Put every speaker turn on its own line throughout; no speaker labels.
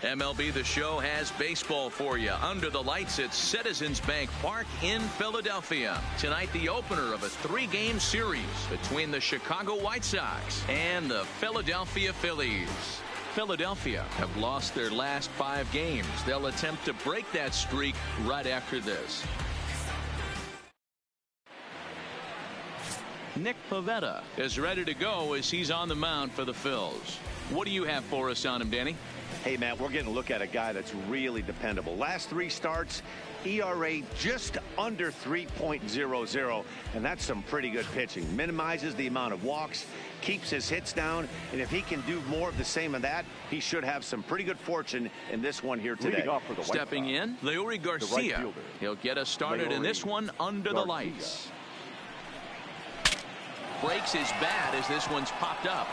MLB The Show has baseball for you under the lights at Citizens Bank Park in Philadelphia. Tonight, the opener of a 3-game series between the Chicago White Sox and the Philadelphia Phillies. Philadelphia have lost their last 5 games. They'll attempt to break that streak right after this. Nick Pivetta is ready to go as he's on the mound for the Phils. What do you have for us on him, Danny?
Hey, Matt, we're getting a look at a guy that's really dependable. Last 3 starts, ERA just under 3.00, and that's some pretty good pitching. Minimizes the amount of walks, keeps his hits down, and if he can do more of the same of that, he should have some pretty good fortune in this one here today.
Stepping in, Leury Garcia. He'll get us started in this one under the lights. Breaks his bat as this one's popped up.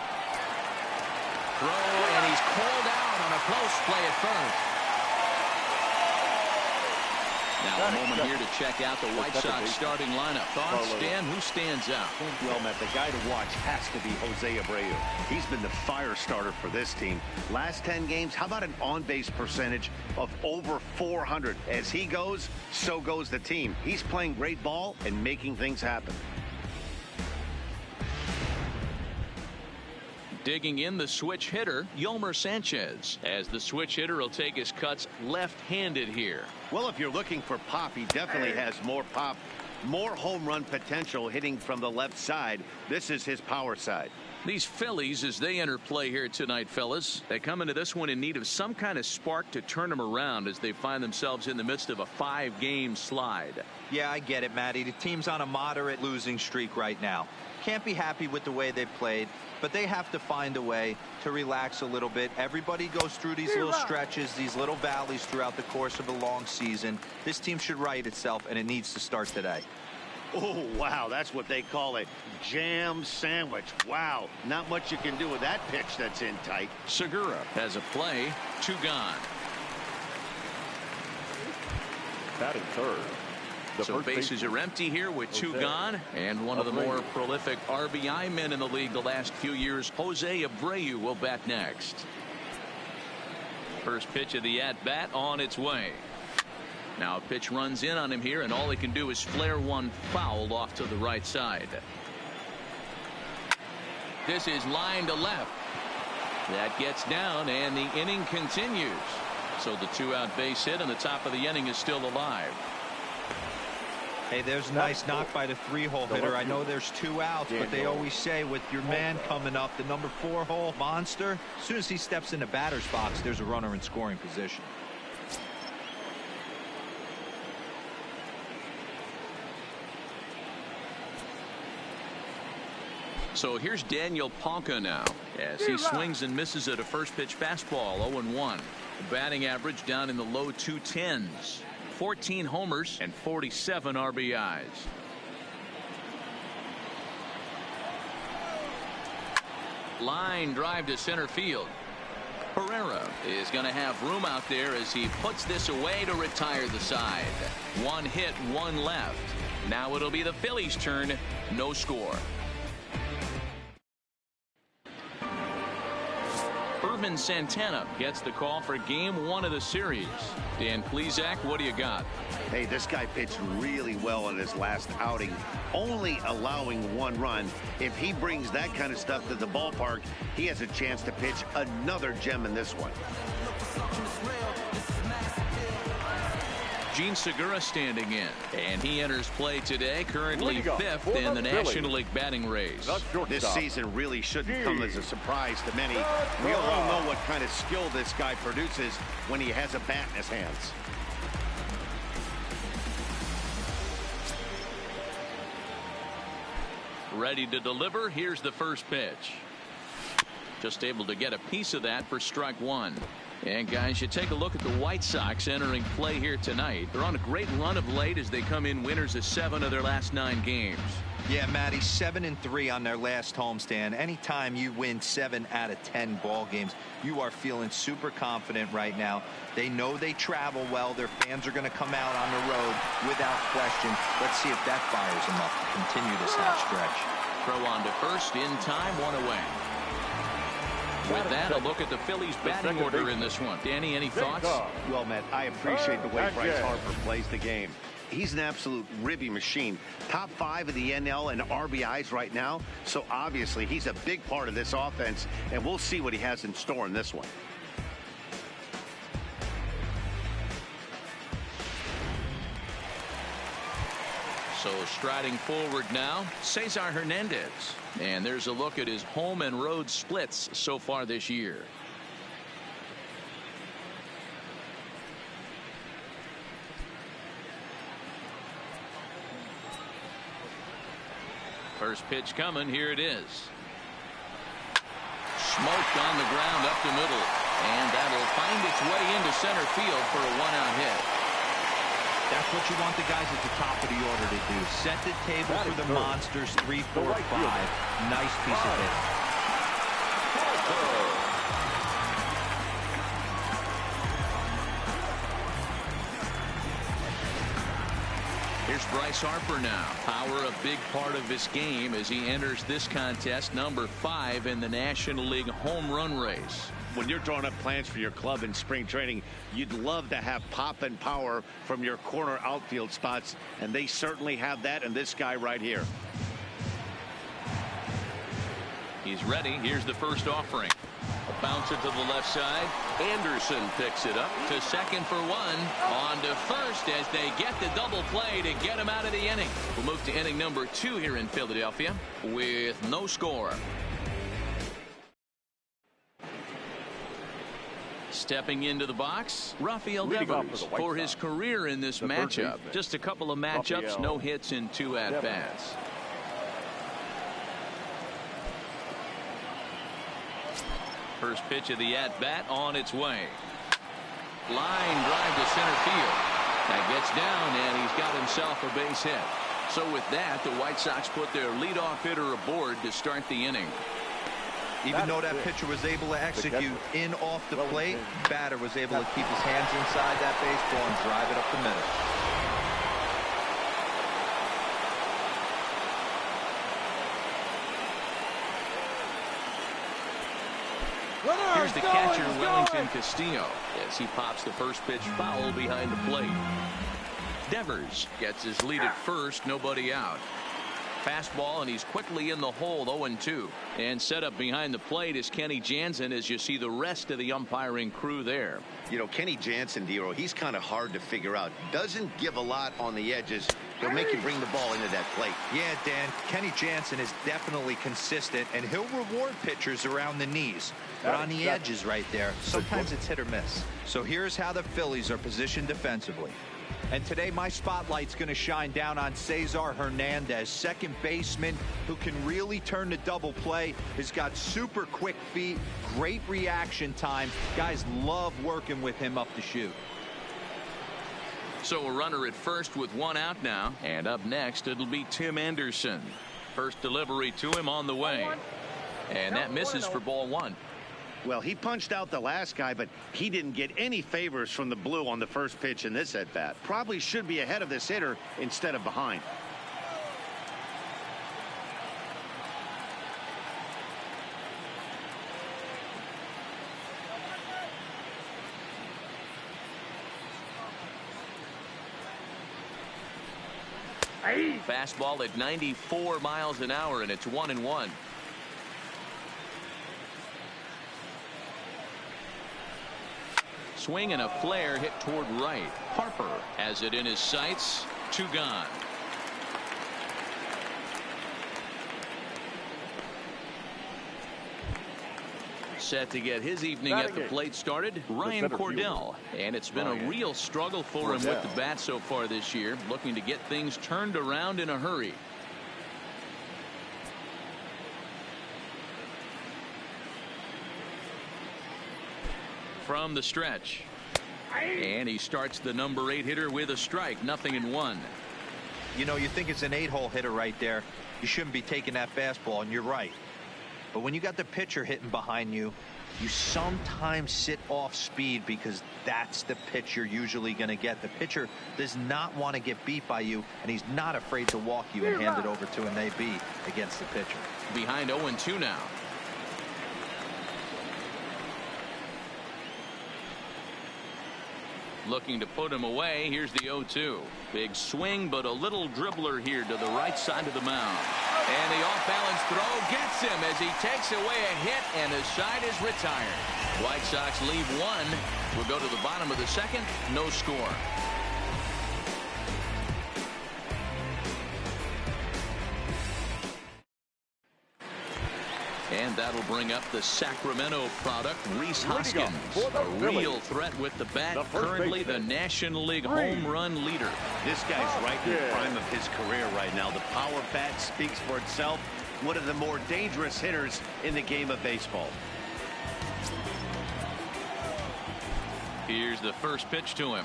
Throw, and he's called out on a close play at first. Now a moment here to check out the White Sox starting lineup. Thoughts, Dan? Who stands out?
Well, Matt, the guy to watch has to be Jose Abreu. He's been the fire starter for this team. Last 10 games, how about an on-base percentage of over 400? As he goes, so goes the team. He's playing great ball and making things happen.
Digging in, the switch hitter, Yolmer Sanchez, as the switch hitter will take his cuts left-handed here.
Well, if you're looking for pop, he definitely has more pop, more home run potential hitting from the left side. This is his power side.
These Phillies, as they enter play here tonight, fellas, they come into this one in need of some kind of spark to turn them around as they find themselves in the midst of a 5-game slide.
Yeah, I get it, Matty. The team's on a moderate losing streak right now. Can't be happy with the way they played, but they have to find a way to relax a little bit. Everybody goes through these little stretches, these little valleys throughout the course of a long season. This team should right itself, and it needs to start today.
Oh, wow, that's what they call it. Jam sandwich. Wow, not much you can do with that pitch that's in tight.
Segura has a play, 2 gone.
Batting third.
So bases are empty here with 2 gone, and one of the more prolific RBI men in the league the last few years, Jose Abreu, will bat next. First pitch of the at-bat on its way. Now a pitch runs in on him here, and all he can do is flare one foul off to the right side. This is line to left. That gets down, and the inning continues. So the 2-out base hit, and the top of the inning is still alive.
Hey, there's a nice knock by the 3-hole hitter. I know there's 2 outs, but they always say with your man coming up, the number 4-hole monster, as soon as he steps in the batter's box, there's a runner in scoring position.
So here's Daniel Palka now as he swings and misses at a first pitch fastball. 0-1. Batting average down in the low 210s. 14 homers and 47 RBIs. Line drive to center field. Pereira is going to have room out there as he puts this away to retire the side. 1 hit, 1 left. Now it'll be the Phillies' turn. No score. Irvin Santana gets the call for game 1 of the series. Dan Plesac, what do you got?
Hey, this guy pitched really well in his last outing, only allowing 1 run. If he brings that kind of stuff to the ballpark, he has a chance to pitch another gem in this one.
Gene Segura standing in, and he enters play today, currently 5th in the National League batting race.
This season really shouldn't come as a surprise to many. We all know what kind of skill this guy produces when he has a bat in his hands.
Ready to deliver. Here's the first pitch. Just able to get a piece of that for strike 1. And guys, you take a look at the White Sox entering play here tonight. They're on a great run of late as they come in winners of 7 of their last 9 games.
Yeah, Matty, 7-3 on their last homestand. Anytime you win 7 out of 10 ball games, you are feeling super confident right now. They know they travel well. Their fans are going to come out on the road without question. Let's see if that fires them up to continue this hot stretch.
Throw on to first in time, 1 away. With that, a look at the Phillies batting order in this one. Danny, any thoughts?
Well, Matt, I appreciate the way Bryce Harper plays the game. He's an absolute ribby machine. Top 5 of the NL and RBIs right now. So obviously he's a big part of this offense, and we'll see what he has in store in this one.
So striding forward now, Cesar Hernandez. And there's a look at his home and road splits so far this year. First pitch coming. Here it is. Smoked on the ground up the middle. And that'll find its way into center field for a one-out hit.
That's what you want the guys at the top of the order to do. Set the table for the monsters. 3, 4, 5. Nice piece of hitting.
Here's Bryce Harper now. Power a big part of this game as he enters this contest, number 5 in the National League home run race.
When you're drawing up plans for your club in spring training, you'd love to have pop and power from your corner outfield spots, and they certainly have that in this guy right here.
He's ready. Here's the first offering. A bouncer to the left side. Anderson picks it up to second for 1. On to first as they get the double play to get him out of the inning. We'll move to inning number 2 here in Philadelphia with no score. Stepping into the box, Rafael Devers for his career in this matchup. Just a couple of matchups, no hits in 2 at-bats. First pitch of the at-bat on its way. Line drive to center field. That gets down, and he's got himself a base hit. So with that, the White Sox put their leadoff hitter aboard to start the inning.
Even though that pitcher was able to execute in off the plate, batter was able to keep his hands inside that baseball and drive it up the middle.
Here's the catcher, Wellington Castillo, as he pops the first pitch foul behind the plate. Devers gets his lead at first, nobody out. Fastball, and he's quickly in the hole, 0-2. And set up behind the plate is Kenny Jansen as you see the rest of the umpiring crew there.
You know, Kenny Jansen, Dero, he's kind of hard to figure out. Doesn't give a lot on the edges. He'll make you bring the ball into that plate.
Yeah, Dan, Kenny Jansen is definitely consistent, and he'll reward pitchers around the knees. But on the edges right there, sometimes it's hit or miss. So here's how the Phillies are positioned defensively. And today my spotlight's going to shine down on Cesar Hernandez, second baseman who can really turn the double play. He's got super quick feet, great reaction time. Guys love working with him up the chute.
So a runner at first with 1 out now. And up next, it'll be Tim Anderson. First delivery to him on the way. And that misses for ball 1.
Well, he punched out the last guy, but he didn't get any favors from the blue on the first pitch in this at-bat. Probably should be ahead of this hitter instead of behind.
Fastball at 94 miles an hour, and it's 1-1. Swing and a flare hit toward right. Harper has it in his sights. 2 gone. Set to get his evening at the plate started, Ryan Cordell. And it's been a real struggle for him with the bat so far this year, looking to get things turned around in a hurry. From the stretch. And he starts the number 8 hitter with a strike, 0-1.
You know, you think it's an 8-hole hitter right there. You shouldn't be taking that fastball, and you're right. But when you got the pitcher hitting behind you, you sometimes sit off speed because that's the pitch you're usually going to get. The pitcher does not want to get beat by you, and he's not afraid to walk you and hand it over to an AB against the pitcher.
Behind 0-2 now. looking to put him away. Here's the 0-2. Big swing, but a little dribbler here to the right side of the mound. And the off-balance throw gets him as he takes away a hit, and his side is retired. White Sox leave one. We'll go to the bottom of the second. No score. And that'll bring up the Sacramento product, Rhys Hoskins. A real threat with the bat, currently the National League home run leader.
This guy's right in the prime of his career right now. The power bat speaks for itself. One of the more dangerous hitters in the game of baseball.
Here's the first pitch to him.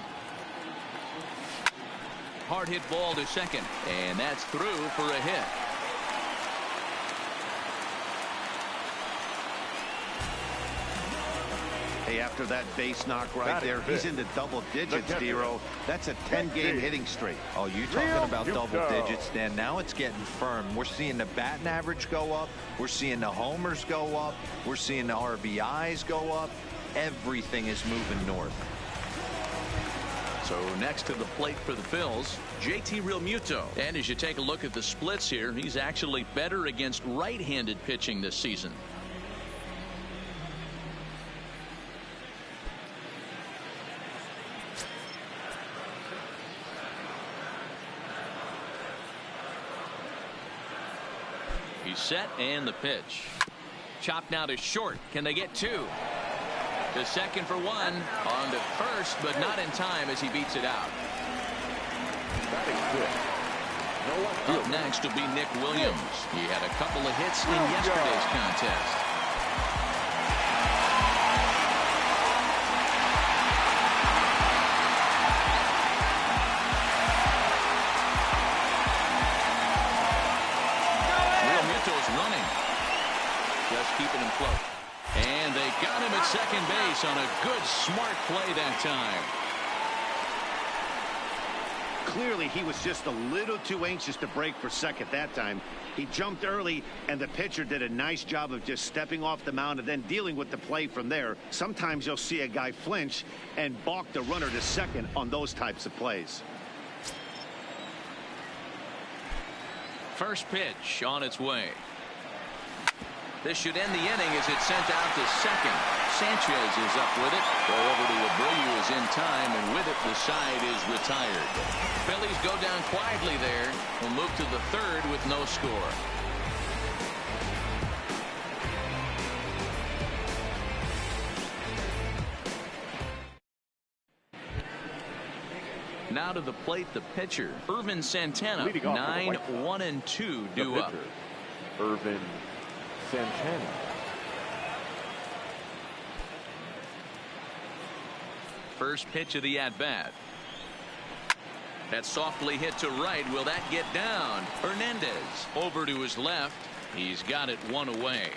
Hard hit ball to second, and that's through for a hit.
Hey, after that base knock right there, he's into double digits, Dero. That's a 10-game hitting streak.
Oh, you talking about double digits, Dan. Now it's getting firm. We're seeing the batting average go up. We're seeing the homers go up. We're seeing the RBIs go up. Everything is moving north.
So next to the plate for the Phils, JT Realmuto. And as you take a look at the splits here, he's actually better against right-handed pitching this season. He's set, and the pitch. Chopped now to short. Can they get two? To second for one. On to first, but not in time as he beats it out. Up next will be Nick Williams. He had a couple of hits in yesterday's contest. Running, just keeping him close, and they got him at second base on a good smart play that time.
Clearly he was just a little too anxious to break for second that time. He jumped early, and the pitcher did a nice job of just stepping off the mound and then dealing with the play from there. Sometimes you'll see a guy flinch and balk the runner to second on those types of plays.
First pitch on its way. This should end the inning as it's sent out to second. Sanchez is up with it. Go over to Abreu is in time, and with it the side is retired. Phillies go down quietly there. We'll move to the third with no score. Now to the plate, the pitcher, Irvin Santana. 9-1-2 due up.
Irvin Santana.
First pitch of the at-bat. That's softly hit to right. Will that get down? Hernandez over to his left. He's got it one away.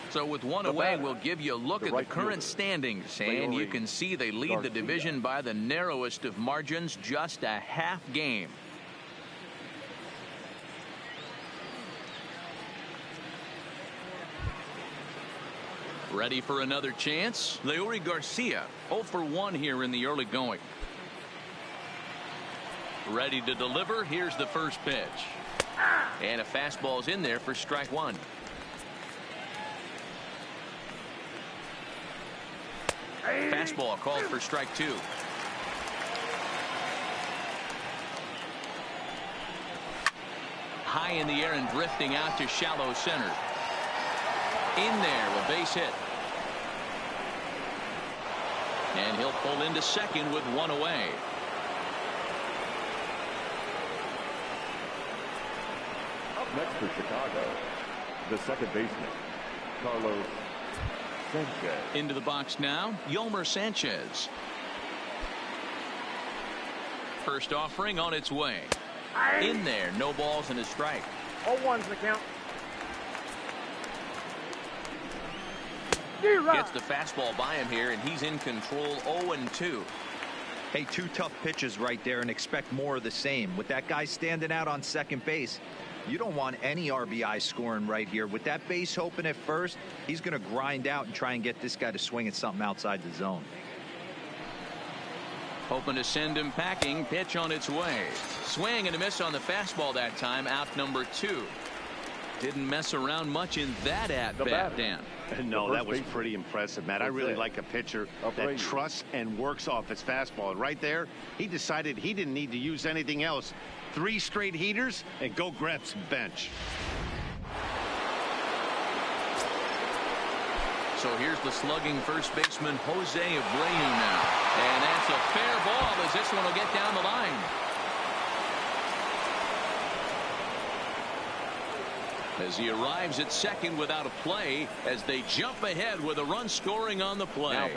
So with one away, we'll give you a look at the current standings, and you can see they lead the division by the narrowest of margins, just a half game. Ready for another chance? Leury Garcia 0 for 1 here in the early going. Ready to deliver. Here's the first pitch. And a fastball's in there for strike one. Fastball called for strike two. High in the air and drifting out to shallow center. In there, a base hit. And he'll pull into second with one away.
Up next for Chicago, the second baseman, Carlos Sanchez.
Into the box now, Yolmer Sanchez. First offering on its way. In there, no balls and a strike.
0-1's the count.
Gets the fastball by him here, and he's in control. 0-2.
Hey, two tough pitches right there, and expect more of the same. With that guy standing out on second base, you don't want any RBI scoring right here. With that base open at first, he's going to grind out and try and get this guy to swing at something outside the zone.
Hoping to send him packing. Pitch on its way. Swing and a miss on the fastball that time. Out number 2. Didn't mess around much in that at-bat, Dan.
No, that was pretty impressive, Matt. I really like a pitcher that trusts and works off his fastball. And right there, he decided he didn't need to use anything else. 3 straight heaters and go grab some bench.
So here's the slugging first baseman Jose Abreu now. And that's a fair ball as this one will get down the line. As he arrives at second without a play as they jump ahead with a run scoring on the play.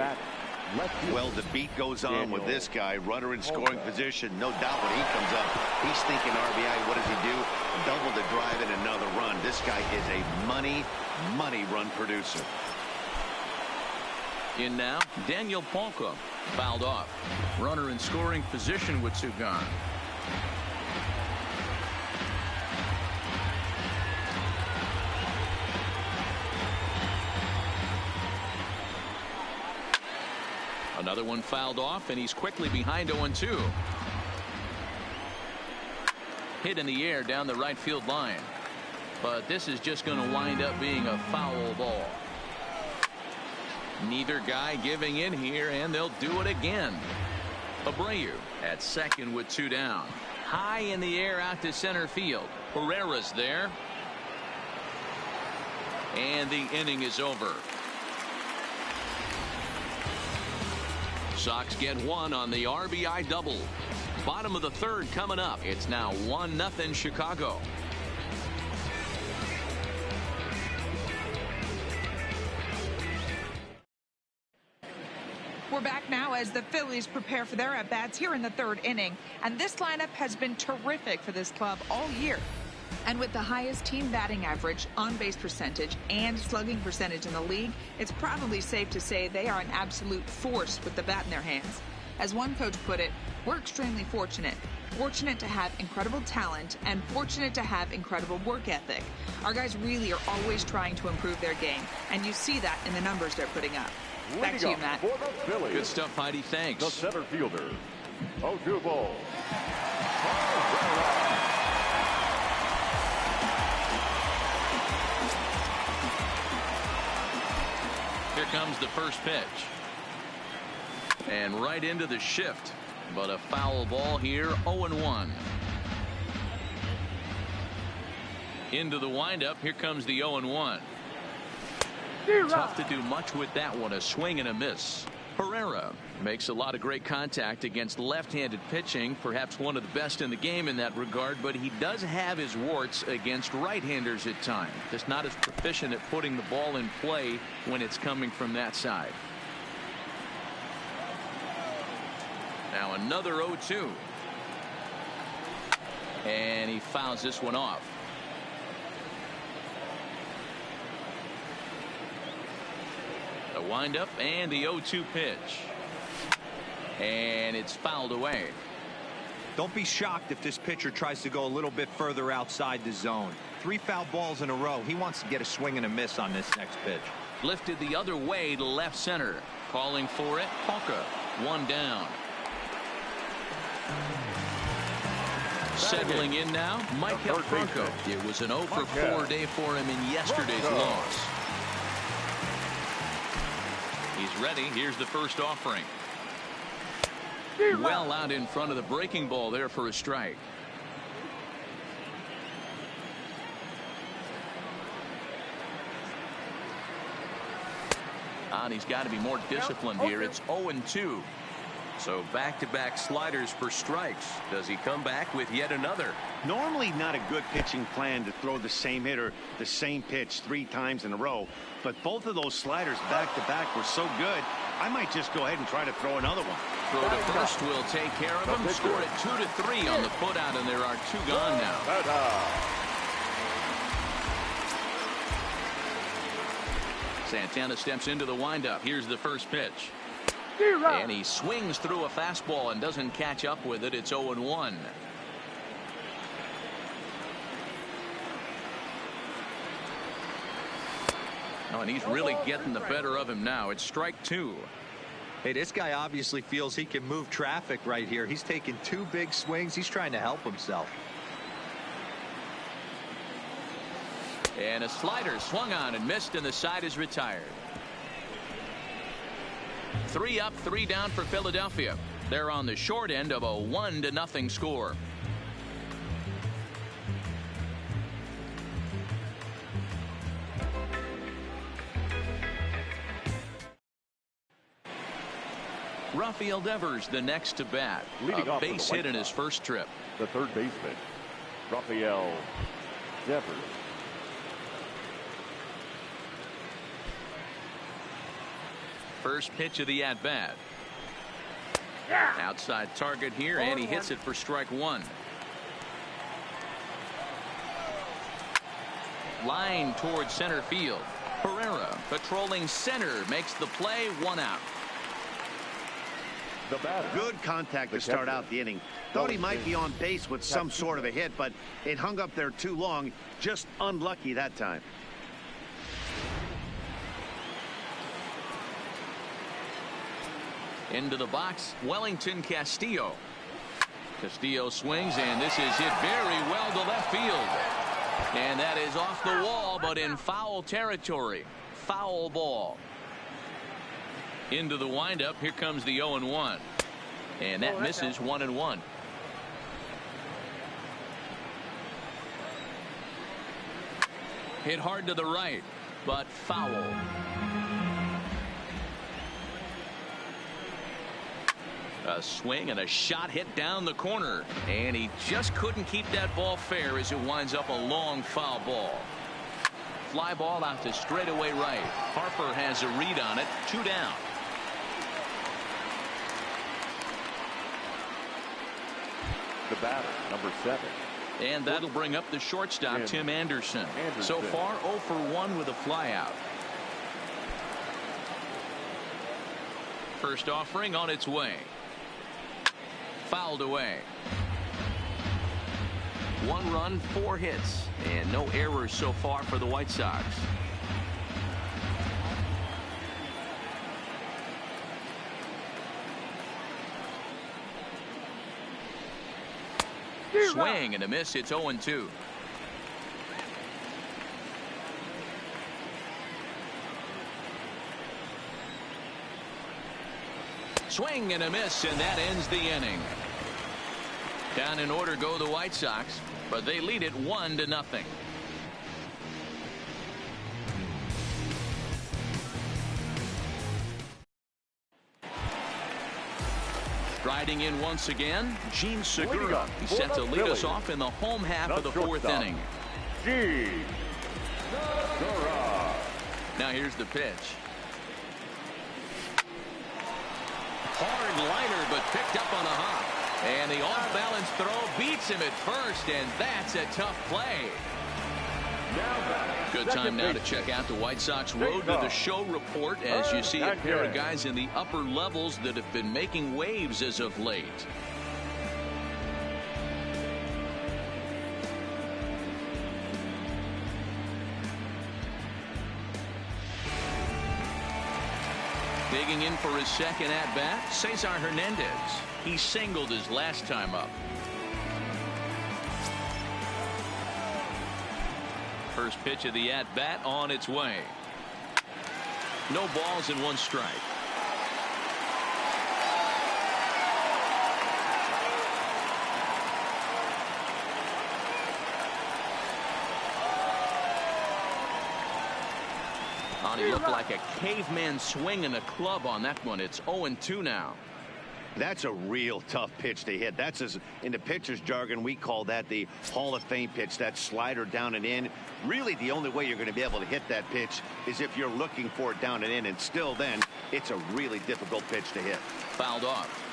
Well, the beat goes on with this guy. Runner in scoring position. No doubt when he comes up, he's thinking RBI. What does he do? Double the drive and another run. This guy is a money run producer.
In now, Daniel Polka fouled off. Runner in scoring position with 2 gone. Another one fouled off, and he's quickly behind 0-2. Hit in the air down the right field line. But this is just going to wind up being a foul ball. Neither guy giving in here, and they'll do it again. Abreu at second with 2 down. High in the air out to center field. Herrera's there. And the inning is over. Sox get 1 on the RBI double. Bottom of the 3rd coming up. It's now 1-0 Chicago.
We're back now as the Phillies prepare for their at-bats here in the 3rd inning. And this lineup has been terrific for this club all year. And with the highest team batting average, on-base percentage, and slugging percentage in the league, it's probably safe to say they are an absolute force with the bat in their hands. As one coach put it, we're extremely fortunate. Fortunate to have incredible talent and fortunate to have incredible work ethic. Our guys really are always trying to improve their game, and you see that in the numbers they're putting up. Back to you, Matt.
Good stuff, Heidi. Thanks.
The center fielder, Odubel.
Here comes the first pitch. And right into the shift. But a foul ball here, 0-1. Into the windup. Here comes the 0-1. Tough to do much with that one. A swing and a miss. Herrera makes a lot of great contact against left-handed pitching. Perhaps one of the best in the game in that regard. But he does have his warts against right-handers at times. Just not as proficient at putting the ball in play when it's coming from that side. Now another 0-2. And he fouls this one off. The windup and the 0-2 pitch. And it's fouled away.
Don't be shocked if this pitcher tries to go a little bit further outside the zone. 3 foul balls in a row. He wants to get a swing and a miss on this next pitch.
Lifted the other way to left center. Calling for it, Polka. 1 down. Settling in now, Michael Franco. It was an 0 for 4 day for him in yesterday's loss. He's ready. Here's the first offering. Well out in front of the breaking ball there for a strike. And he's got to be more disciplined here. It's 0-2. So back-to-back sliders for strikes. Does he come back with yet another?
Normally not a good pitching plan to throw the same hitter the same pitch 3 times in a row. But both of those sliders back-to-back were so good, I might just go ahead and try to throw another one.
Throw to first will take care of him. Scored at 2-3 on the putout, and there are 2 gone now. Santana steps into the windup. Here's the first pitch. And he swings through a fastball and doesn't catch up with it. It's 0-1. Oh, and he's really getting the better of him now. It's strike 2.
Hey, this guy obviously feels he can move traffic right here. He's taking 2 big swings. He's trying to help himself.
And a slider swung on and missed, and the side is retired. 3 up, 3 down for Philadelphia. They're on the short end of a 1-0 score. Rafael Devers the next to bat.
Leading
a
off
base
for the
hit in
White
his
Sox,
first trip.
the third baseman, Rafael Devers.
First pitch of the at-bat. Outside target here, and he hits it for strike 1. Line towards center field. Pereira patrolling center makes the play, 1 out.
The batter.
Good contact to start out the inning. Thought he might be on base with some sort of a hit, but it hung up there too long. Just unlucky that time.
Into the box, Wellington Castillo. Castillo swings, and this is hit very well to left field. And that is off the wall, but in foul territory. Foul ball. Into the windup. Here comes the 0-1. And that misses 1-1. Hit hard to the right, but foul. A swing and a shot hit down the corner, and he just couldn't keep that ball fair as it winds up a long foul ball. Fly ball out to straightaway right. Harper has a read on it. 2 down.
The batter, number 7.
And that'll bring up the shortstop, Tim Anderson. So far 0 for 1 with a flyout. First offering on its way. Fouled away. 1 run, 4 hits, and no errors so far for the White Sox. Swing and a miss. It's 0-2. Swing and a miss, and that ends the inning. Down in order go the White Sox, but they lead it 1-0. Striding in once again, Gene Segura. He's set to lead us off in the home half of the 4th inning.
Gene Segura.
Now here's the pitch. Hard liner, but picked up on a hop. And the off-balance throw beats him at first, and that's a tough play. Good time now to check out the White Sox Road to the Show report as you see a pair of guys in the upper levels that have been making waves as of late. Digging in for his second at-bat, Cesar Hernandez. He singled his last time up. First pitch of the at-bat on its way. No balls and 1 strike. He looked like a caveman swinging a club on that one. It's 0-2 now.
That's a real tough pitch to hit. That's, as in the pitcher's jargon, we call that the Hall of Fame pitch. That slider down and in. Really, the only way you're going to be able to hit that pitch is if you're looking for it down and in. And still then, it's a really difficult pitch to hit.
Fouled off.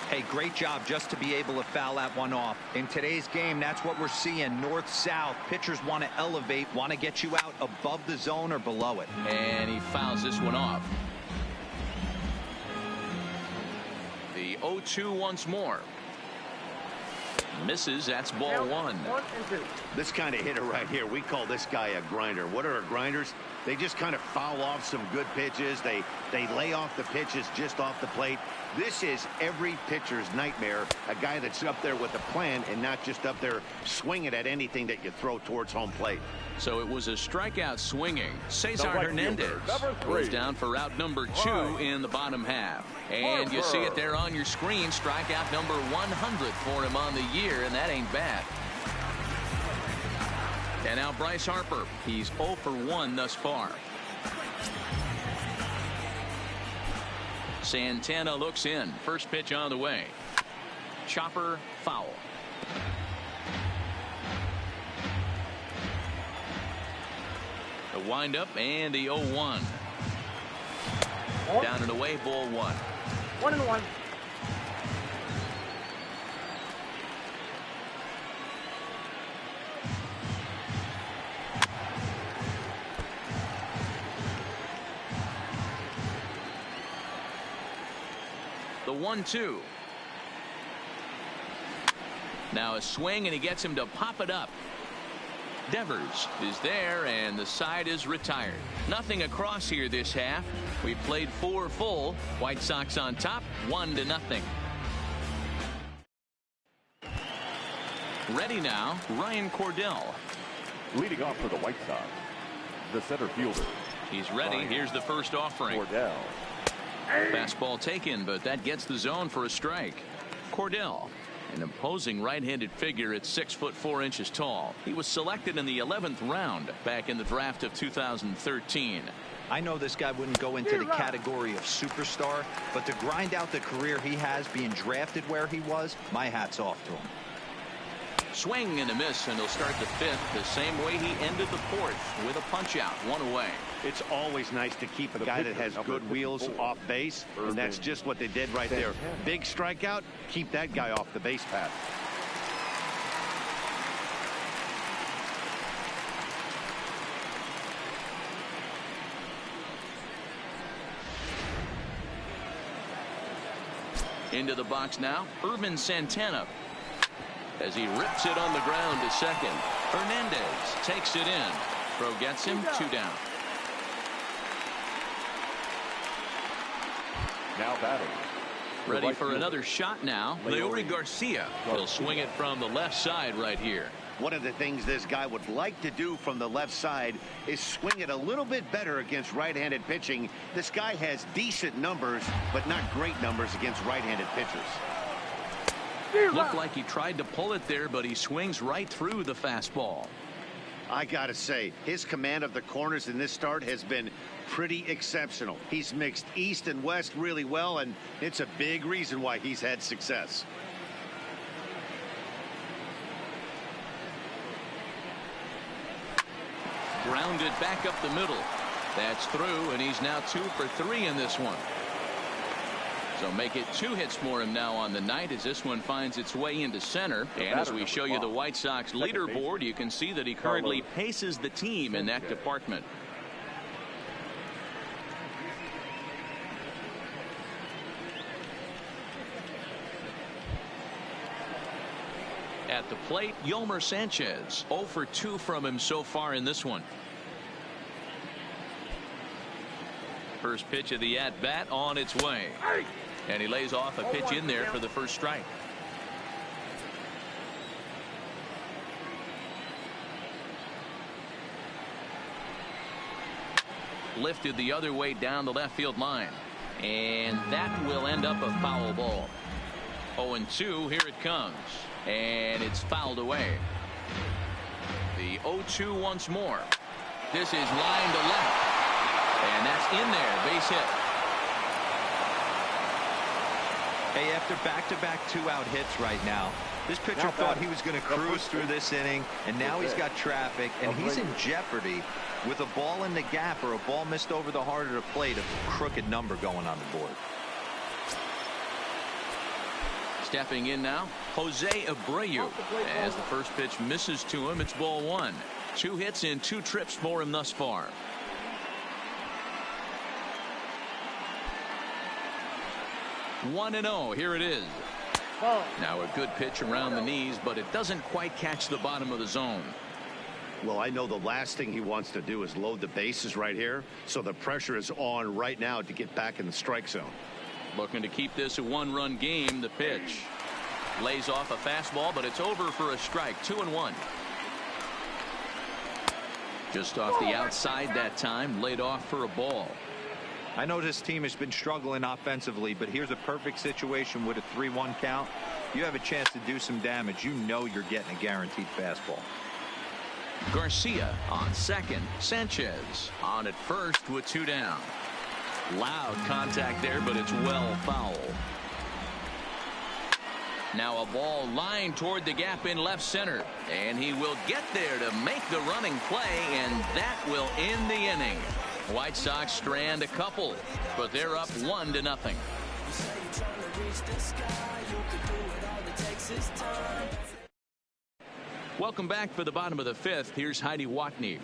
Hey, great job just to be able to foul that one off. In today's game, that's what we're seeing. North-south. Pitchers want to elevate, want to get you out above the zone or below it.
And he fouls this one off. The 0-2 once more. Misses. That's ball 1.
This kind of hitter right here, we call this guy a grinder. What are grinders? They just kind of foul off some good pitches. They lay off the pitches just off the plate. This is every pitcher's nightmare, a guy that's up there with a plan and not just up there swinging at anything that you throw towards home plate.
So it was a strikeout swinging. Cesar
right
Hernandez
fielder,
goes down for route number 2 in the bottom half. And you see it there on your screen. Strikeout number 100 for him on the year, and that ain't bad. And now Bryce Harper. He's 0 for 1 thus far. Santana looks in. First pitch on the way. Chopper foul. The windup and the 0-1. Down and away, ball 1.
1-1.
The 1-2. Now a swing, and he gets him to pop it up. Devers is there, and the side is retired. Nothing across here this half. We played 4 full. White Sox on top, 1-0. Ready now, Ryan Cordell.
Leading off for the White Sox, the center fielder.
He's ready. Here's the first offering.
Cordell.
Fastball taken, but that gets the zone for a strike. Cordell, an imposing right-handed figure at 6'4" tall. He was selected in the 11th round back in the draft of 2013.
I know this guy wouldn't go into the category of superstar, but to grind out the career he has being drafted where he was, my hat's off to him.
Swing and a miss, and he'll start the 5th the same way he ended the 4th with a punch out, 1 away.
It's always nice to keep a guy that has good wheels off base, and that's just what they did right there. Big strikeout, keep that guy off the base path.
Into the box now, Irvin Santana. As he rips it on the ground to second. Hernandez takes it in. Throw gets him, 2 down.
Now batting.
Ready for another shot now. Leury Garcia. He'll swing it from the left side right here.
One of the things this guy would like to do from the left side is swing it a little bit better against right-handed pitching. This guy has decent numbers, but not great numbers against right-handed pitchers.
Looked like he tried to pull it there, but he swings right through the fastball.
I gotta say, his command of the corners in this start has been pretty exceptional. He's mixed east and west really well, and it's a big reason why he's had success.
Grounded back up the middle. That's through, and he's now 2 for 3 in this one. So make it 2 hits for him now on the night as this one finds its way into center. And as we show you the White Sox leaderboard, you can see that he currently paces the team in that department. At the plate, Yolmer Sanchez. 0 for 2 from him so far in this one. First pitch of the at-bat on its way. And he lays off a pitch in there for the first strike. Lifted the other way down the left field line. And that will end up a foul ball. 0-2, here it comes. And it's fouled away. The 0-2 once more. This is line to left. And that's in there, base hit.
Hey, after back-to-back 2-out hits right now, this pitcher thought he was going to cruise through this inning, and now he's got traffic, and he's in jeopardy with a ball in the gap or a ball missed over the heart of the plate, a crooked number going on the board.
Stepping in now, Jose Abreu. As the first pitch misses to him, it's ball 1. 2 hits in 2 trips for him thus far. One and 0. Here it is. Now a good pitch around the knees, but it doesn't quite catch the bottom of the zone.
Well, I know the last thing he wants to do is load the bases right here, so the pressure is on right now to get back in the strike zone.
Looking to keep this a one-run game. The pitch lays off a fastball, but it's over for a strike. 2-1. Just off the outside that time, laid off for a ball.
I know this team has been struggling offensively, but here's a perfect situation with a 3-1 count. You have a chance to do some damage. You know you're getting a guaranteed fastball.
Garcia on second. Sanchez on at first with 2 down. Loud contact there, but it's well foul. Now a ball lined toward the gap in left center, and he will get there to make the running play, and that will end the inning. White Sox strand a couple, but they're up 1-0. Welcome back for the bottom of the 5th. Here's Heidi Watney.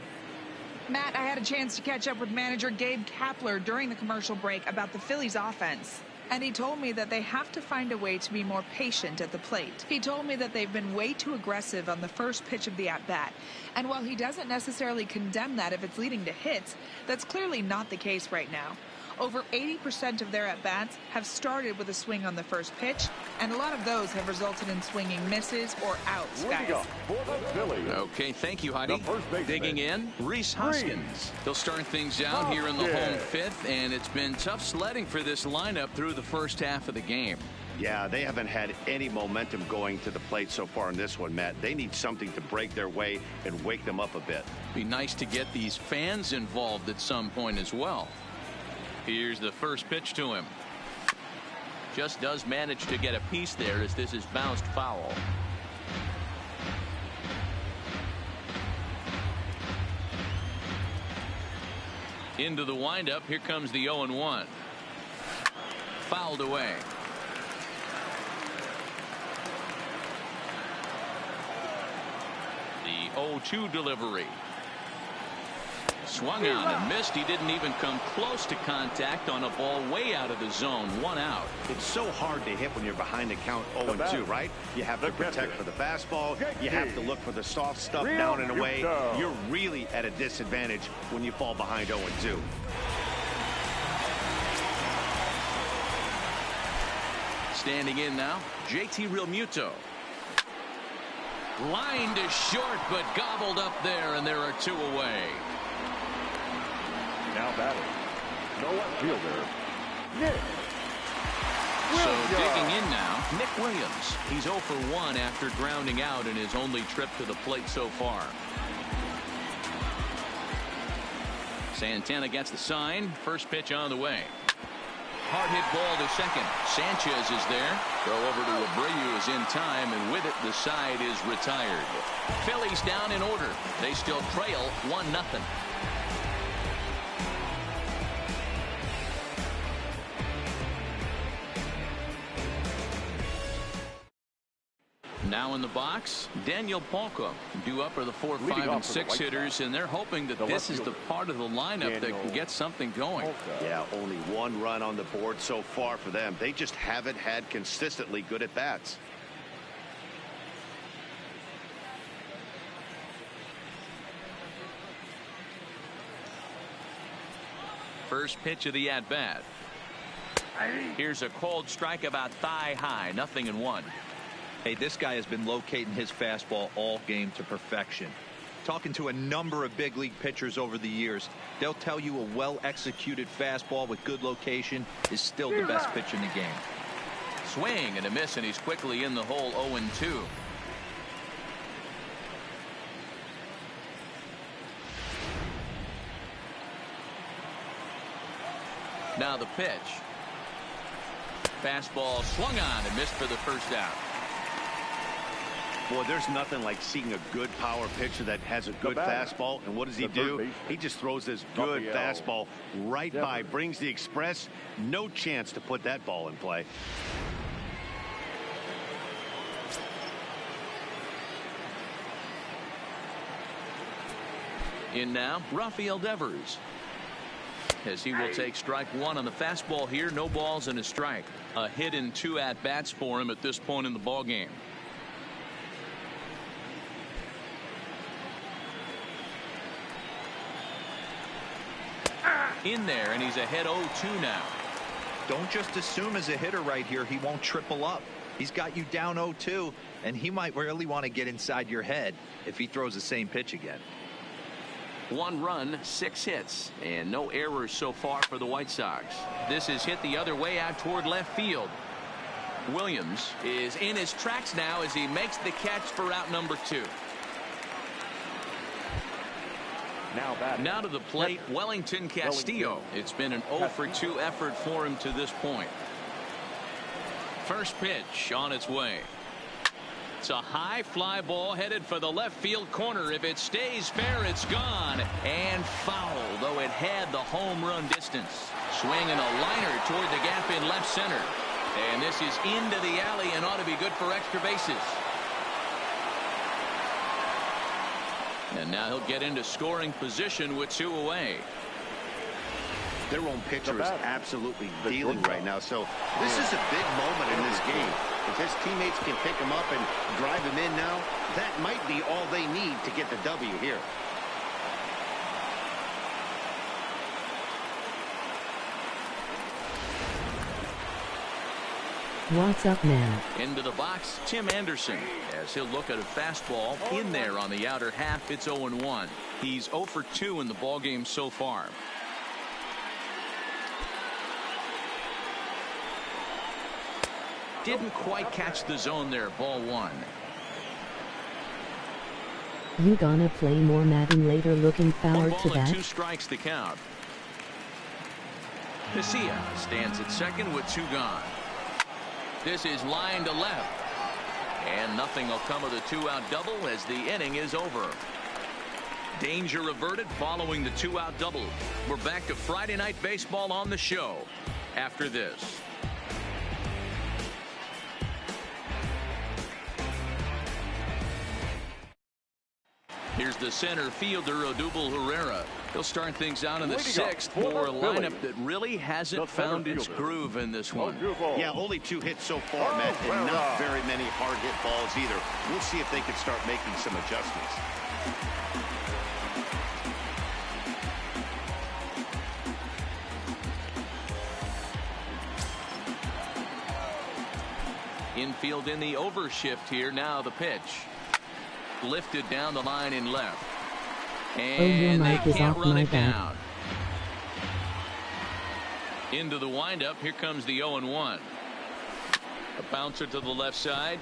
Matt, I had a chance to catch up with manager Gabe Kapler during the commercial break about the Phillies offense. And he told me that they have to find a way to be more patient at the plate. He told me that they've been way too aggressive on the first pitch of the at-bat. And while he doesn't necessarily condemn that if it's leading to hits, that's clearly not the case right now. Over 80% of their at-bats have started with a swing on the first pitch, and a lot of those have resulted in swinging misses or outs, guys.
Okay, thank you, Heidi. Digging in, Rhys Hoskins. They'll start things out here in the home 5th, and it's been tough sledding for this lineup through the first half of the game.
Yeah, they haven't had any momentum going to the plate so far in this one, Matt. They need something to break their way and wake them up a bit.
Be nice to get these fans involved at some point as well. Here's the first pitch to him. Just does manage to get a piece there as this is bounced foul. Into the windup. Here comes the 0-1. Fouled away. The 0-2 delivery. Swung on and missed. He didn't even come close to contact on a ball way out of the zone. 1 out.
It's so hard to hit when you're behind the count 0-2, right? You have to protect for the fastball. You have to look for the soft stuff down and away. You're really at a disadvantage when you fall behind 0-2.
Standing in now, JT Realmuto. Line to short, but gobbled up there, and there are 2 away.
Now batting, no outfielder, Nick Williams.
So digging in now, Nick Williams. He's 0 for 1 after grounding out in his only trip to the plate so far. Santana gets the sign. First pitch on the way. Hard hit ball to second. Sanchez is there. Throw over to Abreu is in time, and with it the side is retired. Phillies down in order. They still trail 1-0. Now in the box, Daniel Palka. Due up are the 4, 5, and 6 hitters, and they're hoping that this is the part of the lineup that can get something going.
Yeah, only 1 run on the board so far for them. They just haven't had consistently good at bats.
First pitch of the at-bat. Here's a cold strike about thigh high. 0-1.
Hey, this guy has been locating his fastball all game to perfection. Talking to a number of big league pitchers over the years, they'll tell you a well-executed fastball with good location is still the best pitch in the game.
Swing and a miss, and he's quickly in the hole. 0-2. Now the pitch. Fastball swung on and missed for the first out.
Boy, there's nothing like seeing a good power pitcher that has a good fastball. And what does he do? He just throws this good fastball right by, brings the express. No chance to put that ball in play.
In now, Rafael Devers. As he will take strike 1 on the fastball here. No balls and a strike. A hit in 2 at-bats for him at this point in the ball game. in there, and he's ahead 0-2 now.
Don't just assume as a hitter right here he won't triple up. He's got you down 0-2, and he might really want to get inside your head if he throws the same pitch again.
1 run, 6 hits, and no errors so far for the White Sox. This is hit the other way out toward left field. Williams is in his tracks now as he makes the catch for out number 2. Now to the plate, Wellington Castillo. It's been an 0-for-2 effort for him to this point. First pitch on its way. It's a high fly ball headed for the left field corner. If it stays fair, it's gone and foul, though it had the home run distance. Swinging a liner toward the gap in left center. And this is into the alley and ought to be good for extra bases. And now he'll get into scoring position with 2 away.
Their own pitcher is absolutely dealing right now. So this is a big moment in this game. If his teammates can pick him up and drive him in now, that might be all they need to get the W here.
What's up now?
Into the box, Tim Anderson, as he'll look at a fastball in there on the outer half. It's 0-1. He's 0-for-2 in the ballgame so far. Didn't quite catch the zone there. Ball 1.
You gonna play more Madden later? Looking forward to
1 ball and
that.
2 strikes to count. Casilla stands at second with 2 gone. This is line to left. And nothing will come of the 2-out double as the inning is over. Danger averted following the 2-out double. We're back to Friday Night Baseball on the show after this. Here's the center fielder, Odubel Herrera. He'll start things out in the 6th for a lineup that really hasn't found its groove in this one.
Yeah, only 2 hits so far, Matt, and not very many hard hit balls either. We'll see if they can start making some adjustments.
Infield in the overshift here. Now the pitch. Lifted down the line in left. And they can't run it down. Into the windup. Here comes the 0-1. A bouncer to the left side.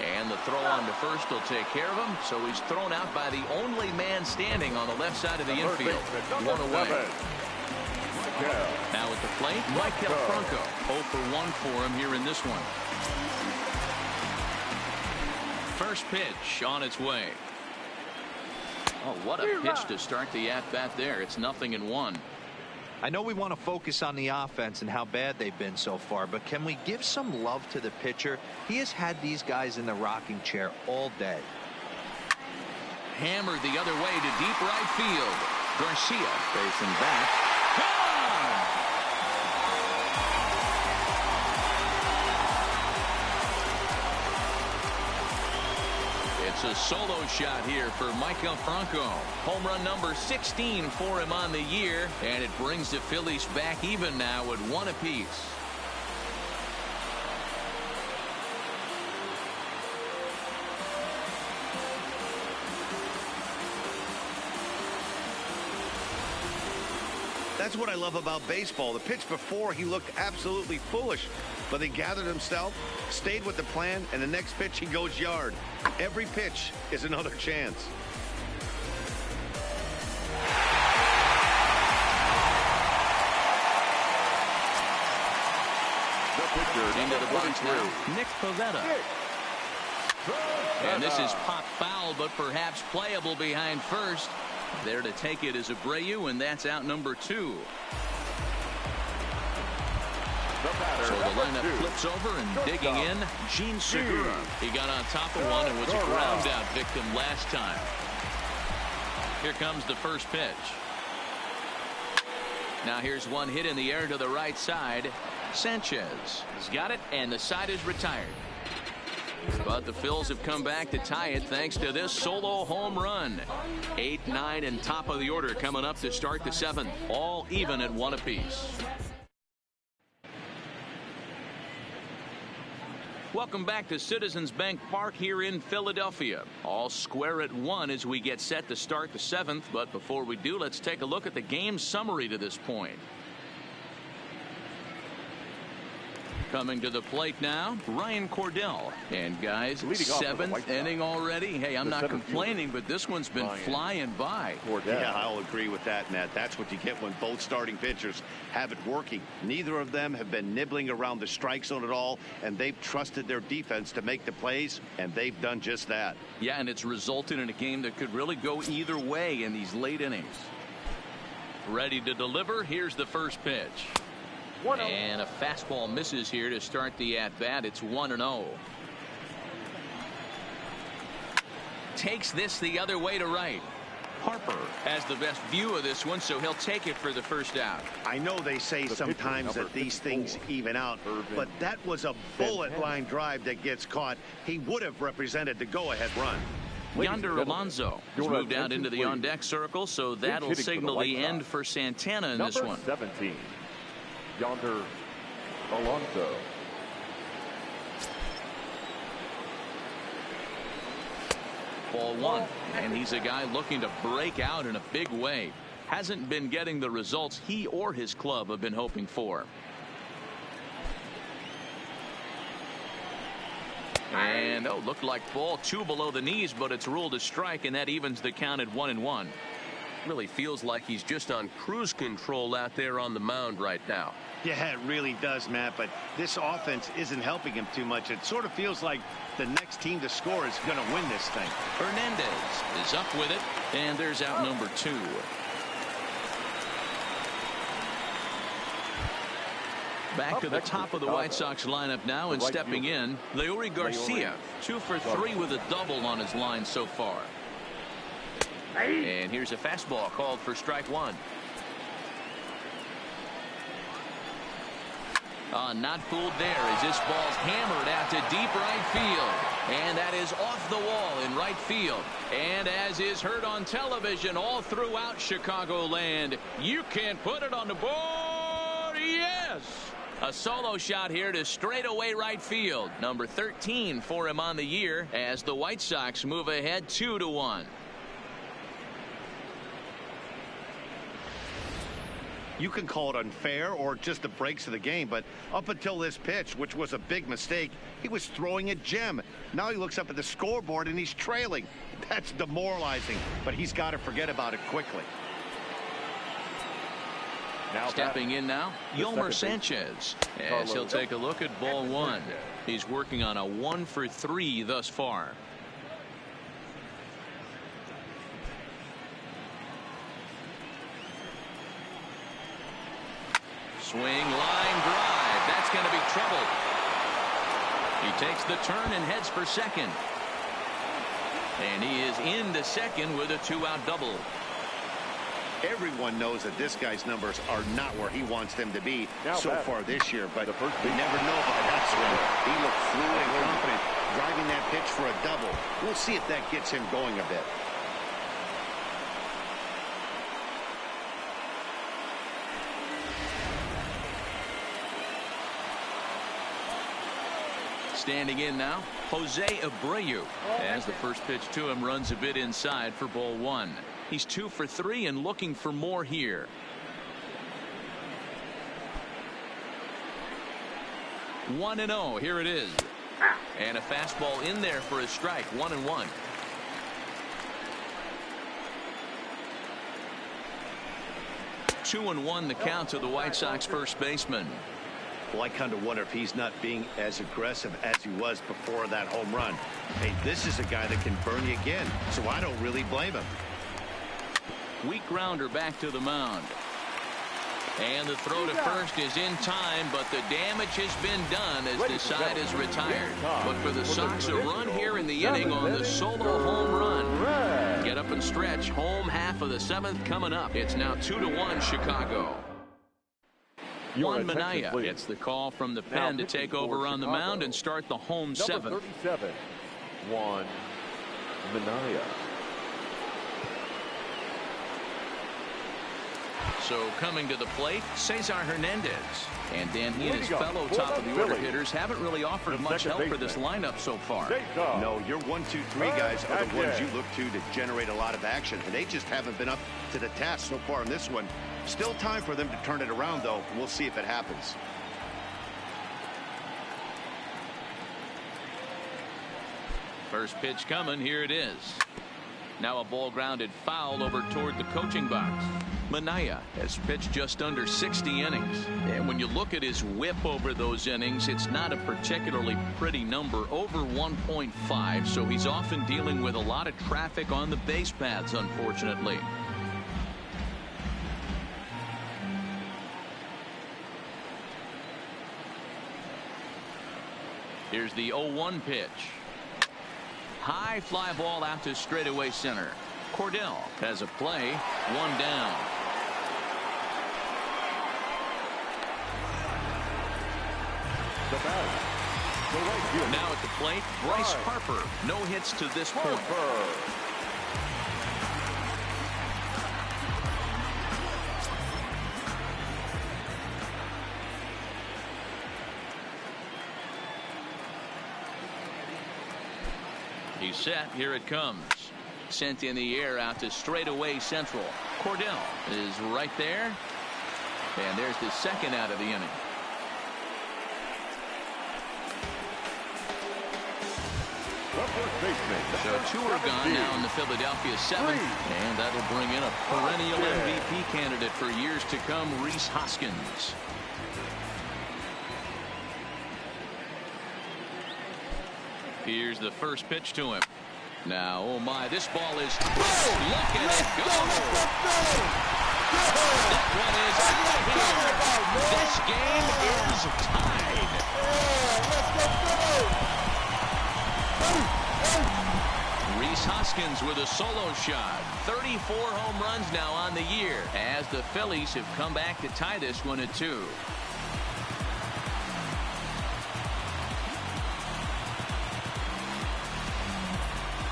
And the throw on to first will take care of him. So he's thrown out by the only man standing on the left side of the infield. 1 away. Now at the plate, Michael Franco. 0-for-1 for him here in this one. First pitch on its way. Oh, what a pitch to start the at-bat there. It's 0-1.
I know we want to focus on the offense and how bad they've been so far, but can we give some love to the pitcher? He has had these guys in the rocking chair all day.
Hammered the other way to deep right field. Garcia facing back. It's a solo shot here for Michael Franco. Home run number 16 for him on the year, and it brings the Phillies back even now at 1 apiece.
That's what I love about baseball. The pitch before, he looked absolutely foolish, but he gathered himself, stayed with the plan, and the next pitch he goes yard. Every pitch is another chance.
Into the box now, Nick Pivetta. And this is popped foul, but perhaps playable behind first. There to take it is Abreu, and that's out number 2. So the lineup flips over, and digging in, Gene Segura. He got on top of one and was a ground out victim last time. Here comes the first pitch. Now here's one hit in the air to the right side. Sanchez has got it, and the side is retired. But the Phils have come back to tie it thanks to this solo home run. 8, 9, and top of the order coming up to start the 7th. All even at 1 apiece. Welcome back to Citizens Bank Park here in Philadelphia. All square at 1 as we get set to start the 7th. But before we do, let's take a look at the game summary to this point. Coming to the plate now, Ryan Cordell. And guys, 7th inning already. Hey, I'm not complaining, but this one's been flying by.
Yeah, I'll agree with that, Matt. That's what you get when both starting pitchers have it working. Neither of them have been nibbling around the strike zone at all, and they've trusted their defense to make the plays, and they've done just that.
Yeah, and it's resulted in a game that could really go either way in these late innings. Ready to deliver. Here's the first pitch. And a fastball misses here to start the at-bat. It's 1-0. Takes this the other way to right. Harper has the best view of this one, so he'll take it for the first out.
I know they say sometimes that these things even out, but that was a bullet line drive that gets caught. He would have represented the go-ahead run.
Yonder Alonso has moved out into the on-deck circle, so that'll signal the end for Santana in this one.
17. Yonder Alonso.
Ball 1, and he's a guy looking to break out in a big way. Hasn't been getting the results he or his club have been hoping for. And looked like ball 2 below the knees, but it's ruled a strike, and that evens the count at 1-1.
Really feels like he's just on cruise control out there on the mound right now.
Yeah, it really does, Matt, but this offense isn't helping him too much. It sort of feels like the next team to score is going to win this thing.
Hernandez is up with it, and there's out number 2. Back to the top of the White Sox lineup now, and stepping in, Leury Garcia, 2 for 3 with a double on his line so far. And here's a fastball called for strike 1. Not fooled there as this ball's hammered out to deep right field. And that is off the wall in right field. And as is heard on television all throughout Chicagoland, you can put it on the board. Yes! A solo shot here to straightaway right field. Number 13 for him on the year as the White Sox move ahead 2-1.
You can call it unfair or just the breaks of the game, but up until this pitch, which was a big mistake, he was throwing a gem. Now he looks up at the scoreboard and he's trailing. That's demoralizing, but he's got to forget about it quickly.
Now stepping in now, Yolmer Sanchez, as he'll take a look at ball 1. He's working on a 1 for 3 thus far. Swing, line drive. That's going to be trouble. He takes the turn and heads for second. And he is into second with a 2-out double.
Everyone knows that this guy's numbers are not where he wants them to be so far this year, but we never know by that swing. He looked fluid and confident driving that pitch for a double. We'll see if that gets him going a bit.
Standing in now, Jose Abreu, as the first pitch to him runs a bit inside for ball 1. He's 2 for 3 and looking for more here. One and 0. Here it is. And a fastball in there for a strike. 1-1. Two and 1 the count to the White Sox first baseman.
Well, I kind of wonder if he's not being as aggressive as he was before that home run. Hey, this is a guy that can burn you again, so I don't really blame him.
Weak grounder back to the mound. And the throw to first is in time, but the damage has been done as the side is retired. But for the Sox, a run here in the inning on the solo home run. Get up and stretch. Home half of the 7th coming up. It's now 2-1 Chicago. Juan Minaya gets the call from the pen to take over on the mound and start the home seventh.
37, Juan Minaya.
So coming to the plate, Cesar Hernandez. And Dan, he and his fellow top-of-the-order hitters haven't really offered much help for this lineup so far.
No, your 1, 2, 3 guys are the ones you look to generate a lot of action, and they just haven't been up to the task so far in this one. Still time for them to turn it around, though. We'll see if it happens.
First pitch coming. Here it is. Now a ball grounded foul over toward the coaching box. Minaya has pitched just under 60 innings. And when you look at his whip over those innings, it's not a particularly pretty number, over 1.5. So he's often dealing with a lot of traffic on the base paths, unfortunately. Here's the 0-1 pitch. High fly ball out to straightaway center. Cordell has a play. One down. Now at the plate, Bryce Harper. No hits to this point. He's set. Here it comes. Sent in the air out to straightaway central. Cordell is right there. And there's the second out of the inning. So two are gone now in the Philadelphia seventh. And that'll bring in a perennial MVP candidate for years to come, Rhys Hoskins. Here's the first pitch to him. Now, oh my, this ball is... Look at it go! That one is out of here. This game is tied. Rhys Hoskins with a solo shot. 34 home runs now on the year as the Phillies have come back to tie this one at 2.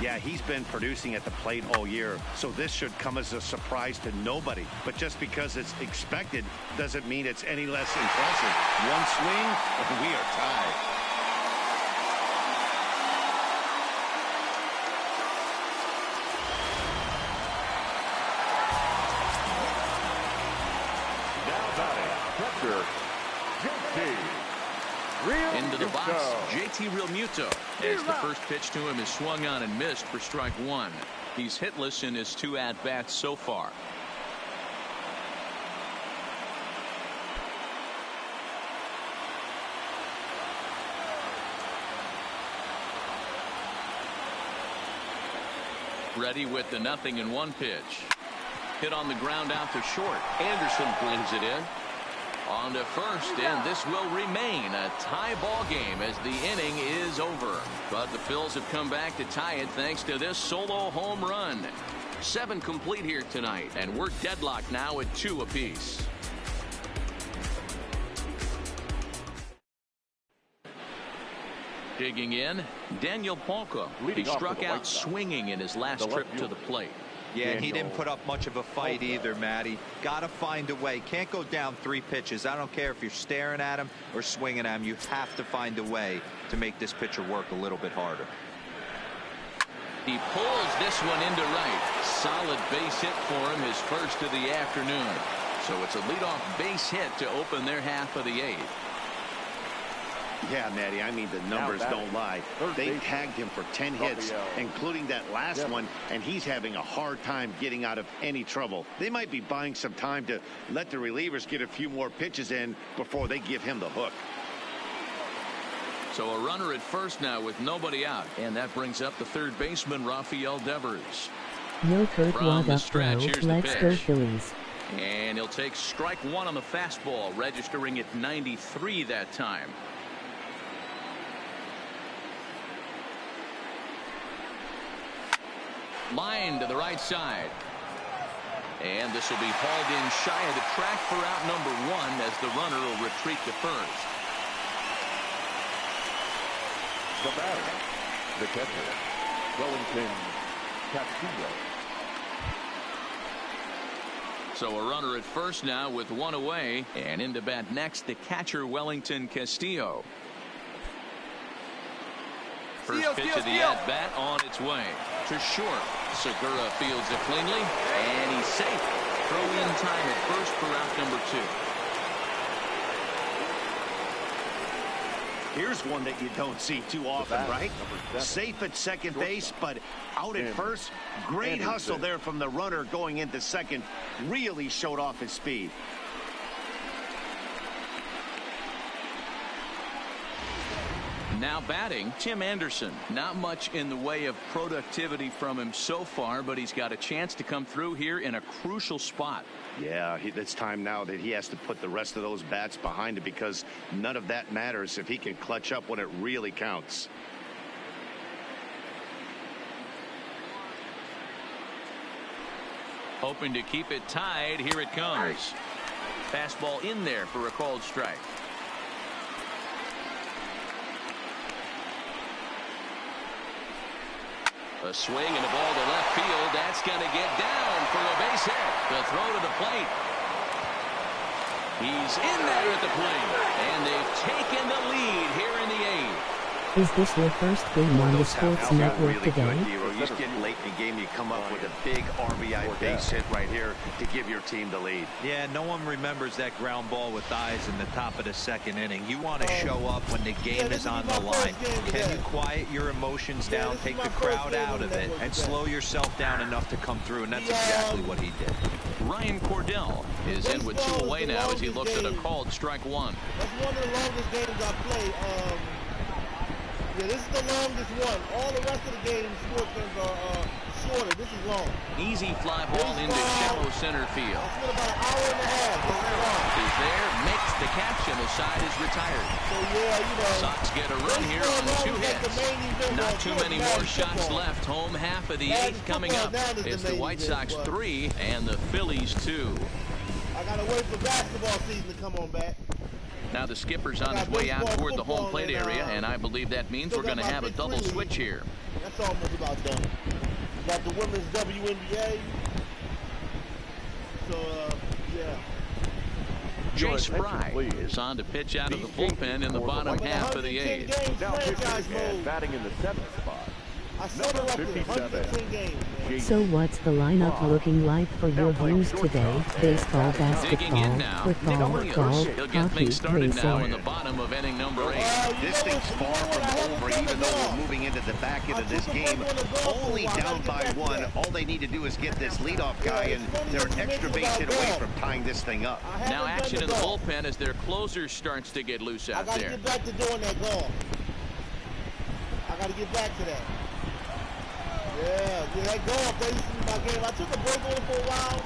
Yeah, he's been producing at the plate all year, so this should come as a surprise to nobody. But just because it's expected doesn't mean it's any less impressive. One swing, and we are tied.
Now batting, catcher, JT.
Into the box, JT Realmuto. As the first pitch to him is swung on and missed for strike one. He's hitless in his 2 at-bats so far. Ready with the 0-1 pitch. Hit on the ground out to short. Anderson brings it in. On to first, and this will remain a tie ball game as the inning is over. But the Phils have come back to tie it thanks to this solo home run. 7 complete here tonight, and we're deadlocked now at 2 apiece. Digging in, Daniel Palka. He struck out swinging in his last trip to the plate.
Yeah, and he didn't put up much of a fight either, Matty. Got to find a way. Can't go down 3 pitches. I don't care if you're staring at him or swinging at him. You have to find a way to make this pitcher work a little bit harder.
He pulls this one into right. Solid base hit for him, his first of the afternoon. So it's a leadoff base hit to open their half of the 8th.
Yeah, Matty, I mean, the numbers don't lie. They tagged him for 10 hits, including that last one, and he's having a hard time getting out of any trouble. They might be buying some time to let the relievers get a few more pitches in before they give him the hook.
So a runner at first now with nobody out, and that brings up the third baseman, Rafael Devers.
No Kurt
From the stretch, here's the
let's go
pitch.
Phillies.
And he'll take strike 1 on the fastball, registering at 93 that time. Line to the right side. And this will be hauled in shy of the track for out number 1 as the runner will retreat to first.
The batter, the catcher, Wellington Castillo.
So a runner at first now with 1 away, and in to bat next the catcher Wellington Castillo. First pitch of the at-bat on its way to short. Segura fields it cleanly, and he's safe. Throw in time at first for out number 2.
Here's one that you don't see too often, right? Safe at second base, but out at first. Great hustle there from the runner going into second. Really showed off his speed.
Now batting, Tim Anderson. Not much in the way of productivity from him so far, but he's got a chance to come through here in a crucial spot.
Yeah, it's time now that he has to put the rest of those bats behind it, because none of that matters if he can clutch up when it really counts.
Hoping to keep it tied. Here it comes. Fastball in there for a called strike. A swing and a ball to left field. That's going to get down for a base hit. The throw to the plate. He's in there at the plate. And they've taken the lead here in the 8th.
Is this your first game on the Sports Network
really
today?
Good, you just get late in the game, you come up with a big RBI base hit right here to give your team the lead.
Yeah, no one remembers that ground ball with eyes in the top of the 2nd inning. You want to show up when the game is on the line. Can you quiet your emotions down, take the crowd out of it, and slow yourself down enough to come through? And that's exactly what he did.
Ryan Cordell is in with 2 away now as he looks at a called strike 1.
That's one of the longest games I played. Yeah, this is the longest one. All the rest of the games, sports games are shorter. This is long.
Easy fly ball into shallow center field.
It's been about an hour and a half.
Is there, makes the catch, and the side is retired.
So yeah, you know.
Sox get a run here on 2 hits. Not too many more shots left. Home half of the 8th coming up. It's the White Sox 3 and the Phillies 2.
I gotta wait for basketball season to come on back.
Now the skipper's on his way out toward the home plate area, and I believe that means we're going to have a double switch here.
That's almost about done. We got the women's WNBA. So, yeah.
Jay Spry is on to pitch out of the bullpen in the bottom half of the 8th.
Now pitching and batting in the 7th spot. Number 57.
So what's the lineup looking like for your Blues today? Baseball, basketball, football, golf,
He'll get
hockey,
things started now in
racing.
the bottom of inning number 8.
This thing's far from over, even though we're moving into the back end of this game. Only down by 1. All they need to do is get this leadoff guy, and they're an extra base hit away from tying this thing up.
Now action in the bullpen as their closer starts to get loose out
I gotta
there.
get back to doing that golf. I gotta get back to that. Yeah, that golf, that used to be my game. I took a break on it for a while.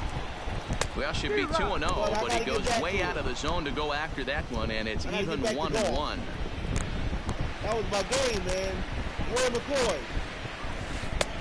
Well, should be 2-0, but he goes way out of the zone to go after that one, and it's even 1-1.
That was my game, man. Roy McCoy.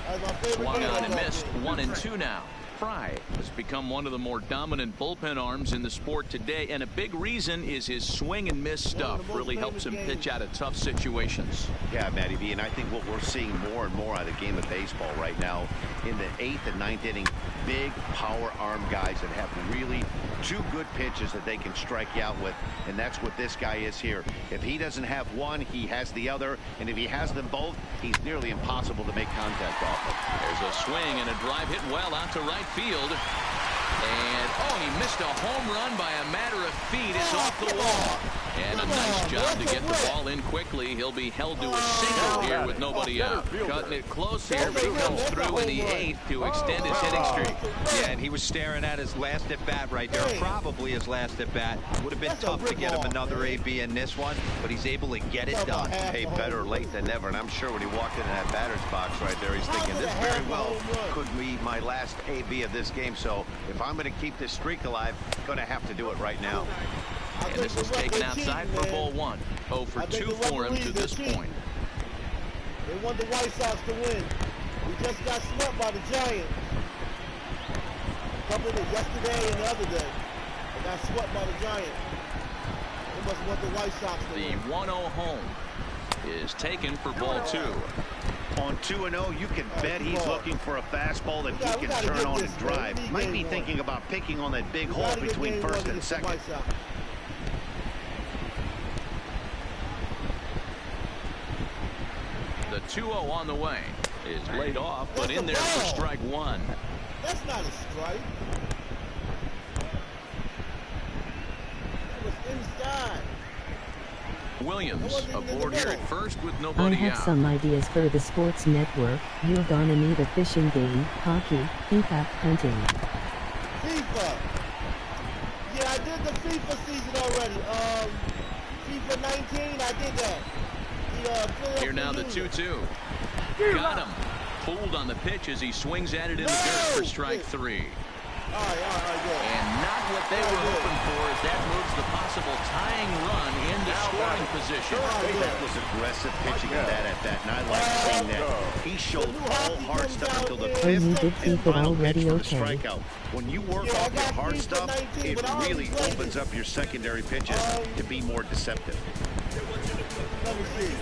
That was my favorite
Swung
game.
on and missed. 1-2 now. Fry has become one of the more dominant bullpen arms in the sport today, and a big reason is his swing and miss stuff really helps him pitch out of tough situations.
Yeah, Matty B, and I think what we're seeing more and more out of the game of baseball right now in the 8th and 9th inning, big power arm guys that have really 2 good pitches that they can strike you out with, and that's what this guy is here. If he doesn't have one, he has the other, and if he has them both, he's nearly impossible to make contact off of.
There's a swing and a drive hit well out to right field. And, oh, he missed a home run by a matter of feet. It's off the wall. And a nice job to get the ball in quickly. He'll be held to a single here with nobody out. Cutting it close here, but he comes through in the 8th to extend his hitting streak.
Yeah, and he was staring at his last at-bat right there, probably his last at-bat. Would have been tough to get him another AB in this one, but he's able to get it done.
Hey, better late than never, and I'm sure when he walked into that batter's box right there, he's thinking, this very well could be my last AB of this game, so if I'm going to keep this streak alive, I'm going to have to do it right now.
And this is taken outside for ball 1. 0 for 2 for him to this point.
They want the White Sox to win. We just got swept by the Giants. couple of days, yesterday and the other day. They got swept by the Giants. They must want the White Sox to
The
win.
1-0 home is taken for ball 2.
On 2-0, you can bet he's looking for a fastball that he can turn on and drive. Might be thinking about picking on that big hole between first and second.
The 2-0 on the way is laid off, but in there for strike 1.
That's not a strike. That was inside.
Williams aboard here at first with
I
nobody
have
out.
some ideas for the sports network. You're gonna need a fishing game, hockey, FIFA, hunting.
FIFA. Yeah, I did the FIFA season already. FIFA 19, I did that.
Here now the 2-2. Got him. Pulled on the pitch as he swings at it in the dirt for strike 3.
All right, good.
And not what they were hoping for as that moves the possible tying run into scoring position.
That was aggressive pitching at that, and I like seeing that. He showed all hard stuff until the 5th and final pitch for the strikeout. When you work off your hard stuff, it really opens up your secondary pitches to be more deceptive.
Let me see.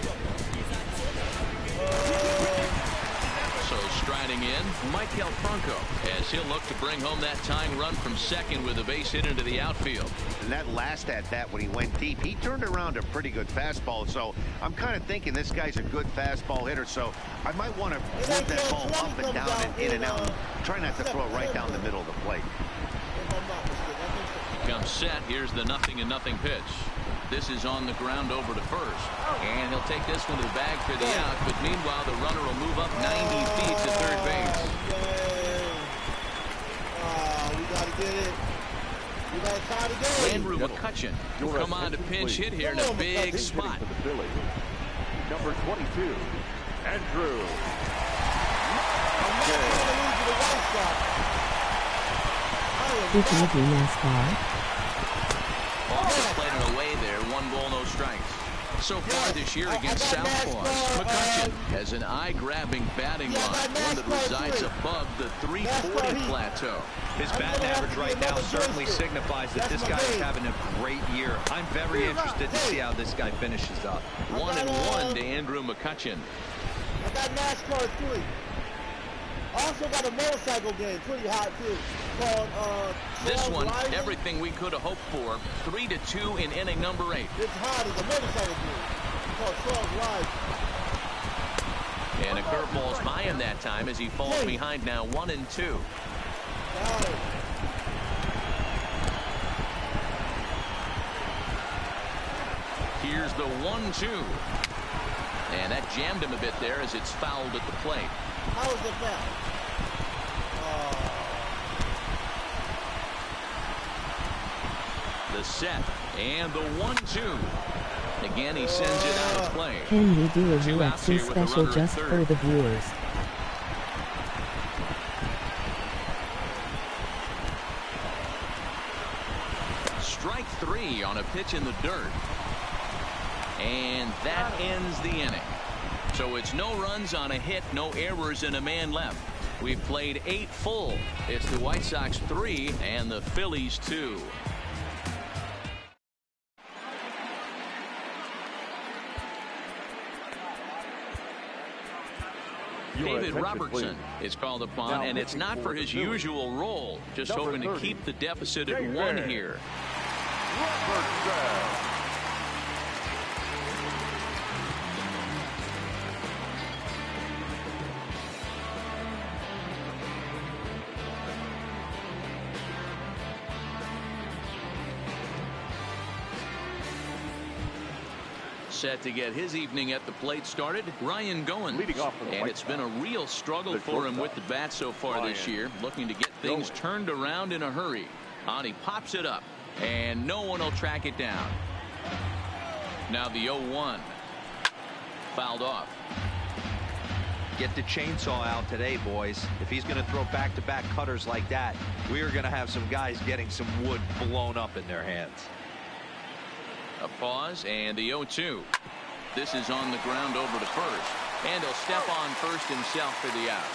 So striding in, Michael Franco, as he'll look to bring home that tying run from second with a base hit into the outfield.
And that last at-bat when he went deep, he turned around a pretty good fastball. So I'm kind of thinking this guy's a good fastball hitter. So I might want to move that ball up and down and in and out. And try not to throw it right down the middle of the plate.
Comes set. Here's the 0-0 pitch. This is on the ground over to first. And he'll take this one to the bag for the out. But meanwhile, the runner will move up 90 feet to third base.
We got to get it. We got to try to go.
Andrew McCutchen will come on to pinch hit here in a big spot.
For the Phillies, number 22, Andrew.
Good evening, NASCAR.
Almost played it away there. 1 ball, no strikes. So far this year against Southpaws, McCutchen has an eye-grabbing batting line, one that resides above the 340 plateau.
His batting average right now certainly signifies that this guy is having a great year. I'm very interested to see how this guy finishes up.
1-1 to Andrew McCutchen.
I got NASCAR 3. Also got a motorcycle game, pretty hot too, called
This one,
Rising.
everything we could have hoped for. 3-2 in inning number 8.
It's hot. It's a motorcycle game called Rising.
And a curveball's by him that time as he falls behind now 1-2.
Got it.
Here's the 1-2. And that jammed him a bit there as it's fouled at the plate.
How is it foul?
The set and the 1-2. Again, he sends it out of play.
Can we do a
2 outs
UFC
here with a
special
runner at
just
third.
for the viewers?
Strike 3 on a pitch in the dirt. And that ends the inning. So it's no runs on a hit, no errors, and a man left. We've played 8 full. It's the White Sox 3 and the Phillies 2. David Robertson is called upon, and it's not for his usual role. Just hoping to keep the deficit at 1 here.
Robertson.
Set to get his evening at the plate started, Ryan Goins.
Leading off for the
and
White
it's been a real struggle
The
for him
shortstop,
with the bat so far this year, looking to get things turned around in a hurry. On he pops it up, and no one will track it down. Now the 0-1. Fouled off.
Get the chainsaw out today, boys. If he's going to throw back-to-back cutters like that, we are going to have some guys getting some wood blown up in their hands.
A pause and the 0-2. This is on the ground over to first, and he'll step on first himself for the out.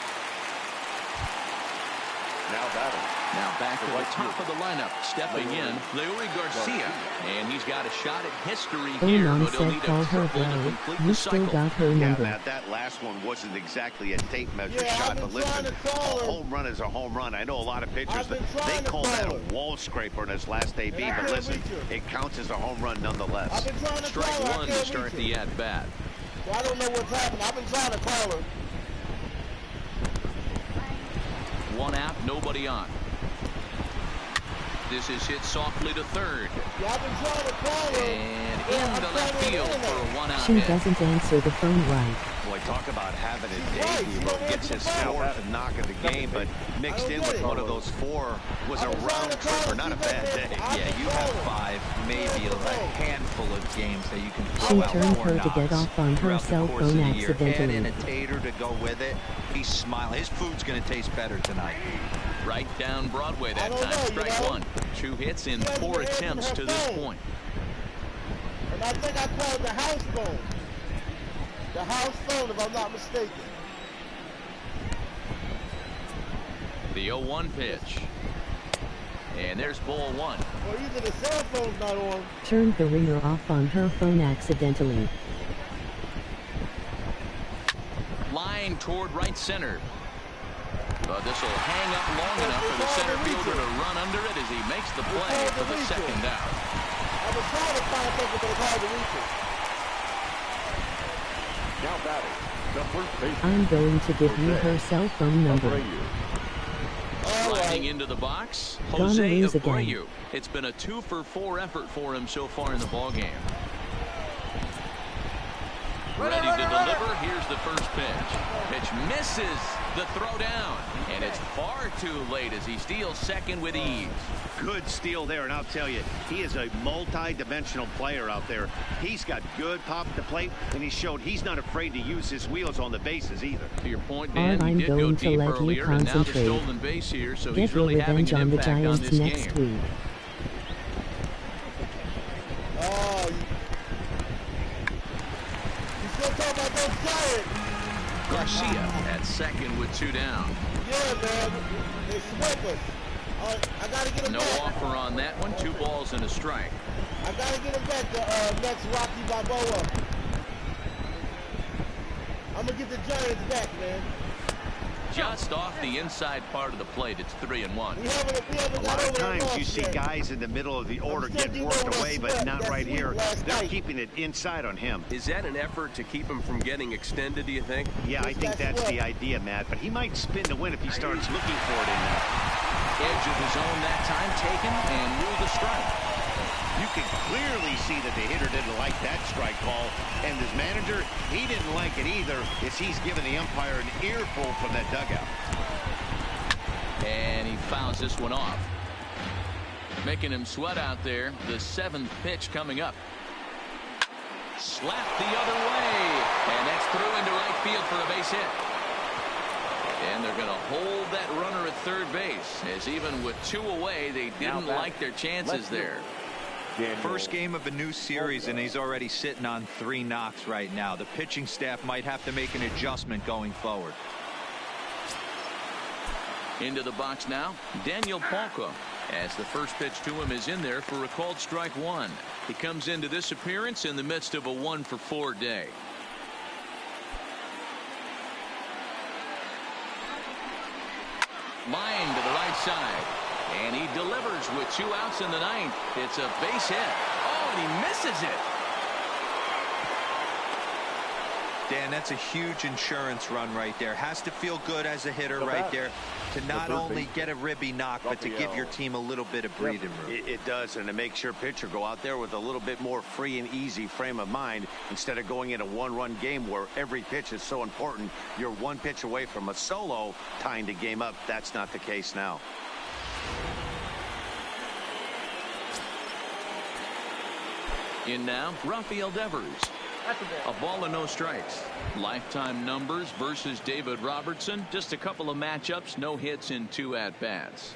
Now batting.
Now back to the top of the lineup. Stepping in, Leury Garcia. And he's got a shot at history here,
Mom
but he'll
said
need a
call her
triple to
Valley.
complete
You
the
still
cycle.
got her
Yeah,
number.
Matt, that last one wasn't exactly a tape measure
Yeah,
shot,
I've
but
been trying
listen,
to call
a
her.
home run is a home run. I know a lot of pitchers,
I've been
they
trying to
call
call
that
her.
a wall scraper in his last AB,
And I
but
can't
listen,
reach her.
it counts as a home run nonetheless.
I've been trying to
Strike
call her. I
one to
can't
start
reach
the
her.
at-bat.
So I don't know what's happening. I've been trying to call her.
One out, nobody on. This is hit softly to third.
Yeah, I've been trying to call her.
And
Yeah,
into
I'm
left
trying to
field
get in
for
there.
a one-out
She
hit.
doesn't answer the phone right.
Boy, talk about having a
She's
day.
right.
He
She don't
gets
answer
his
the phone.
fourth knock of the game, but mixed
I
in
don't
with
get it.
one of those four was a
I've been trying
round
to call
tripper.
her.
Not a
She's
bad
right
day.
there. I've
Yeah,
been
you have
calling.
5, maybe a handful of games that you can
She
throw out
turned
4
her to get
knocks
off on her
throughout the
cell
course
phone
of the year. Add
accidentally.
in a tater to go with it. He's smiling. His food's going to taste better tonight.
Right down Broadway that
I don't
time.
know,
Strike
you know.
one. 2 hits in
She hasn't
4
been answering
attempts
her
to this
phone.
point.
And I think I called the house phone. The house phone, if I'm not mistaken.
The 0-1 pitch. And there's ball one.
Or either the cell phone's not on.
Turned the ringer off on her phone accidentally.
Line toward right center. But this will hang up long enough for the center fielder to run under it as he makes the play for the second out.
I was trying to contact her, but it's hard to reach her.
Now batting. The first baseman.
I'm going to give you her cell phone number.
Abreu.
All
Sliding
right.
into the box,
Gonna
Jose
lose again.
Abreu. It's been a 2-for-4 effort for him so far in the ballgame. Ready to deliver. Here's the first pitch. Pitch misses the throw down. And it's far too late as he steals second with ease.
Good steal there, and I'll tell you, he is a multi-dimensional player out there. He's got good pop at the plate, and he showed he's not afraid to use his wheels on the bases either.
To your point, Dan,
I'm
he did go
going to
deep
let you
earlier, and now the
concentrate.
stolen base here, so
Get
he's
your
really having
revenge
an
on the
impact on
Giants
this
next
game.
week.
Oh, you still talking about those Giants?
Garcia at second with 2 down.
Yeah, man. They swept us. I got to get him
No
back.
offer on that one. 2 balls and a strike.
I got to get him back to next Rocky Balboa. I'm going to get the Giants back, man.
Just off the inside part of the plate. It's 3-1.
We haven't
A
got
lot
over
of
that
times
loss
you see
yet.
guys in the middle of the order
still
get
getting
worked
over that
away, but
sweep,
not
that
right
sweep
here.
last
They're
night.
keeping it inside on him.
Is that an effort to keep him from getting extended, do you think?
Yeah, I think that's the idea, Matt, but he might spin the win if he starts looking for it in there.
Edge of his own that time taken and ruled a strike.
You can clearly see that the hitter didn't like that strike call, and his manager, he didn't like it either, as he's giving the umpire an earful from that dugout.
And he fouls this one off. Making him sweat out there. The 7th pitch coming up. Slapped the other way. And that's through into right field for a base hit. And they're going to hold that runner at third base, as even with 2 away, they didn't like their chances there.
First game of a new series, and he's already sitting on 3 knocks right now. The pitching staff might have to make an adjustment going forward.
Into the box now, Daniel Palka, as the first pitch to him is in there for a called strike 1. He comes into this appearance in the midst of a 1-for-4 day. Line to the right side, and he delivers with 2 outs in the 9th. It's a base hit. Oh, and he misses it.
Dan, that's a huge insurance run right there. Has to feel good as a hitter right there to not only get a ribby knock, but to give your team a little bit of breathing room.
It does, and it makes your pitcher go out there with a little bit more free and easy frame of mind instead of going in a 1-run game where every pitch is so important. You're 1 pitch away from a solo tying the game up. That's not the case now.
In now, Rafael Devers. A ball and no strikes. Lifetime numbers versus David Robertson. Just a couple of matchups, no hits in 2 at-bats.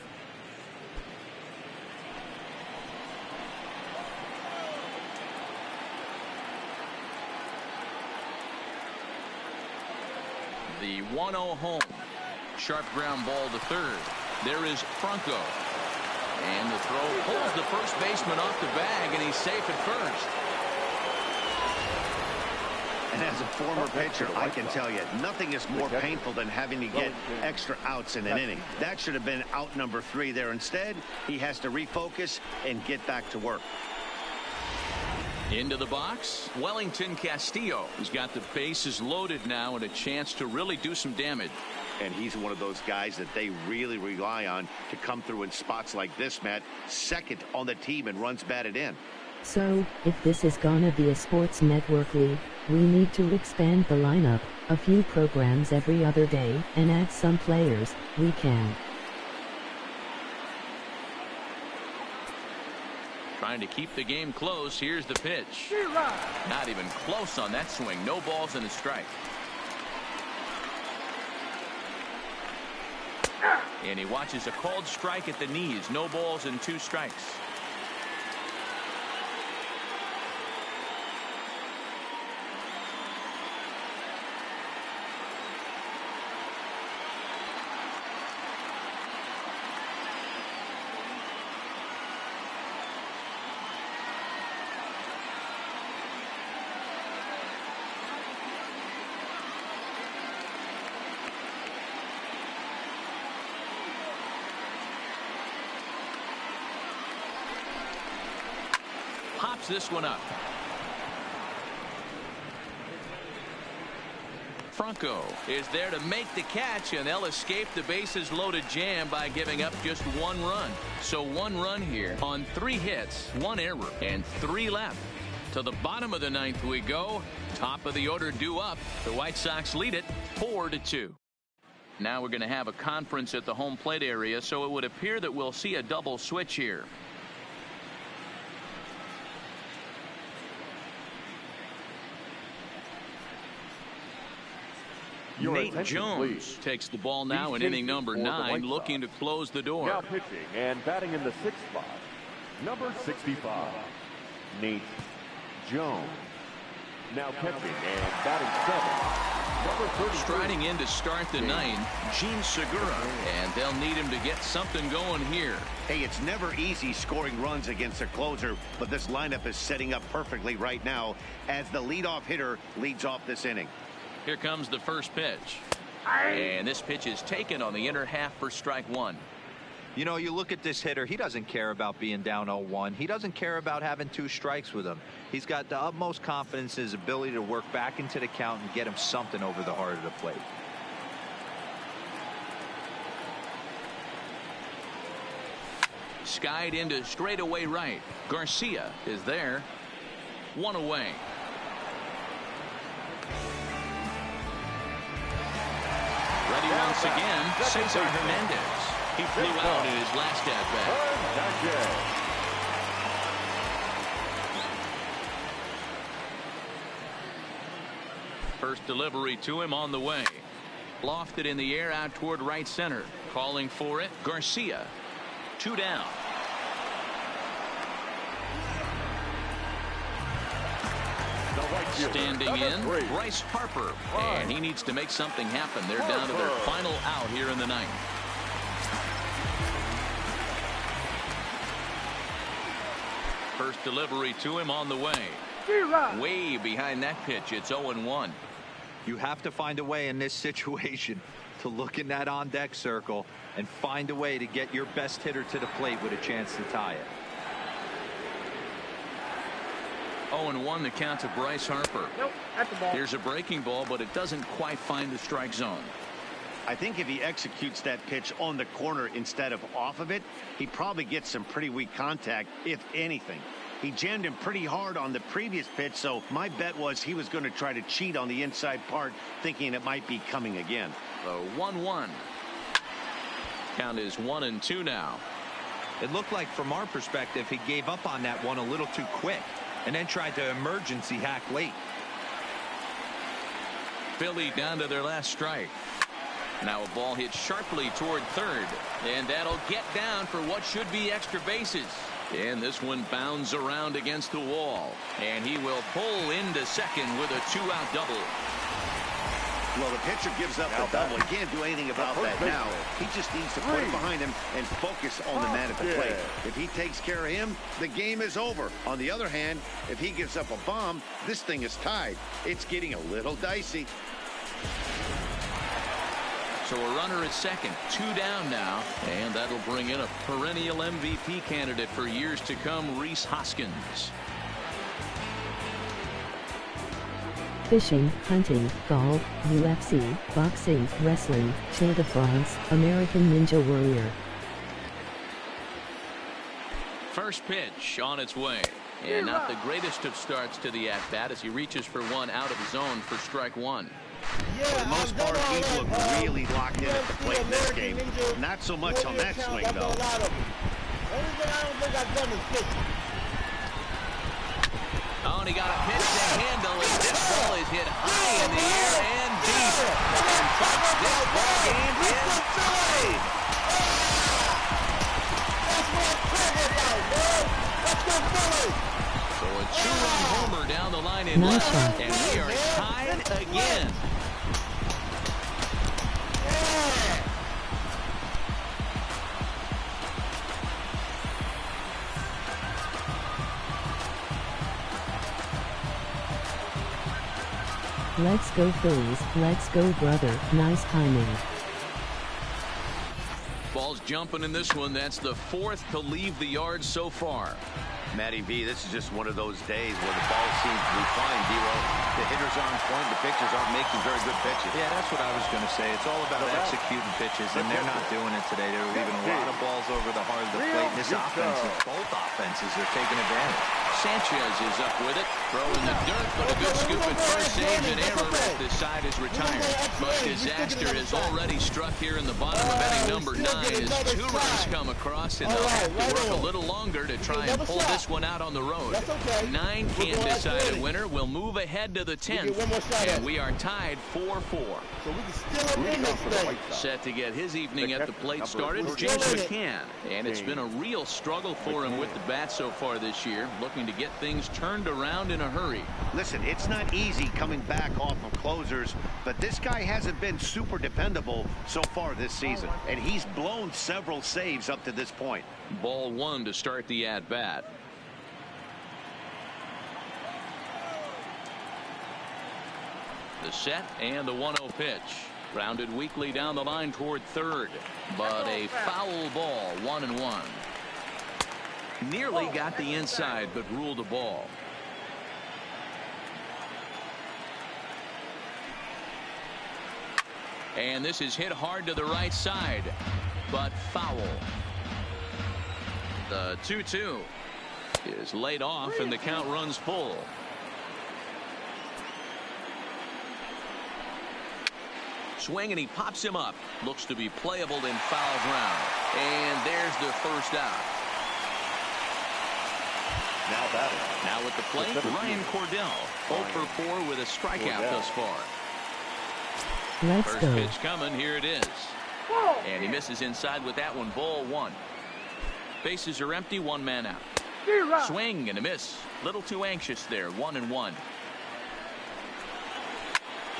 The 1-0 home. Sharp ground ball to third. There is Franco. And the throw pulls the first baseman off the bag, and he's safe at first.
And as a former pitcher, I can tell you, nothing is more painful than having to get extra outs in an inning. That should have been out number 3 there. Instead, he has to refocus and get back to work.
Into the box, Wellington Castillo, who's got the bases loaded now and a chance to really do some damage.
And he's one of those guys that they really rely on to come through in spots like this, Matt. Second on the team and runs batted in.
So, if this is gonna be a sports network league, we need to expand the lineup, a few programs every other day, and add some players. We can.
Trying to keep the game close. Here's the pitch. Not even close on that swing. No balls and a strike. And he watches a called strike at the knees. No balls and 2 strikes. Pops this one up. Franco is there to make the catch, and they'll escape the bases loaded jam by giving up just 1 run. So 1 run here on 3 hits, 1 error, and 3 left. To the bottom of the 9th we go. Top of the order due up. The White Sox lead it 4-2. Now we're going to have a conference at the home plate area, so it would appear that we'll see a double switch here. Nate Jones takes the ball now in inning number 9, looking to close the door.
Now pitching and batting in the 6th spot, number 65, Nate Jones. Now catching and batting 7, number 33.
Striding in to start the 9th, Gene Segura, and they'll need him to get something going here.
Hey, it's never easy scoring runs against a closer, but this lineup is setting up perfectly right now as the leadoff hitter leads off this inning.
Here comes the first pitch. And this pitch is taken on the inner half for strike 1.
You know, you look at this hitter, he doesn't care about being down 0-1. He doesn't care about having 2 strikes with him. He's got the utmost confidence in his ability to work back into the count and get him something over the heart of the plate.
Skied into straightaway right. Garcia is there. 1 away. Ready once again, Cesar Hernandez. He flew out in his last at-bat. First delivery to him on the way. Lofted in the air out toward right center. Calling for it, Garcia. 2 down. Standing in, Bryce Harper, and he needs to make something happen. They're down to their final out here in the 9th. First delivery to him on the way. Way behind that pitch. It's 0-1.
You have to find a way in this situation to look in that on-deck circle and find a way to get your best hitter to the plate with a chance to tie it.
0-1 the count to Bryce Harper.
Nope, at the ball.
Here's a breaking ball, but it doesn't quite find the strike zone.
I think if he executes that pitch on the corner instead of off of it, he probably gets some pretty weak contact, if anything. He jammed him pretty hard on the previous pitch, so my bet was he was going to try to cheat on the inside part, thinking it might be coming again.
So 1-1. Count is 1-2 now.
It looked like from our perspective he gave up on that one a little too quick and then tried to emergency hack late.
Philly down to their last strike. Now a ball hit sharply toward third, and that'll get down for what should be extra bases. And this one bounds around against the wall, and he will pull into second with a 2-out double.
Well, the pitcher gives up the double. He can't do anything about that now. He just needs to put it behind him and focus on the man at the plate. If he takes care of him, the game is over. On the other hand, if he gives up a bomb, this thing is tied. It's getting a little dicey.
So a runner at second, 2 down now, and that'll bring in a perennial MVP candidate for years to come, Rhys Hoskins.
Fishing, hunting, golf, UFC, boxing, wrestling, Tour de France, American Ninja Warrior.
First pitch on its way. And not the greatest of starts to the at-bat as he reaches for one out of the zone for strike 1.
Yeah,
For the most part, he's looked really locked in at the plate in this game. Not so much on that swing, though.
Only thing I don't think I've done is fishing.
Oh, and he got a pitch to handle as this ball is hit high in the air and deep. And this ball game is tied.
That's what I'm talking about, man. Let's go Phillies.
So a 2-run homer down the line in left, and we are tied again.
Let's go Phillies, let's go brother, nice timing.
Ball's jumping in this one. That's the 4th to leave the yard so far.
Matty V, this is just one of those days where the ball seems to be flying, D-Roll. The hitters are on point, the pitchers aren't making very good pitches.
Yeah, that's what I was going to say. It's all about executing pitches, and they're not doing it today. They're leaving a lot of balls over the heart of the plate. And this offense, both offenses are taking advantage.
Sanchez is up with it, throwing the dirt, but a good scoop at first, saves an error as this side is retired. But disaster has already struck here in the bottom of inning number 9 as 2 runs come across, and they'll have to work a little longer to try and pull this one out on the road. 9 can't decide a winner. We'll move ahead to the 10th, and we are tied 4-4.
So we can still win this thing.
Set to get his evening at the plate started, James McCann. And it's been a real struggle for him with the bat so far this year, looking to get things turned around in a hurry.
Listen, it's not easy coming back off of closers, but this guy hasn't been super dependable so far this season, and he's blown several saves up to this point.
Ball 1 to start the at-bat. The set and the 1-0 pitch. Grounded weakly down the line toward third, but a foul ball, 1-1. Nearly got the inside, but ruled a ball. And this is hit hard to the right side, but foul. The 2-2 is laid off, and the count runs full. Swing, and he pops him up. Looks to be playable in foul ground. And there's the first out. Now at the plate, Ryan Cordell, 0 for 4 with a strikeout thus far.
Let's
First
go.
pitch coming, here it is. And he misses inside with that one, ball 1. Bases are empty, 1 man out. Swing and a miss. Little too anxious there, 1-1.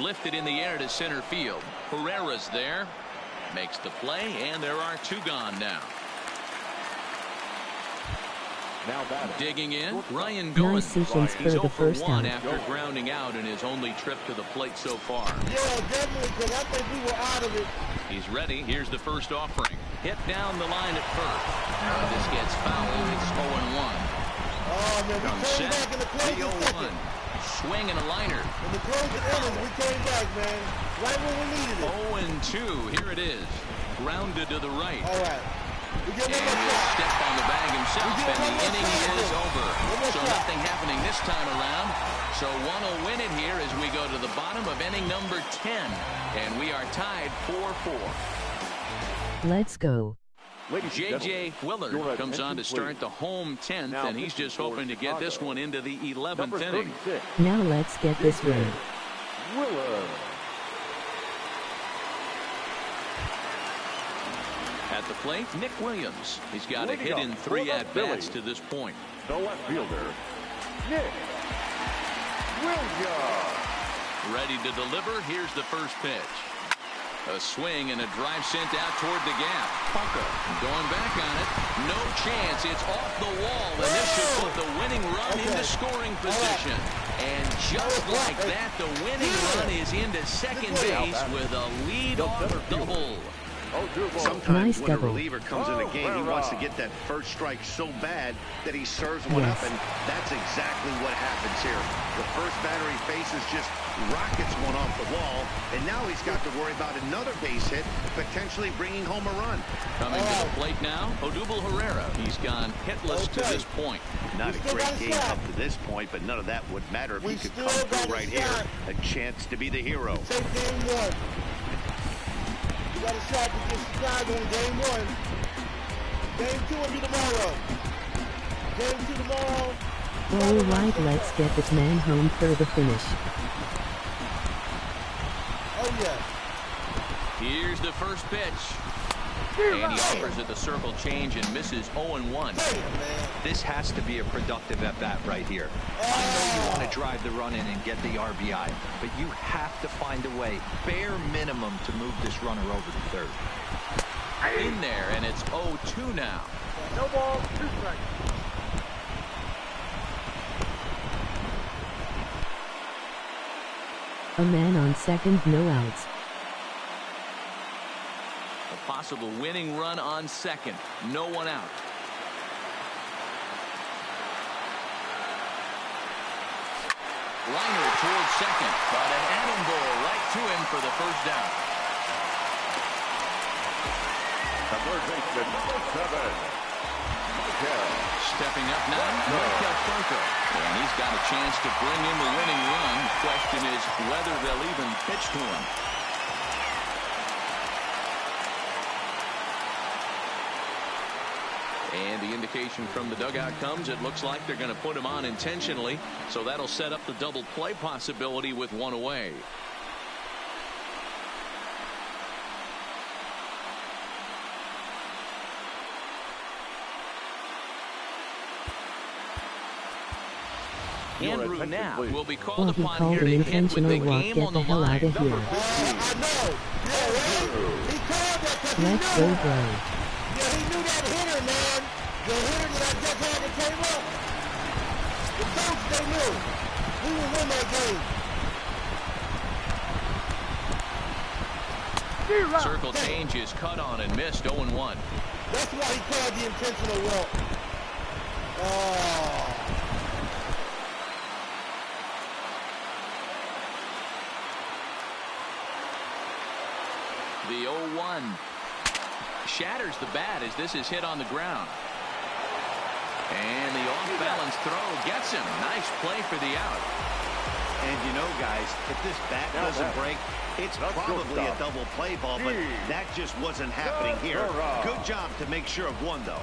Lifted in the air to center field. Herrera's there. Makes the play, and there are 2 gone now. Digging in, Ryan Goins.
Nice sequence
He's
for
0
the
for
first
1
out.
after grounding out in his only trip to the plate so far.
Yeah, definitely, because I think we were out of it.
He's ready. Here's the first offering. Hit down the line at first. And this gets fouled. It's 0-1.
Oh, man, we
From
came
set,
back in the closing
3-0-1.
second.
Swing and a liner.
In the closing innings, we came back, man. Right when we needed it.
0-2. Here it is. Grounded to the right.
All right. We get
And
one more
he'll
shot.
step on the bag himself,
We get
and
one
the
more
inning
shot.
is over.
One more
So
shot.
nothing happening this time around. So one will win it here as we go to the bottom of inning number 10. And we are tied 4-4.
Let's go.
J.J. Willard comes on to start the home 10th, and he's just hoping to get this one into the 11th inning.
Now let's get this ring.
Willard.
At the plate, Nick Williams. He's got a hit in 3 at-bats to this point.
The left fielder, Nick Williams.
Ready to deliver. Here's the first pitch. A swing and a drive sent out toward the gap. Puka going back on it. No chance. It's off the wall, and this should put the winning run into scoring position. And just like that, the winning run is into second base with a lead-off double.
Sometimes
nice
when
double.
a reliever comes in the game, he wants to get that first strike so bad that he serves one up, and that's exactly what happens here. The first batter he faces just rockets one off the wall, and now he's got to worry about another base hit, potentially bringing home a run.
Coming to the plate now, Odubel Herrera. He's gone hitless to this point.
Not a great game up to this point, but none of that would matter if he could come through right here. A chance to be the hero.
Take game one. You got a shot to get Chicago in game one. Game two will be tomorrow. Game two tomorrow.
All right, let's get this man home for the finish.
Oh, yeah.
Here's the first pitch. And he offers it the circle change and misses 0-1.
This has to be a productive at-bat right here. I know you want to drive the run in and get the RBI, but you have to find a way, bare minimum, to move this runner over to third.
In there, and it's 0-2 now.
No ball, 2 strikes.
A man on second, no outs.
A possible winning run on second. No one out. Liner towards second, but an atom ball right to him for the first down.
The third baseman, number 7.
Stepping up now, Michael Funko. And he's got a chance to bring in the winning run. Question is whether they'll even pitch to him. And the indication from the dugout comes, it looks like they're going to put him on intentionally. So that'll set up the double play possibility with one away. Andrew Knapp will be called
Well, he
upon
called
here
an
to hit with
intentional
the
walk.
game
Get
on
the
the
hell out
line.
of here.
I know. Yeah, right? He called that because he
Let's
knew.
go, bro.
Yeah, he knew that hitter, man. The hitter that I just had to came up. The coach, they knew. We will win that game.
Circle change is cut on and missed 0-1.
That's why he called the intentional walk. Oh.
The 0-1 shatters the bat as this is hit on the ground. And the off-balance throw gets him. Nice play for the out.
And you know, guys, if this bat doesn't break, it's probably a double play ball, but that just wasn't happening here. Good job to make sure of one, though.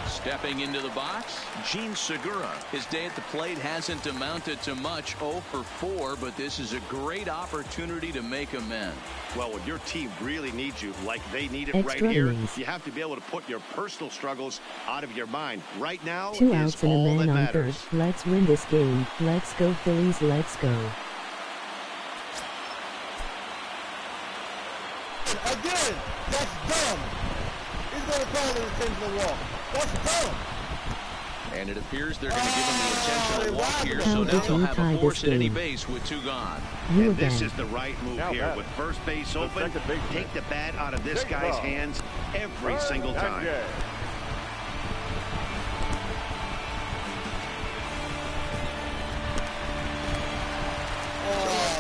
Stepping into the box, Gene Segura. His day at the plate hasn't amounted to much, 0 for 4, but this is a great opportunity to make amends.
Well, when your team really needs you, like they need it
Extra
right here,
innings.
you have to be able to put your personal struggles out of your mind. Right now
2
is
outs and a
all that
man on
matters.
third. Let's win this game. Let's go, Phillies. Let's go.
Again, that's dumb. He's going to call an intentional walk. That's dumb.
And it appears they're going to give him the intentional walk here,
How
so
did
now they'll
you
have
tie
a force
this
at any
game?
base with 2 gone.
You
And this
again.
is the right move
Now
here.
bat.
With first base open,
second baseman.
take the bat out of this
Take
guy's
off.
hands every single time.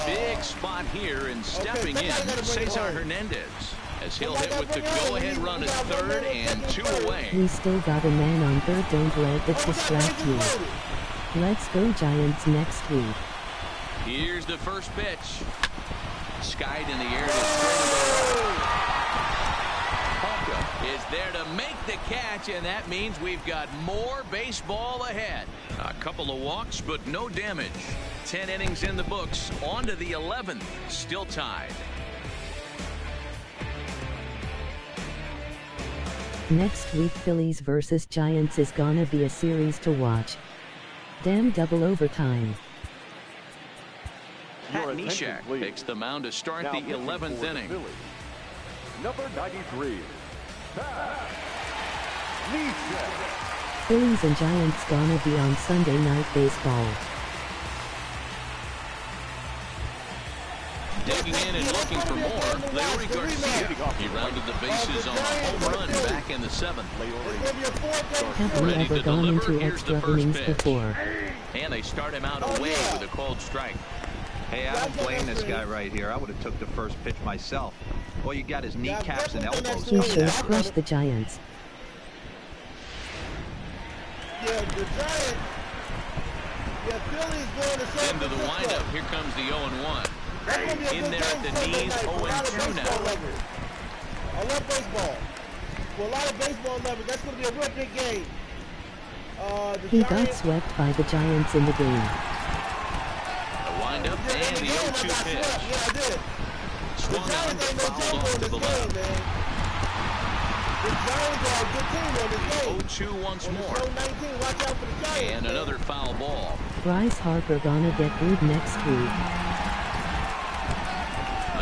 Big spot here, and stepping in, Cesar Hernandez, as he'll hit with the go-ahead run at third and 2 away.
We still got a man on third. Don't let it distract you. Let's go, Giants, next week.
Here's the first pitch. Skied in the air to straightaway. Polka is there to make the catch, and that means we've got more baseball ahead. A couple of walks, but no damage. 10 innings in the books. On to the 11th. Still tied.
Next week Phillies vs. Giants is gonna be a series to watch. Damn double overtime.
Pat Neshek takes the mound to start the 11th inning.
Number 93, Pat Neshek.
Phillies and Giants gonna be on Sunday Night Baseball.
Digging in and looking for more, Larry Garcia. He rounded the bases on a home run back in the 7th.
Have we ever gone into extra innings before?
And they start him out away with a cold strike.
Hey, I don't blame this guy right here. I would have took the first pitch myself. All you got is kneecaps and elbows.
He sure crushed the Giants.
Yeah, the Giants. Yeah, Philly's going to San
Into the
Francisco.
windup. Here comes the 0-1. In there at the knees, 0-2 now.
I love baseball. For a lot of baseball lovers, that's going to be a real big game.
He got swept by the Giants in the game.
The windup and the 0-2 pitch.
Yeah, I did.
Swung on, fouled off to the left.
The Giants are a good team on this game.
0-2 once more.
19, watch out for the Giants.
And another foul ball.
Bryce Harper gonna get booed next week.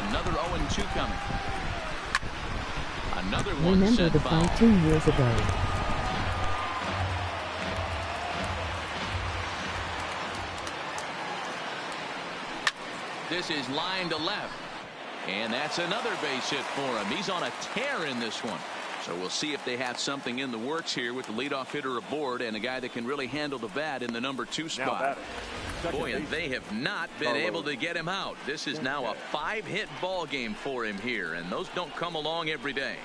Another 0-2 coming. Another one
Remember
set
the
foul.
fight 2 years ago.
This is line to left. And that's another base hit for him. He's on a tear in this one. So we'll see if they have something in the works here with the leadoff hitter aboard and a guy that can really handle the bat in the number 2 spot. Boy, and they have not been able to get him out. This is now a 5-hit ball game for him here, and those don't come along every day.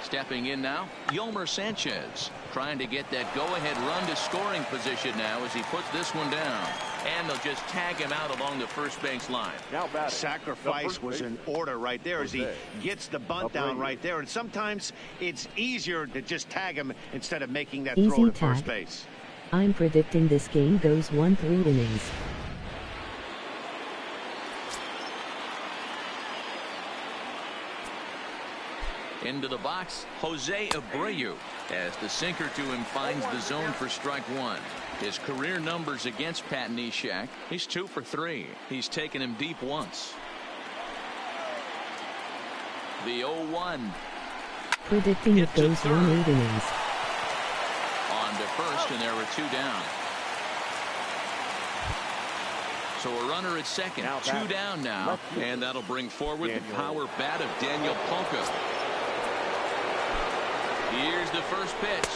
Stepping in now, Yolmer Sanchez trying to get that go-ahead run to scoring position now as he puts this one down. And they'll just tag him out along the first base line.
Sacrifice was in order right there as he gets the bunt down right there. And sometimes it's easier to just tag him instead of making that throw to first base.
I'm predicting this game goes 1-3 innings.
Into the box, Jose Abreu as the sinker to him finds the zone for strike 1. His career numbers against Pat Neshek, he's 2 for 3. He's taken him deep once. The 0-1.
Predicting it goes 1-8 innings.
On to first, and there were 2 down. So a runner at second, 2 down now, and that'll bring forward the power bat of Daniel Polka. Here's the first pitch.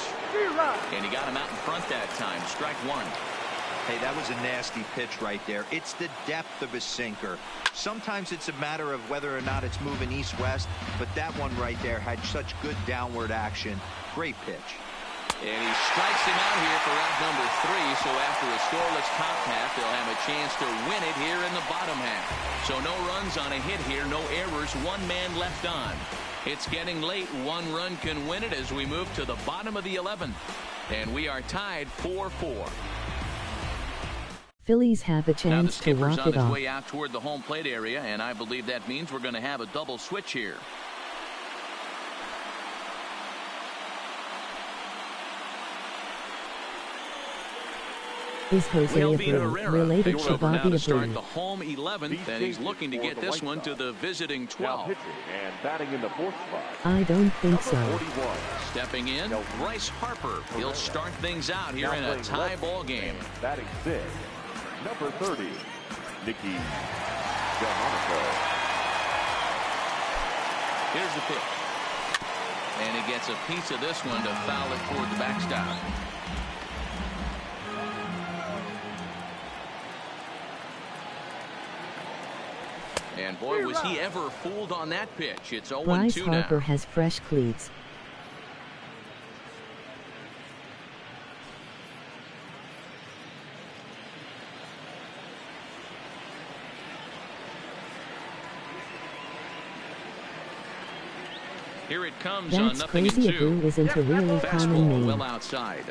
And he got him out in front that time. Strike 1.
Hey, that was a nasty pitch right there. It's the depth of his sinker. Sometimes it's a matter of whether or not it's moving east-west, but that one right there had such good downward action. Great pitch.
And he strikes him out here for out number 3. So after a scoreless top half, they'll have a chance to win it here in the bottom half. So no runs on a hit here, no errors, 1 man left on. It's getting late. 1 run can win it as we move to the bottom of the 11th. And we are tied 4-4.
Phillies have a
Now the
chance to
skipper's
walk
on
it
his
off.
way out toward the home plate area, and I believe that means we're going to have a double switch here.
Is Jose Abreu related to Bobby
now to start the
Abreu?
home 11th, and he's looking to get this one to the visiting 12.
And batting in the 4th spot.
I don't think so.
41.
Stepping in, Bryce Harper. He'll start things out here in a tie ball game.
Batting 6, number 30, Nicky Delmonico.
Here's the pitch. And he gets a piece of this one to foul it toward the backstop. And boy, was he ever fooled on that pitch. It's 0-2
Bryce
now.
Harper has fresh cleats.
Here it comes on
That's
0-2.
crazy. Abreu isn't a really common
Fastball
name.
well outside.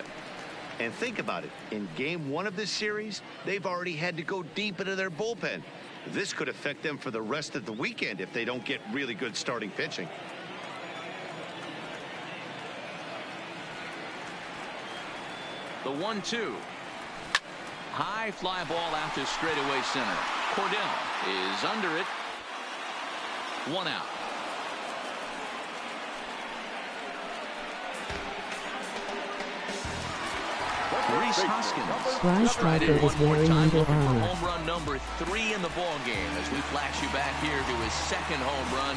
And think about it. In game 1 of this series, they've already had to go deep into their bullpen. This could affect them for the rest of the weekend if they don't get really good starting pitching.
The 1-2. High fly ball out to straightaway center. Cordell is under it. 1 out. Rhys Hoskins
Striker
in
is
one more
wearing
time,
Under
looking for
Armour.
home run number 3 in the ball game as we flash you back here to his second home run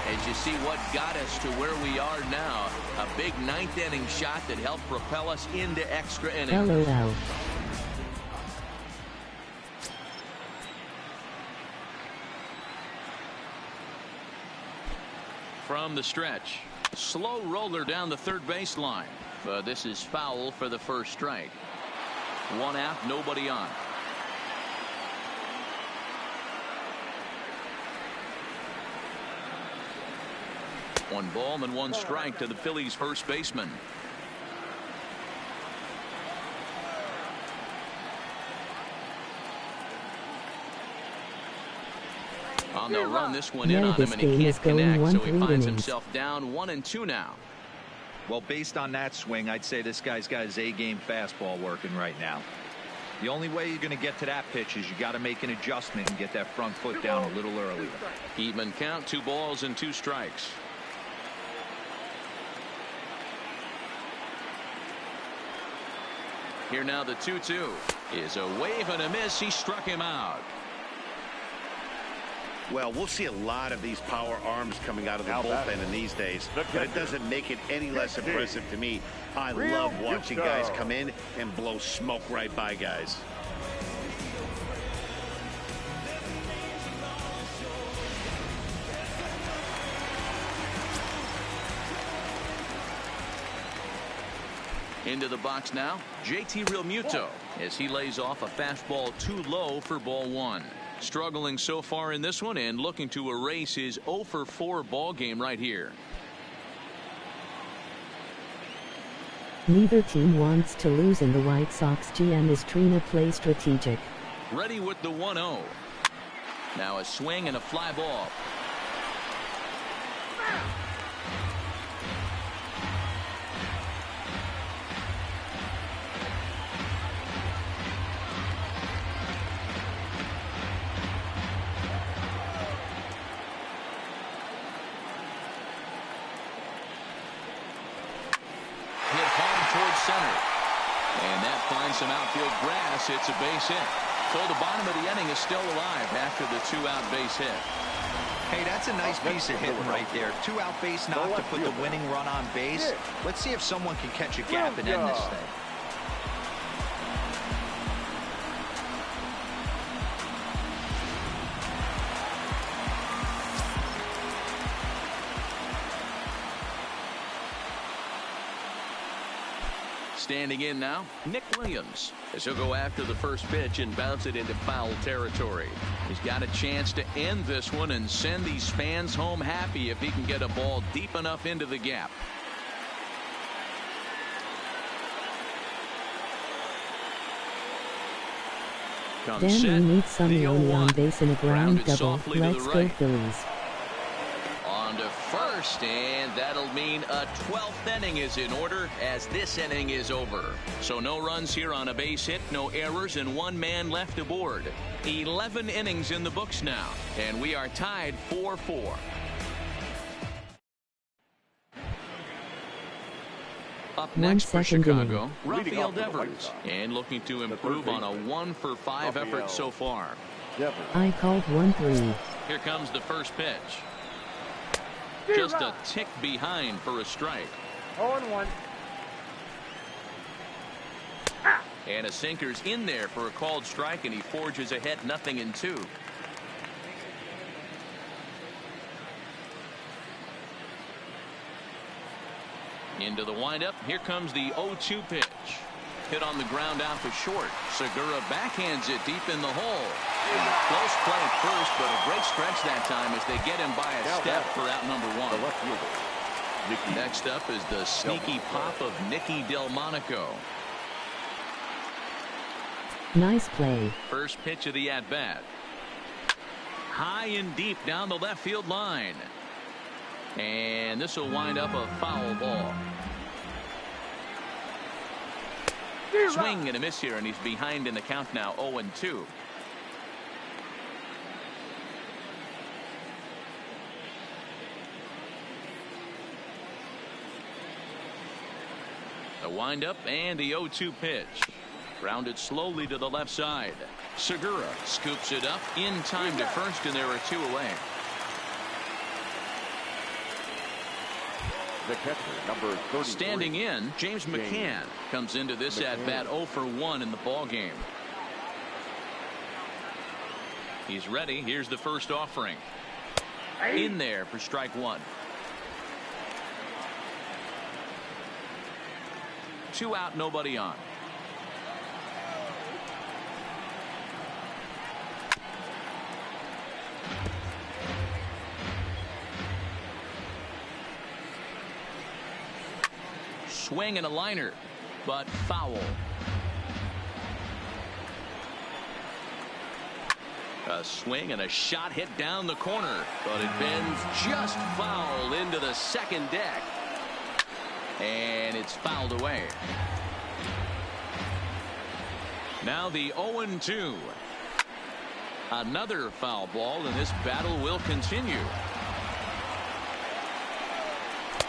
as you see what got us to where we are now. A big 9th inning shot that helped propel us into extra innings.
LOL.
From the stretch, slow roller down the third baseline. This is foul for the first strike. 1 out, nobody on. One ball and 1 strike to the Phillies first baseman. On the run, this one in on him, and he can't connect, so he finds himself down 1-2 now.
Well, based on that swing, I'd say this guy's got his A-game fastball working right now. The only way you're going to get to that pitch is you got to make an adjustment and get that front foot down a little earlier.
Even count, 2 balls and 2 strikes. Here now the 2-2 is a wave and a miss. He struck him out.
Well, we'll see a lot of these power arms coming out of the bullpen in these days, but it doesn't make it any less impressive to me. I love watching guys come in and blow smoke right by guys.
Into the box now, JT Realmuto as he lays off a fastball too low for ball 1. Struggling so far in this one and looking to erase his 0-for-4 ball game right here.
Neither team wants to lose, and the White Sox GM is trying to play strategic.
Ready with the 1-0. Now a swing and a fly ball. Center, and that finds some outfield grass. It's a base hit. So the bottom of the inning is still alive after the 2-out base hit.
Hey, that's a nice piece of hitting right there. 2-out base knock to put the winning run on base. Let's see if someone can catch a gap and end this thing.
Standing in now, Nick Williams, as he'll go after the first pitch and bounce it into foul territory. He's got a chance to end this one and send these fans home happy if he can get a ball deep enough into the gap.
Then we need some Leone on base in a ground double. Let's go Phillies.
On to first, and that'll mean a 12th inning is in order as this inning is over. So no runs here on a base hit, no errors, and 1 man left aboard. 11 innings in the books now, and we are tied 4-4. Up next for Chicago, Rafael Devers, and looking to improve on a 1-for-5 effort so far.
I called 1-3.
Here comes the first pitch. Just a tick behind for a strike.
0-1.
And a sinker's in there for a called strike, and he forges ahead 0-2. Into the windup. Here comes the 0-2 pitch. Hit on the ground out to short. Segura backhands it deep in the hole. Close play at first, but a great stretch that time as they get him by a step for out number 1. Next up is the sneaky pop of Nicky Delmonico.
Nice play.
First pitch of the at-bat. high and deep down the left field line. And this will wind up a foul ball. Swing and a miss here, and he's behind in the count now, 0-2. The windup and the 0-2 pitch. Grounded slowly to the left side. Segura scoops it up in time to first, and there are 2 away.
The catcher, number 33.
Standing in, James McCann comes into this at-bat 0 for 1 in the ball game. He's ready. Here's the first offering. In there for strike 1. 2 out, nobody on. Swing and a liner, but foul. A swing and a shot hit down the corner, but it bends just foul into the second deck. And it's fouled away. Now the 0-2. Another foul ball, and this battle will continue.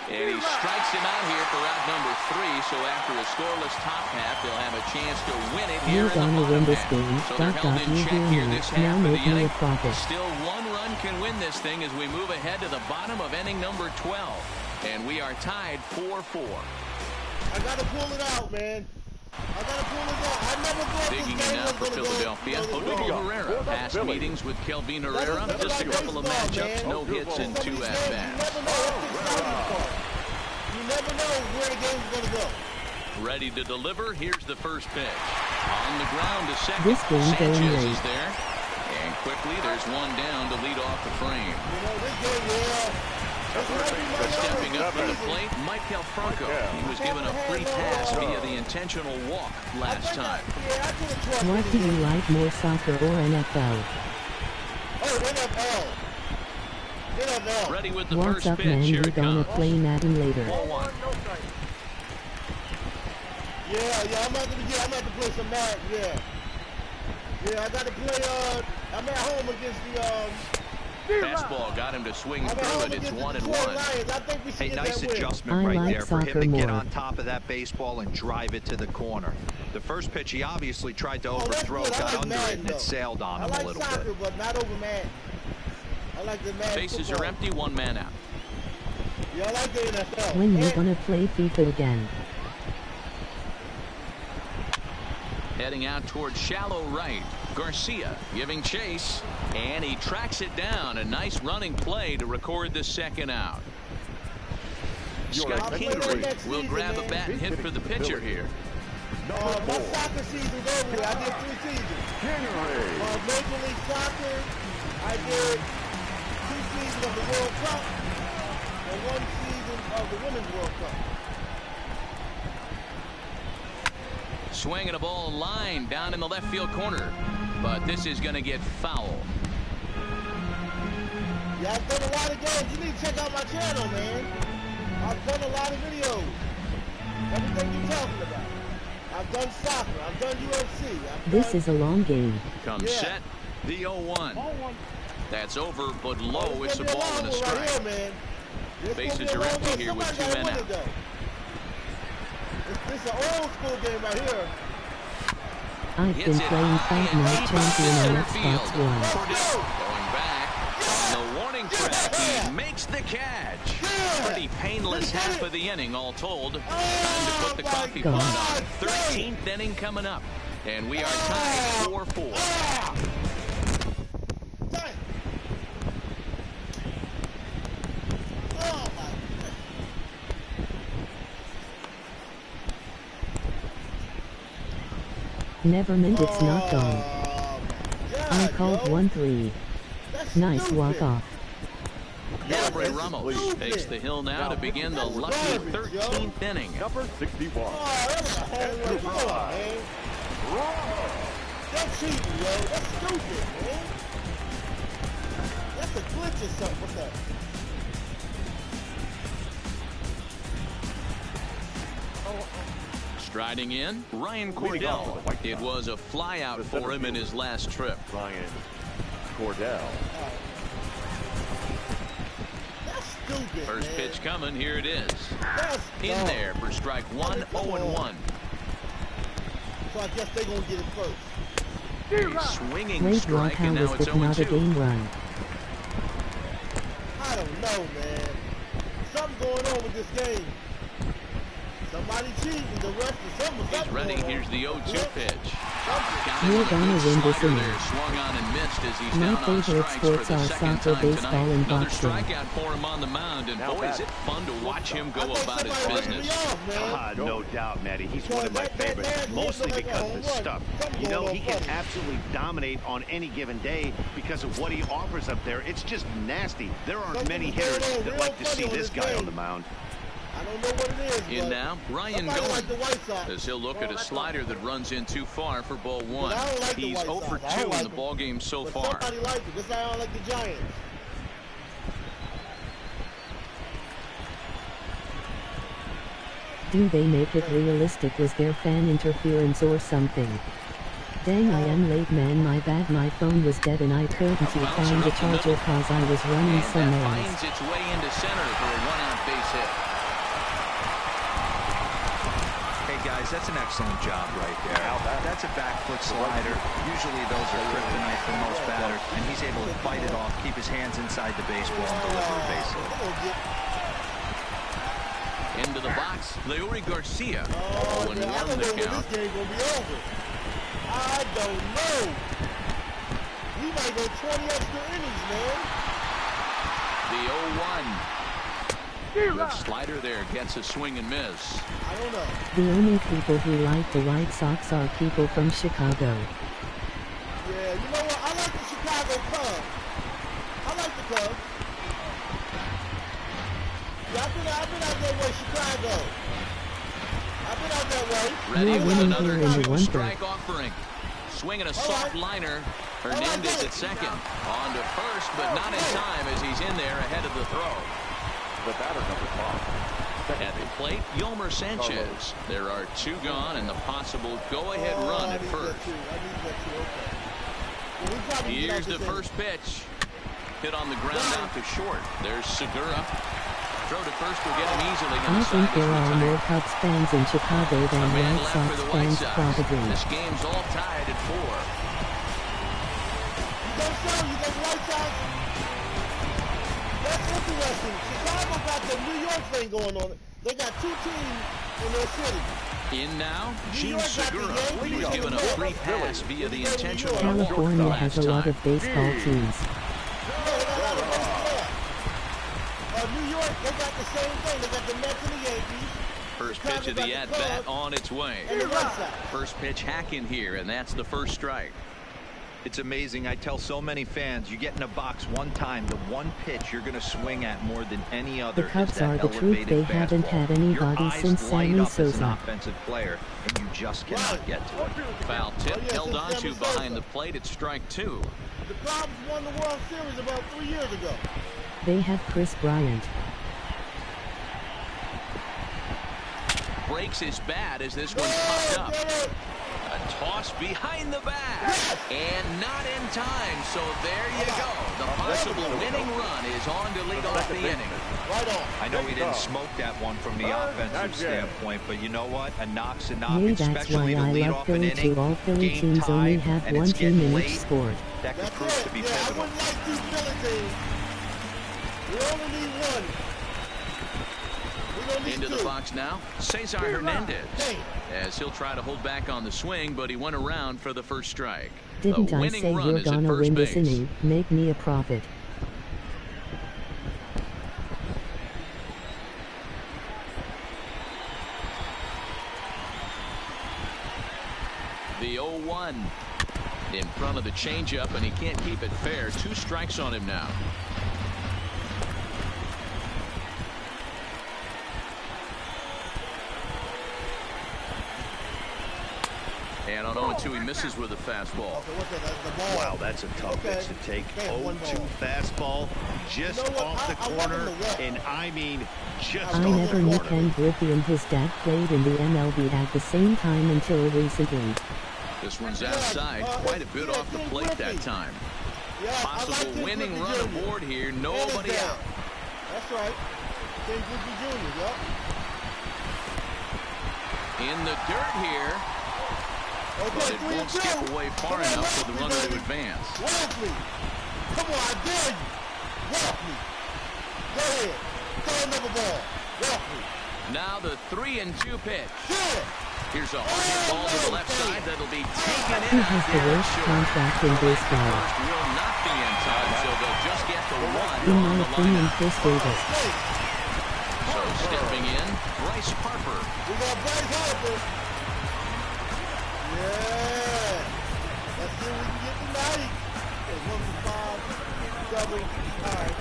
And he strikes him out here for out number 3. So after a scoreless top half, they'll have a chance to win it here in the bottom half. So they're held in check here this half of the inning. Still 1 run can win this thing as we move ahead to the bottom of inning number 12. And we are tied 4-4.
I gotta pull it out, man. I gotta pull it out. I never thought
Digging
this
in
game
now
was
for
gonna
Philadelphia,
go
Rodrigo Herrera. Past meetings with Kelvin Herrera, just a couple of matchups, no hits and 2 at-bats.
You never know where the game's gonna go.
Ready to deliver. Here's the first pitch. On the ground to second.
This game
Sanchez is there. And quickly, there's 1 down to lead off the frame.
You know, this game, yeah.
Stepping up to the plate, Maikel Franco. He was given a free pass via the intentional walk last time.
What do you like more, soccer or NFL?
Oh, NFL. NFL.
Ready with the
What's
first
up,
pitch.
man?
Here
We
it
gonna
comes.
play Madden later.
Yeah, I'm not to play some Madden, yeah. Yeah, I got to play, I'm at home against the,
Fastball got him to swing through it. It's 1-1.
Hey, nice adjustment
I
right
like
there for him
soccer
to get
more.
on top of that baseball and drive it to the corner. The first pitch he obviously tried to overthrow, got under it, and it sailed on him a little bit.
I like soccer, but not over Madden. I like the Madden
Bases
football.
are empty, 1 man out.
Yeah, I like the NFL.
When you gonna play FIFA again?
Heading out towards shallow right. Garcia giving chase, and he tracks it down. A nice running play to record the second out. Scott Kingery will grab a bat and hit for the pitcher here.
My soccer season's over with. I did 3 seasons. Major League Soccer, I did 2 seasons of the World Cup and 1 season of the Women's World Cup.
Swinging a ball line down in the left field corner, but this is going to get foul.
Yeah, I've done a lot of games. You need to check out my channel, man. I've done a lot of videos. Everything you're talking about. I've done soccer. I've done UFC.
This is a long game.
Comes set. The 0-1. That's over, but low. It's a ball and a strike.
Right here, man.
Bases are empty here with 2 men out.
This is an old school game right here.
I've been playing Fight Night Champion on Xbox One.
Going back on the warning track. He makes the catch. Pretty painless half of the inning, all told. Time to put the coffee pot on. 13th inning coming up, and we are tied 4-4.
Never mind, it's not gone. I called 1-3. Nice walk off.
Gabriel Ramos takes the hill now to begin the lucky 13th inning.
Number 61.
That's cheating, yo. That's stupid, man. That's a glitch or something. What's that?
Striding in, Ryan Cordell. It was a flyout for him in his last trip.
Ryan Cordell.
That's stupid,
First
man.
pitch coming. Here it is.
That's
In
dumb.
there for strike one, 0-1.
So I guess they're going to get it first.
A swinging
Great
strike, and
Rockhound
now
is
it's
but not a
0-2.
game run.
I don't know, man. Something going on with this game. Somebody cheating, the rest of something.
He's ready. Here's the 0-2 pitch.
You're gonna win this
Slider
inning.
there, swung on and missed as he's
My
down on
favorite
strikes
sports
for the
are
second
soccer,
time
baseball,
tonight.
and
Another
boxing.
strikeout for him on the mound, and boy, is it fun to watch him go about his business.
No doubt, Matty. He's one of my favorites, mostly because of his stuff. You know, he can absolutely dominate on any given day because of what he offers up there. It's just nasty. There aren't many hitters that like to see this guy on the mound.
I don't know what it is.
In now, Ryan
like
Goins,
the White Sox.
as he'll look at a slider that runs in too far for ball one.
I don't like the
He's
White
0 for
Sox.
2
I don't
in
like
the
them.
ball game so
But
far.
somebody likes it. This I don't like the Giants.
Do they make it realistic? Was there fan interference or something? Dang, I am late, man, my bad, my phone was dead and I couldn't find the charger cause I was running
And
some
that
errands.
finds its way into center for a one-out base hit.
Hey guys, that's an excellent job right there. That's a back foot slider. Usually those are kryptonite for most batters, and he's able to fight it off, keep his hands inside the baseball, and deliver a base hit.
Into the box, Leury Garcia.
Oh,
0-1
man, I don't
the
know when
count.
this game going to be over. I don't know. We might go 20 extra innings, man.
The 0-1. Good slider there, gets a swing and miss.
I don't know.
The only people who like the White Sox are people from Chicago.
Yeah, you know what? I like the Chicago Cubs. I like the Cubs. Yeah, I've been out that way, Chicago. I've been out that way.
Ready
You're
with
winning
another
here in the 1/3.
two-strike offering. Swinging a soft liner. Hernandez at second. On to first, but not in time as he's in there ahead of the throw.
The batter, number 5.
At the plate, Yolmer Sanchez. There are 2 gone and the possible go-ahead run at first. Here's the first pitch. Hit on the ground out to short. There's Segura. Throw to first will get him easily.
I think there are more Cubs fans in Chicago than
A man
White
left for
Sox
the White
fans
Sox.
probably.
This game's all tied at 4.
You think so? You think White Sox? That's interesting. Chicago got the New York thing going on. They got 2 teams in their city.
In now,
New
Gene
York got the
Segura.
Yankees
He was
and
given
the
a
Mets.
free pass via the intentional walk
California
last
has a lot
time.
of baseball teams.
New York, they got the same thing. They got the Mets and the Yankees.
First
Chicago
pitch of
got
the
the
at-bat
Cubs
on its way.
and the White Sox.
First pitch hack in here, and that's the first strike.
It's amazing. I tell so many fans, you get in a box one time, the one pitch you're going to swing at more than any other
The Cubs
is that
are the truth.
elevated
They haven't
fastball.
had anybody
Your eyes
since
light
Sammy
up as an
Sosa.
offensive player, and you just cannot get to it.
Foul tip
yeah,
held
since
onto
Sammy
behind
Sosa.
the plate at strike 2.
The Cubs won the World Series about 3 years ago.
They had Chris Bryant.
Breaks his bat as this one popped up. A toss behind the bat. And not in time, so there you go. The possible winning run is on to lead off the inning.
Right on.
I know he didn't smoke that one from the offensive standpoint, but you know what? A knock's a knock,
Yeah, that's
especially
why
to
I
lead
love
off an
Philly
inning.
too. All Philly
Game
teams only
tied,
have
and
one
it's
team
getting
in
late.
each sport.
That could
That's
prove
it.
to be
Yeah, I
pivotal.
wouldn't like 2 Philly teams. We only need 1. We don't need
Into
2.
the box now, Cesar Hernandez.
Hey.
As he'll try to hold back on the swing, but he went around for the first strike.
Didn't
the
I
winning
say
run
you're
is at
gonna
first
win
base.
this inning? Make me a profit.
The 0-1 in front of the changeup, and he can't keep it fair. 2 strikes on him now. And on 0-2, he misses with a fastball.
Wow, that's a tough pitch to take. 0-2 fastball just off the corner, and I mean just off the corner.
I never knew Ken Griffey and his dad played in the MLB at the same time until recently.
This one's outside, quite a bit off the plate that time. Possible winning run aboard here, nobody out.
That's right. Ken Griffey Jr., yup.
In the dirt here. But it won't skip away far enough for the runner to advance.
Walk me. Come on, I dare you. Walk me. Go ahead. Throw another ball. Walk me.
Now the 3-2 pitch.
Sure.
Here's a hard hit ball to the left side that'll be taken in.
Who has the worst contract in baseball?
First will not be in time, so they'll just get the one.
In my opinion, Chris Davis.
So stepping in, Bryce Harper.
We got Bryce Harper. Yeah. Let's see what we can get tonight. Okay, 1 for 5, double. All right.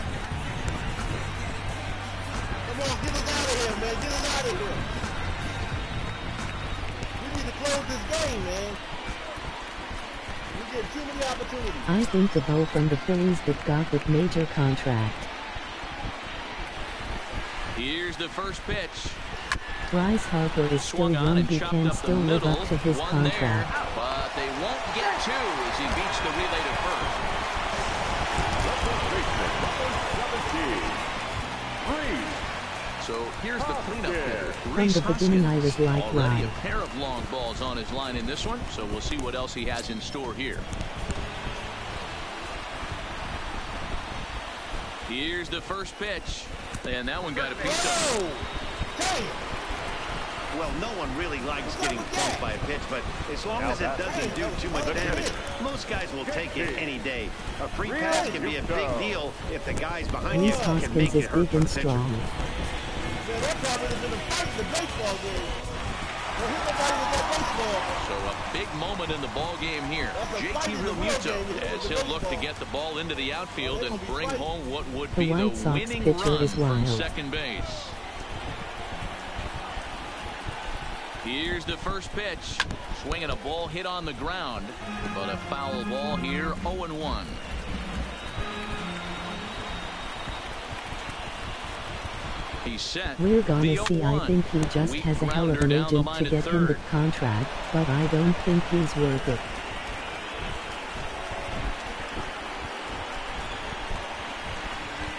Come on, get us out of here, man. Get us out of here. We need to close this game, man. We're getting too many opportunities.
I think the Bo from the Phillies that got the major contract.
Here's the first pitch.
Bryce Harper is still young, he can still live up to his contract.
But they won't get two as he beats the relay to first. So here's the cleanup hitter.
From the beginning I was like,
already
wow.
a pair of long balls on his line in this one, so we'll see what else he has in store here. Here's the first pitch. And that one got a piece of it.
Well, no one really likes getting punked by a pitch, but as long as it doesn't do too much damage, most guys will take it any day. A free pass can be a big deal if the guys behind you
Rhys
can
Hoskins
make it
is
hurt
big
for the
and
pitcher.
strong.
Man, that probably would have been a fight in the baseball game. Well, hit nobody with that baseball.
So a big moment in the ball game here. JT Realmuto as he'll look to get the ball into the outfield and bring home what would be the
White Sox
winning
pitcher
run
is
from
wild.
second base. Here's the first pitch. Swinging a ball hit on the ground, but a foul ball here, 0-1. He's set.
We're gonna
The
see. I
0-1.
think he just
Weak
has a hell of
grounder
an
down the
agent
line
to
at
get him the
third.
contract, but I don't think he's worth it.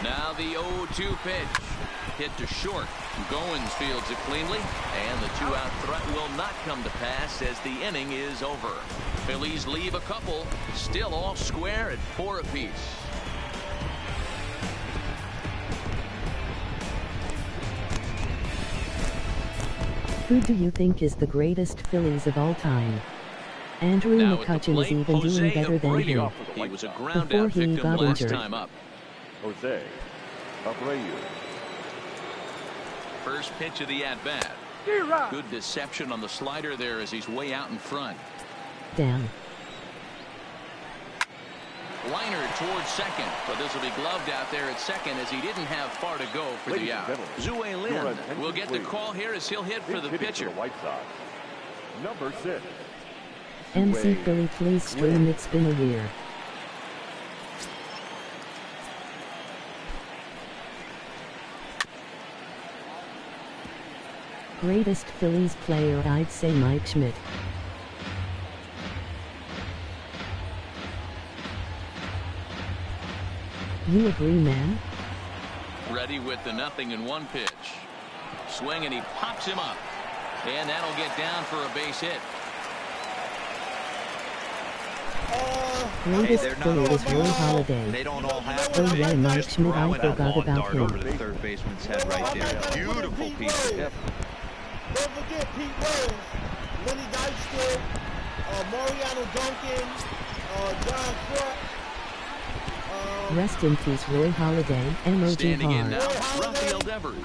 Now the 0-2 pitch. Hit to short. Goins fields it cleanly, and the two-out threat will not come to pass as the inning is over. Phillies leave a couple, still all square at 4 apiece.
Who do you think is the greatest Phillies of all time? Andrew
Now at the
McCutchen is
plate,
even
Jose
doing better than him.
Abreu. He was a ground
Before
out
he
victim
got
last
injured.
time up.
Jose Abreu.
First pitch of the at-bat. Good deception on the slider there as he's way out in front.
Damn.
Liner towards second, but this will be gloved out there at second as he didn't have far to go for
Ladies
the
and
out.
gentlemen,
Zue
your
Lin
attention,
will get the
please.
call here as he'll hit for the
Hitting
pitcher.
For the White Sox. Number 6.
MC
Zue
Philly, please stream. It's been a year. Greatest Phillies player, I'd say Mike Schmidt. You agree, man?
Ready with the 0-1 pitch. Swing and he pops him up. And that'll get down for a base hit.
Greatest
they're not
Philly
all
is Roy Halladay.
They don't all have
Oh
to be.
yeah, Mike
Just
Schmidt, I
throwing a
forgot
long
about
dart over
him.
the third baseman's head right there. Beautiful piece of hit.
Don't forget Pete Rose, Lenny Dykstra, Mariano Duncan, John Crutch.
Rest in peace, Roy Halladay, MOG
Standing in now,
hard.
Rafael Devers.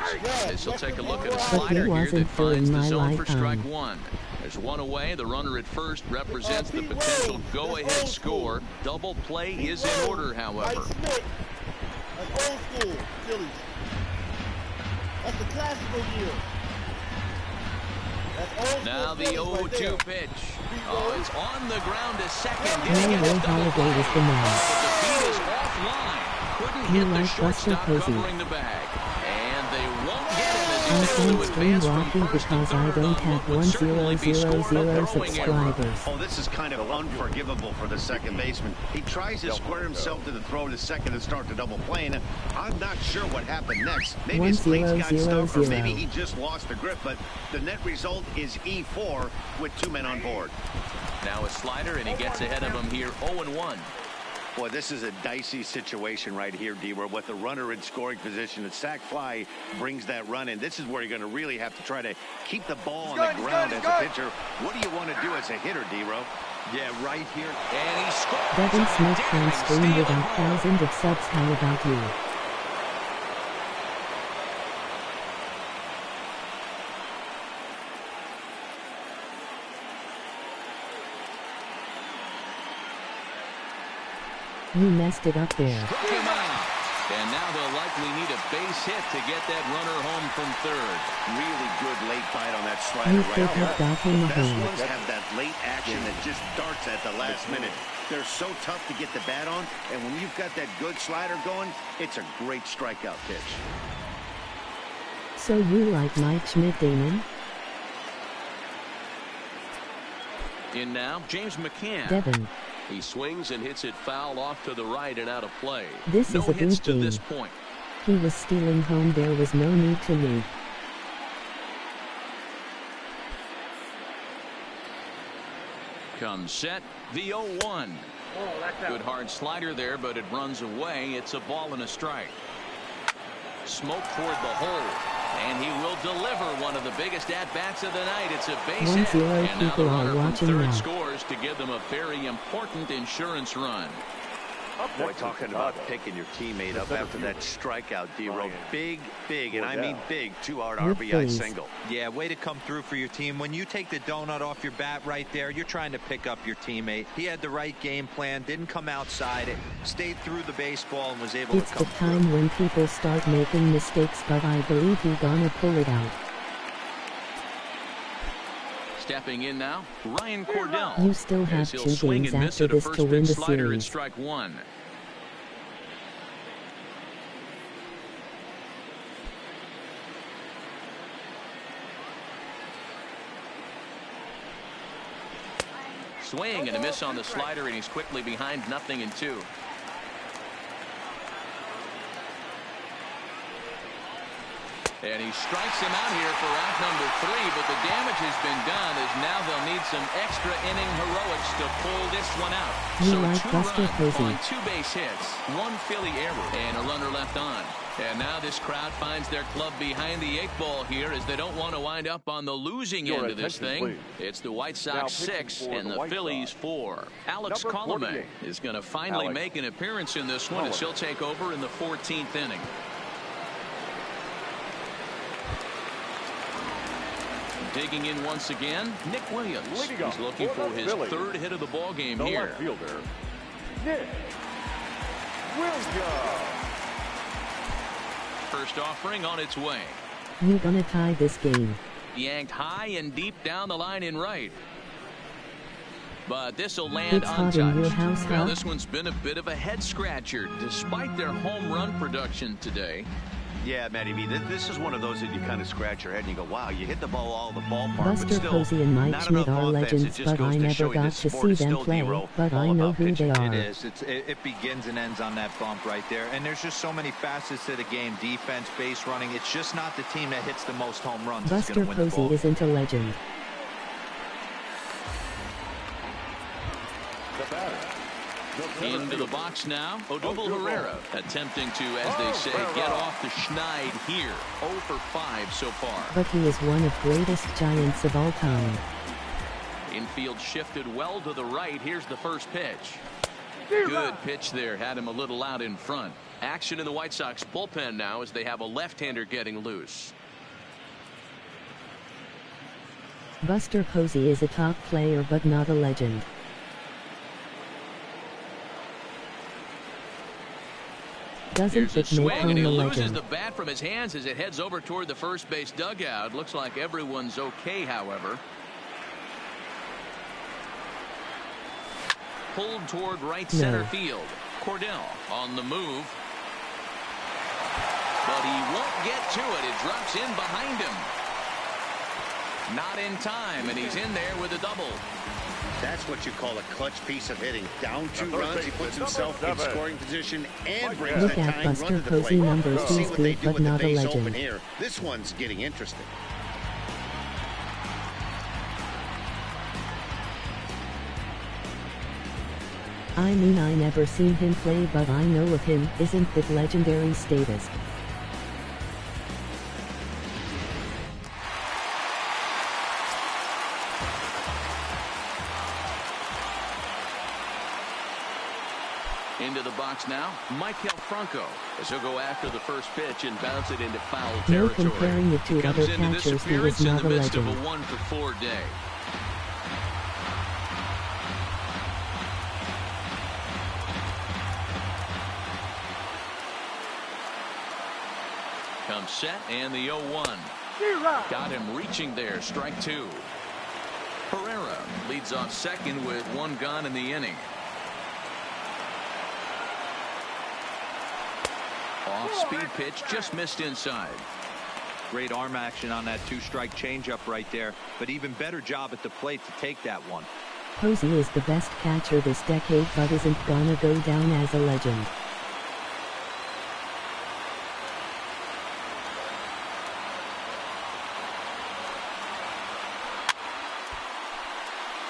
As he'll take a look at a
But he
slider here
wasn't
that finds
during
the
my
zone for strike
lifetime.
one. There's one away. The runner at first represents the potential go-ahead score. Double play is in order, however.
Mike Schmidt. That's old school Phillies. That's the classical year. That's old
Now the 0-2 pitch. Oh, it's on the ground to second.
Will Holiday is the man.
But the feed is offline. Couldn't hit the shortstop covering the bag. And they won't get him as
I
he's able
can't
to
stream
advance from
walking
first to
because I
third
don't
on
have
what would certainly be scored a
1,000
throwing error.
subscribers.
Oh, this is kind of unforgivable for the second baseman. He tries to square himself to the throw to second and start the double play. And I'm not sure what happened next. Maybe his cleats got stuck, or maybe he just lost the grip. But the net result is E4 with 2 men on board.
Now a slider, and he gets ahead of him here, 0-1.
Boy, this is a dicey situation right here, D-Ware, with the runner in scoring position. The sac fly brings that run in. This is where you're going to really have to try to keep the ball on the ground as a pitcher. What do you want to do as a hitter, D-Ro?
Yeah, right here.
And he scores.
Devin Smith can stream without thousands of subs. How about you? You messed it up there.
Struck him out. And now they'll likely need a base hit to get that runner home from third.
Really good late bite on that slider
You
right
could
there.
have got him a
The best
home.
ones have that late action that just darts at the last minute. They're so tough to get the bat on, and when you've got that good slider going, it's a great strikeout pitch.
So you like Mike Schmidt, Damon?
In now, James McCann.
Devin.
He swings and hits it foul off to the right and out of play.
This
No
is a
hits
good
to
game.
this point.
He was stealing home. There was no need to leave.
Comes set, the 0-1. Good hard slider there, but it runs away. It's a ball and a strike. Smoke toward the hole, and he will deliver one of the biggest at-bats of the night. It's a base hit,
1-0
and now the
people are
runner from
watching
third
now.
scores to give them a very important insurance run.
Boy, talking about picking your teammate up after that strikeout, D-Ro. Big, and I mean big, 2-hard RBI single.
Yeah, way to come through for your team. When you take the donut off your bat right there, you're trying to pick up your teammate. He had the right game plan, didn't come outside it, stayed through the baseball, and was able
It's
to come
the time when people start making mistakes, but I believe he gonna pull it out.
Stepping in now, Ryan Cordell.
You still have
As he'll
2
swing
games
and miss
after
at a
this to
first
win
pitch
the
slider at
series.
strike 1. Swing and a miss on the slider, and he's quickly behind 0-2. And he strikes him out here for out number 3, but the damage has been done as now they'll need some extra inning heroics to pull this one out.
You
So
like
2
Buster
runs
Posey.
on 2 base hits, 1 Philly error, and a runner left on. And now this crowd finds their club behind the 8 ball here as they don't want to wind up on the losing end of this thing. It's the White Sox 6 and the Phillies 4. Alex Colomé is going to finally make an appearance in this one as he'll take over in the 14th inning. Digging in once again, Nick Williams. He's looking for his 3rd hit of the ball game here.
Left fielder, Nick Williams.
First offering on its way.
You gonna tie this game.
Yanked high and deep down the line in right. But this will land
It's hot in your
untouched.
house,
Well,
huh?
this one's been a bit of a head scratcher despite their home run production today.
Yeah, Matty B, this is one of those that you kind of scratch your head and you go, wow, you hit the ball all the ballpark, but
Buster
still,
Posey and Mike
not
Schmidt
enough
are
offense. It
legends,
just
but
goes
I
to
never
show you
got
this
to
sport
see
is
them
still,
play,
D-Ro,
but
all
I know
about
who they
pitching.
are.
It is. It begins and ends on that bump right there. And there's just so many facets to the game. Defense, base running. It's just not the team that hits the most home runs that's
Buster
going to win the
Posey
ball.
isn't a legend.
The batter,
Into the box now, Odubel Herrera attempting to, as they say, get off the schneid here. 0 for 5 so far.
But he is one of greatest giants of all time.
Infield shifted well to the right. Here's the first pitch. Good pitch there. Had him a little out in front. Action in the White Sox bullpen now as they have a left-hander getting loose.
Buster Posey is a top player but not a legend. Doesn't
Here's a
it make
swing, and
him
he
a
loses
legend?
the bat from his hands as it heads over toward the first base dugout. Looks like everyone's okay, however. pulled toward right center field. Cordell on the move. But he won't get to it. It drops in behind him. Not in time, and he's in there with a double.
That's what you call a clutch piece of hitting. Down 2 runs, he puts himself in scoring position and brings
Look
that
at
tying run
Buster
to the
Posey
plate.
numbers.
See
He's
what they
good,
do
but
with the
not a
base
legend.
open here. This one's getting interesting.
I mean, I never seen him play, but I know of him. Isn't that legendary status?
Into the box now, Michael Franco, as he'll go after the first pitch and bounce it into foul
No
territory.
comparing it to
He comes
other
into this
catchers, he was
appearance in
not
the
a
midst of a
legend.
1-for-4 day. Comes set and the 0-1. Got him reaching there, strike 2. Herrera leads off second with 1 gone in the inning. Off-speed pitch, just missed inside.
Great arm action on that 2-strike changeup right there, but even better job at the plate to take that one.
Posey is the best catcher this decade, but isn't gonna go down as a legend.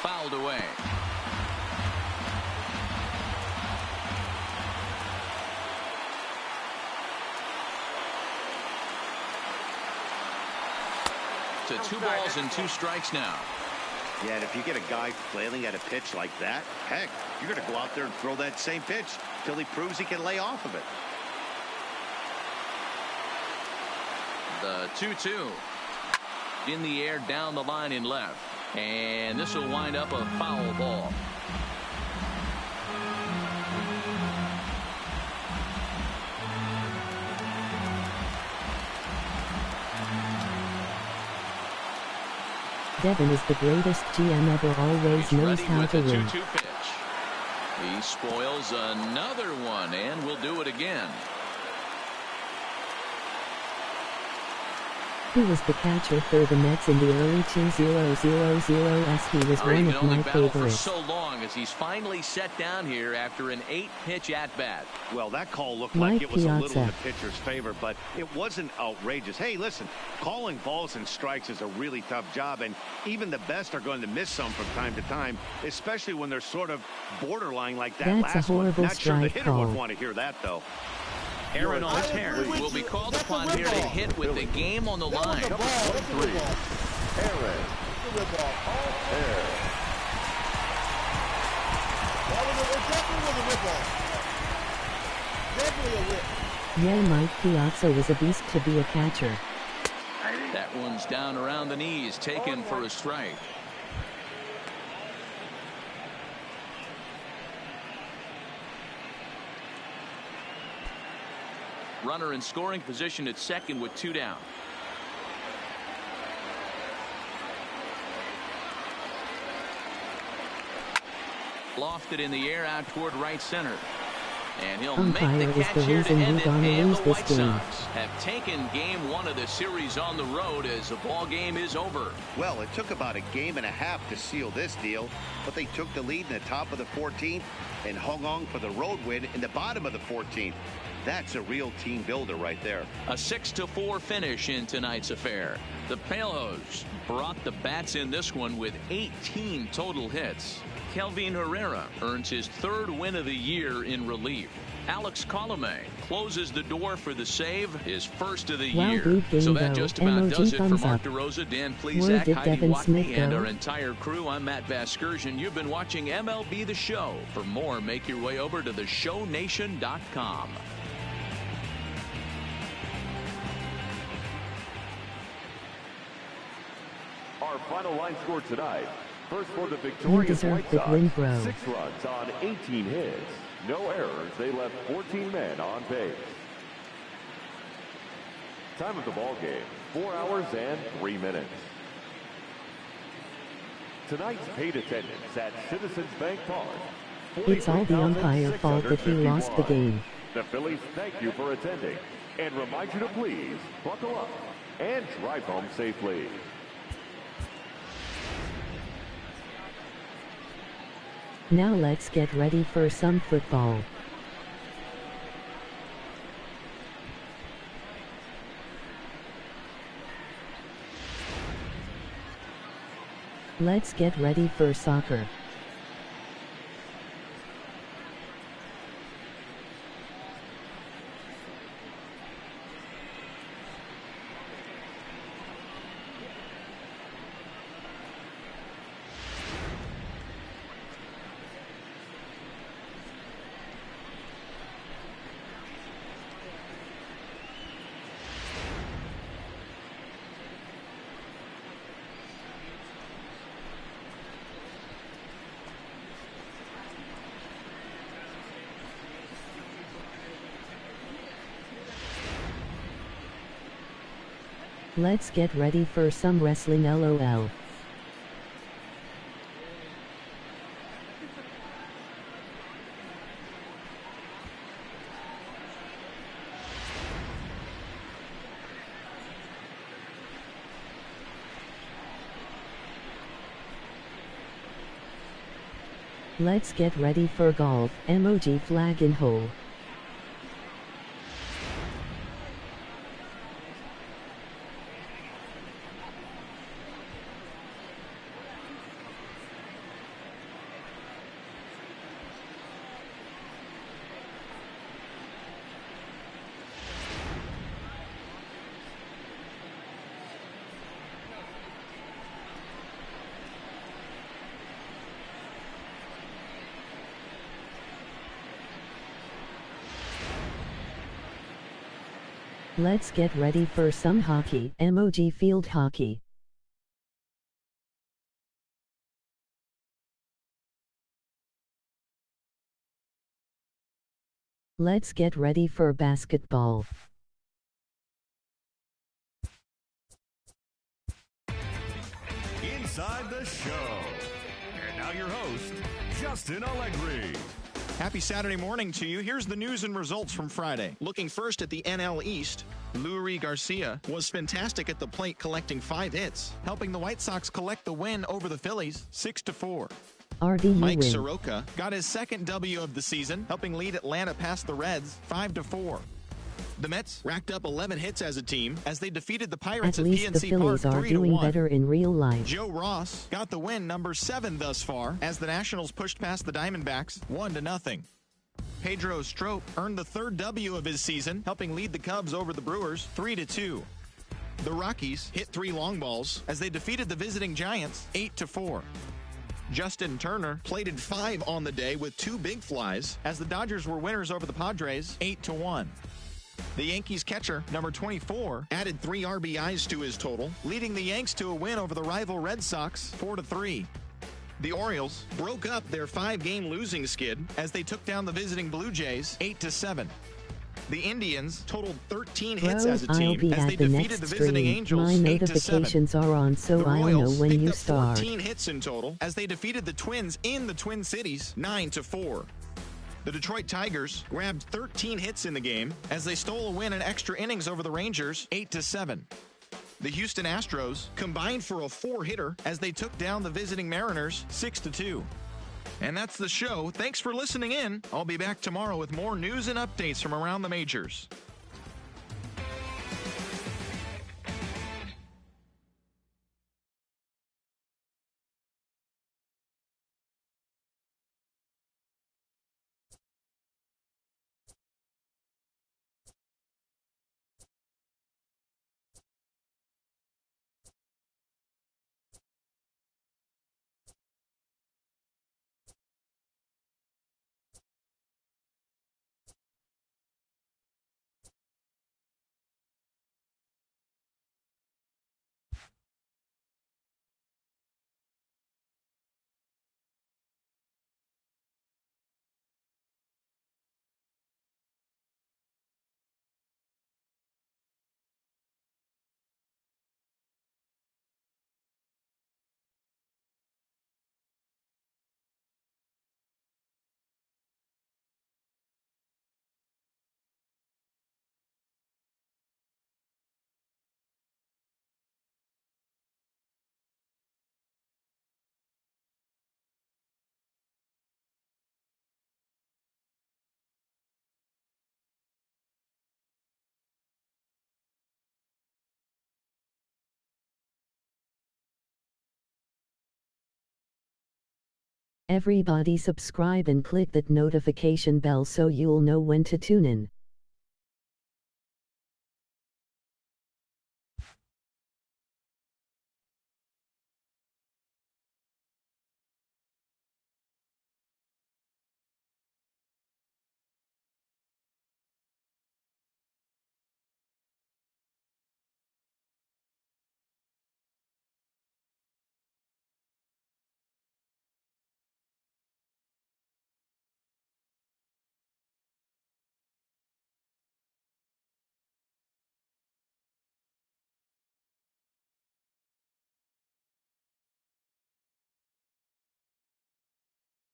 Fouled away. To 2 balls and 2 strikes now.
Yeah, and if you get a guy flailing at a pitch like that, heck, you're going to go out there and throw that same pitch till he proves he can lay off of it.
The 2-2. In the air, down the line in left. And this will wind up a foul ball.
Devin is the greatest GM ever, always
He's
knows
ready
how
with
to
the
win.
2-2 pitch. He spoils another one and will do it again.
Who was the catcher for the Mets in the early 2000s? He was
He
one
can
of
only
my
battle for
favorites.
so long as he's finally set down here after an 8-pitch at-bat.
Well, that call looked
Mike
like it was a little in
Piazza.
the pitcher's favor, but it wasn't outrageous. Hey, listen, calling balls and strikes is a really tough job, and even the best are going to miss some from time to time, especially when they're sort of borderline like that
That's a
last one.
horrible
Not sure the
strike
hitter would
call.
want to hear that, though.
Aaron Altherr will be called upon here to hit with the game on the line.
Aaron Altherr.
Definitely a whip.
Yeah, Mike Piazza was a beast to be a catcher.
That one's down around the knees, taken for a strike. Runner in scoring position at second with 2 down. Lofted in the air out toward right center. And he'll
Umpire
make the
is
catch
the
here to
reason
end
we're
it.
gonna
And
lose
the
this
White
game.
Sox have taken game 1 of the series on the road as the ball game is over.
Well, it took about a game and a half to seal this deal, but they took the lead in the top of the 14th and hung on for the road win in the bottom of the 14th. That's a real team builder right there.
A 6-4 finish in tonight's affair. The Palos brought the bats in this one with 18 total hits. Kelvin Herrera earns his 3rd win of the year in relief. Alex Colomé closes the door for the save, his 1st of the
Wow,
year.
good game,
So that
though.
just about
Emoji
does it for
thumbs
Mark
up.
DeRosa, Dan
Where
Plesac,
did
Heidi
Devin Smith
Watney, and
go?
our entire crew. I'm Matt Vasgersian. You've been watching MLB The Show. For more, make your way over to theshownation.com.
Our final line score tonight. First for the
You
victorious
deserve
White
the
Sox,
win, bro.
6 runs on 18 hits. No errors. They left 14 men on base. Time of the ball game, 4 hours and 3 minutes. Tonight's paid attendance at Citizens Bank Park,
It's all the umpire fault that he lost the game.
The Phillies thank you for attending and remind you to please buckle up and drive home safely.
Now let's get ready for some football. Let's get ready for soccer. Let's get ready for some wrestling LOL. Let's get ready for golf, emoji flag in hole. Let's get ready for some hockey, emoji field hockey. Let's get ready for basketball.
Inside the show. And now your host, Justin Allegri.
Happy Saturday morning to you. Here's the news and results from Friday. Looking first at the NL East, Lurie Garcia was fantastic at the plate, collecting 5 hits, helping the White Sox collect the win over the Phillies 6-4.
RDU
Mike
win.
Soroka got his second W of the season, helping lead Atlanta past the Reds 5-4. The Mets racked up 11 hits as a team as they defeated the Pirates
At
at
least the
PNC
Phillies
Park
are
3-1.
doing better in real life.
Joe Ross got the win, number 7 thus far, as the Nationals pushed past the Diamondbacks 1-0. Pedro Strop earned the 3rd W of his season, helping lead the Cubs over the Brewers 3-2. The Rockies hit 3 long balls as they defeated the visiting Giants 8-4. Justin Turner plated 5 on the day with 2 big flies as the Dodgers were winners over the Padres 8-1. The Yankees catcher, number 24, added 3 RBIs to his total, leading the Yanks to a win over the rival Red Sox 4-3. The Orioles broke up their 5-game losing skid as they took down the visiting Blue Jays 8-7. The Indians totaled 13 hits as a
I'll
team
be
as they
at the
defeated
next
the visiting
stream.
Angels
My
8-7.
notifications are on, so
The
I'll know
Royals
when
picked
you
up
start.
14 hits in total as they defeated the Twins in the Twin Cities 9-4. The Detroit Tigers grabbed 13 hits in the game as they stole a win in extra innings over the Rangers 8-7. The Houston Astros combined for a 4-hitter as they took down the visiting Mariners 6-2. And that's the show. Thanks for listening in. I'll be back tomorrow with more news and updates from around the majors.
Everybody subscribe and click that notification bell so you'll know when to tune in.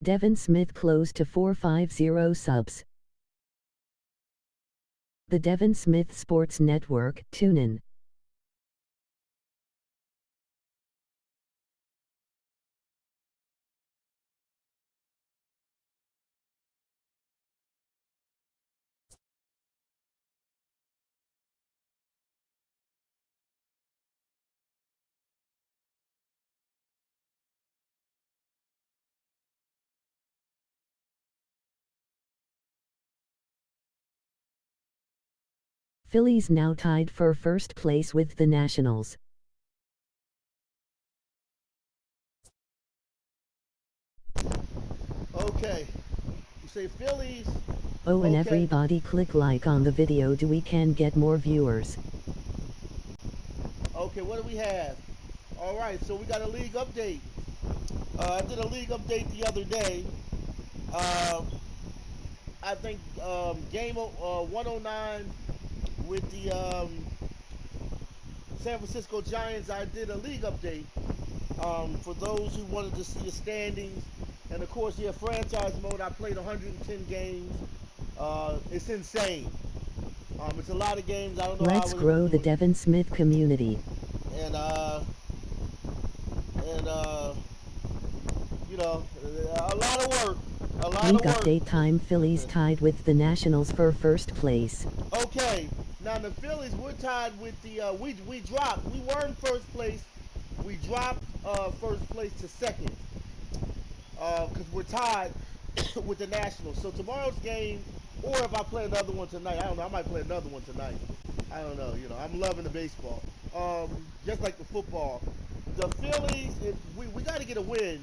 Devin Smith close to 450 subs. The Devin Smith Sports Network, tune in. Phillies now tied for first place with the Nationals.
Okay. You say Phillies.
Oh, and
Okay.
everybody click like on the video so we can get more viewers.
Okay, what do we have? All right, so we got a league update. I did a league update the other day. I think game 109 with the San Francisco Giants, I did a league update for those who wanted to see the standings. And of course, yeah, franchise mode, I played 110 games. It's insane. It's a lot of games. I don't know
Let's
how
grow the Devin Smith community.
And you know, a lot of work.
League update time. Phillies tied with the Nationals for first place.
Okay, now the Phillies, we're tied with the we dropped. We were in first place. We dropped first place to second because we're tied with the Nationals. So tomorrow's game, or if I play another one tonight, I don't know. I might play another one tonight. I don't know. You know, I'm loving the baseball, just like the football. The Phillies, we got to get a win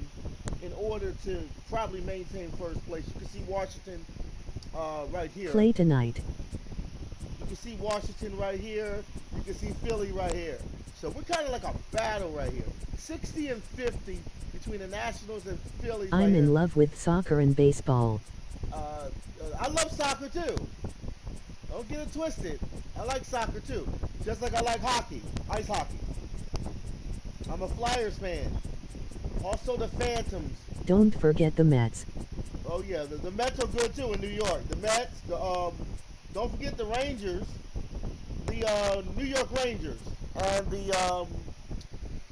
in order to probably maintain first place. You can see Washington right here.
Play tonight.
You can see Washington right here. You can see Philly right here. So we're kind of like a battle right here. 60 and 50 between the Nationals and Phillies.
I'm in love with soccer and baseball.
I love soccer too. Don't get it twisted. I like soccer too. Just like I like hockey, ice hockey. I'm a Flyers fan. Also the Phantoms.
Don't forget the Mets.
Oh yeah, the Mets are good too in New York. The Mets, don't forget the Rangers, the New York Rangers, and the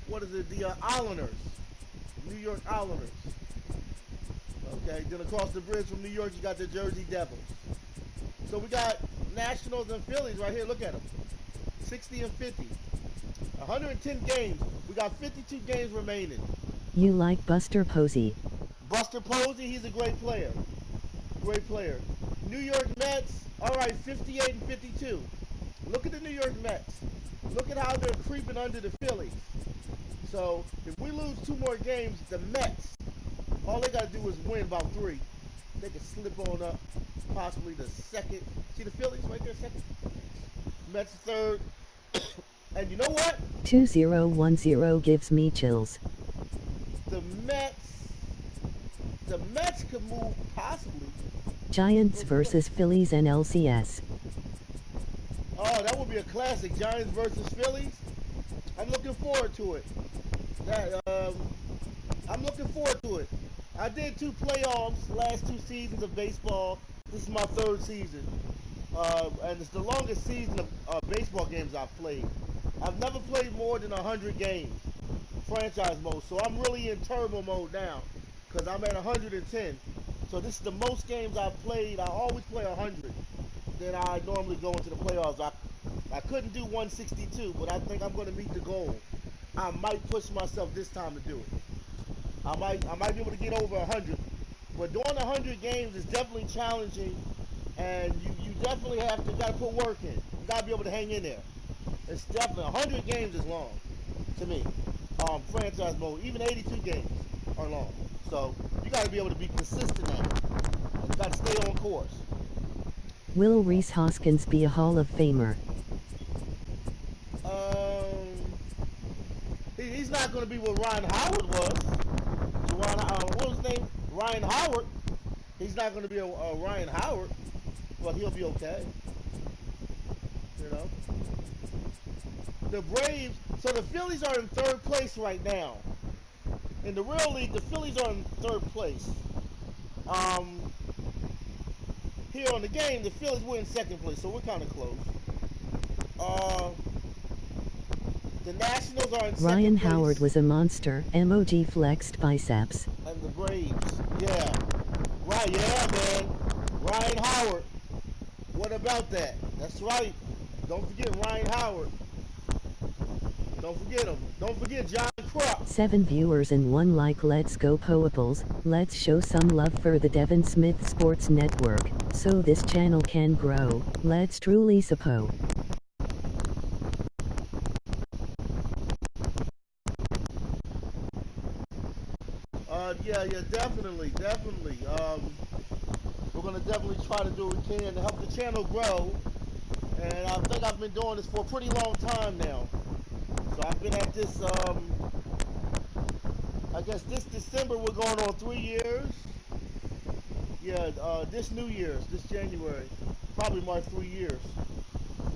what is it? The Islanders, New York Islanders. Okay, then across the bridge from New York, you got the Jersey Devils. So we got Nationals and Phillies right here. Look at them, 60 and 50, 110 games. We got 52 games remaining.
You like Buster Posey?
Buster Posey, he's a great player. Great player. New York Mets, all right, 58 and 52. Look at the New York Mets. Look at how they're creeping under the Phillies. So if we lose 2 more games, the Mets, all they got to do is win about 3. They can slip on up, possibly the second. See the Phillies right there, second? Mets third. And you know what?
2010 gives me chills.
The Mets could move possibly.
Giants versus Phillies NLCS.
Oh, that would be a classic. Giants versus Phillies. I'm looking forward to it. I'm looking forward to it. I did 2 playoffs last 2 seasons of baseball. This is my 3rd season. And it's the longest season of baseball games I've played. I've never played more than 100 games, franchise mode. So I'm really in turbo mode now because I'm at 110. So this is the most games I've played. I always play 100. Then I normally go into the playoffs. I couldn't do 162, but I think I'm going to meet the goal. I might push myself this time to do it. I might be able to get over 100. But doing 100 games is definitely challenging, and you definitely gotta put work in. You gotta be able to hang in there. It's definitely 100 games is long to me. Franchise mode, even 82 games are long. So you gotta be able to be consistent at it. And you gotta stay on course.
Will Reese Hoskins be a Hall of Famer?
He's not going to be what Ryan Howard was. What was his name? Ryan Howard. He's not going to be a Ryan Howard, but he'll be okay. You know. The Braves. So the Phillies are in third place right now. In the real league, the Phillies are in third place. Here on the game, the Phillies were in second place, so we're kind of close. The Nationals are in second
Ryan
place.
Howard was a monster. MOG flexed biceps.
And the Braves. Yeah. Right, yeah, man. Ryan Howard. What about that? That's right. Don't forget Ryan Howard. Don't forget him. Don't forget John Kruk.
7 viewers and 1 like. Let's go Poables. Let's show some love for the Devin Smith Sports Network, so this channel can grow. Let's truly suppo.
Yeah, definitely. We're gonna definitely try to do what we can to help the channel grow. And I think I've been doing this for a pretty long time now. So I've been at this, I guess this December we're going on 3 years. Yeah, this New Year's, this January, probably mark 3 years.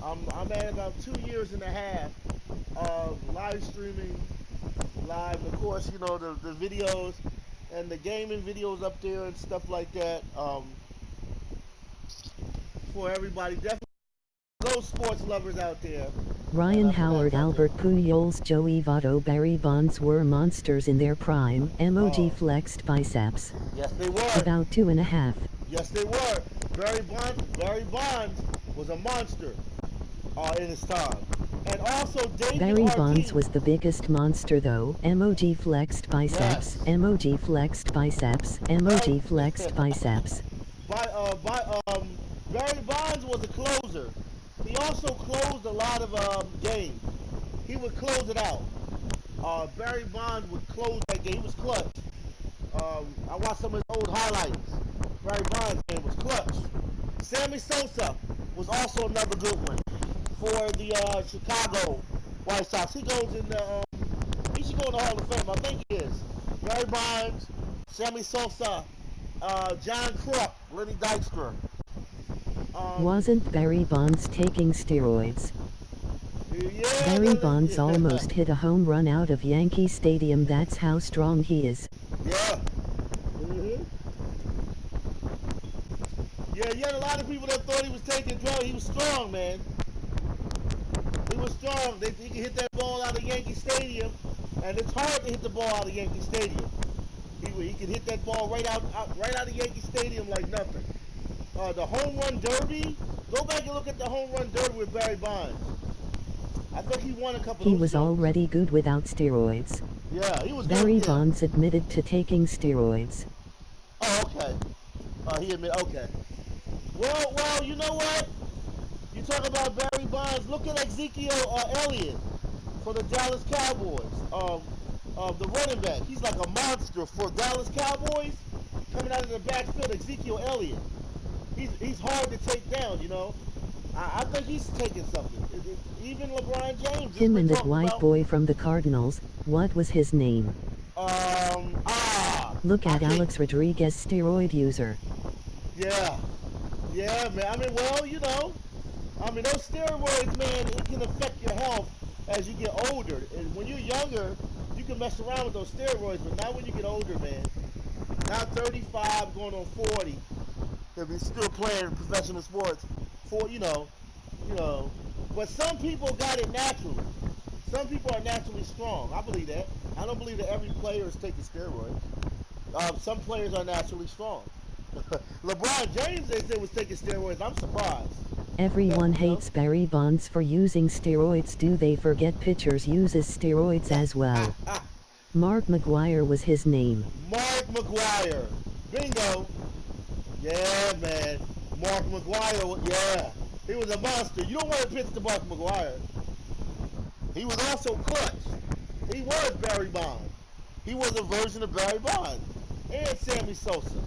I'm at about 2 years and a half of live streaming, live, of course, you know, the videos and the gaming videos up there and stuff like that, for everybody. Definitely those sports lovers out there.
Ryan Howard, Albert Pujols, Joey Votto, Barry Bonds were monsters in their prime. MOG flexed biceps.
Yes, they were.
About 2.5.
Yes, they were. Barry Bonds was a monster in his time. And also David
Barry Bonds was the biggest monster though. MOG flexed biceps.
Yes.
MOG flexed biceps. MOG flexed biceps.
Barry Bonds was a closer. He also closed a lot of games. He would close it out. Barry Bonds would close that game. He was clutch. I watched some of his old highlights. Barry Bonds' game was clutch. Sammy Sosa was also another good one for the Chicago White Sox. He goes in the, he should go in the Hall of Fame. I think he is. Barry Bonds, Sammy Sosa, John Kruk, Lenny Dykstra.
Wasn't Barry Bonds taking steroids?
Yeah,
Barry Bonds almost hit a home run out of Yankee Stadium. That's how strong he is.
Yeah. Yeah, you had a lot of people that thought he was taking drugs. He was strong, man. He was strong. He could hit that ball out of Yankee Stadium, and it's hard to hit the ball out of Yankee Stadium. He could hit that ball right out of Yankee Stadium like nothing. The home run derby. Go back and look at the home run derby with Barry Bonds. I think he won a couple.
He was already good without steroids.
Yeah, he was.
Barry Bonds admitted to taking steroids.
Oh, okay. He admitted. Okay. Well, you know what? You talk about Barry Bonds. Look at Ezekiel Elliott for the Dallas Cowboys. The running back. He's like a monster for Dallas Cowboys. Coming out of the backfield, Ezekiel Elliott. He's hard to take down, you know. I think he's taking something. Even LeBron James.
Him and that white boy from the Cardinals, what was his name? Look at Alex Rodriguez, steroid user.
Yeah, man. I mean, well, you know, those steroids, man, it can affect your health as you get older. And when you're younger, you can mess around with those steroids, but not when you get older, man. Now 35, going on 40. If you're still playing professional sports, you know. But some people got it naturally. Some people are naturally strong. I believe that. I don't believe that every player is taking steroids. Some players are naturally strong. LeBron James, they said, was taking steroids. I'm surprised.
Everyone hates Barry Bonds for using steroids. Do they forget pitchers uses steroids as well? Mark McGwire was his name.
Mark McGwire. Bingo. Yeah, man. Mark McGwire, yeah. He was a monster. You don't want to pitch to Mark McGwire. He was also clutch. He was Barry Bonds. He was a version of Barry Bonds. And Sammy Sosa.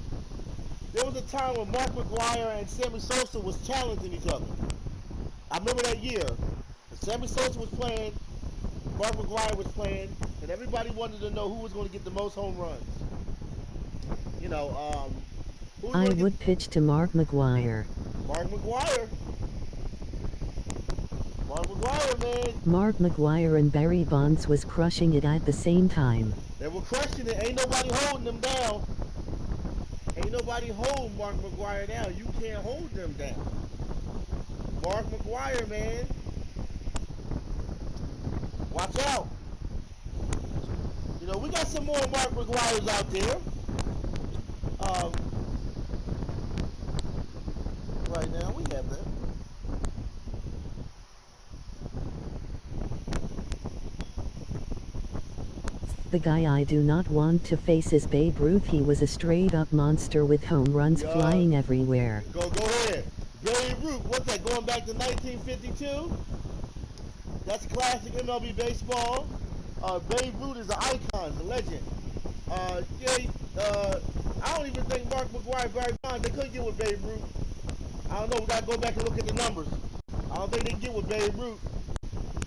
There was a time when Mark McGwire and Sammy Sosa was challenging each other. I remember that year. Sammy Sosa was playing, Mark McGwire was playing, and everybody wanted to know who was going to get the most home runs. You know,
I would pitch to Mark McGwire.
Mark McGwire. Mark McGwire, man.
Mark McGwire and Barry Bonds was crushing it at the same time.
They were crushing it. Ain't nobody holding them down. Ain't nobody hold Mark McGwire down. You can't hold them down. Mark McGwire, man. Watch out. You know, we got some more Mark McGwires out there. Right now, we have that.
The guy I do not want to face is Babe Ruth. He was a straight-up monster with home runs flying everywhere.
Go ahead. Babe Ruth, what's that, going back to 1952? That's classic MLB baseball. Babe Ruth is an icon, a legend. I don't even think Mark McGwire, Barry Bonds, they couldn't get with Babe Ruth. I don't know, we got to go back and look at the numbers. I don't think they can get with Babe Ruth.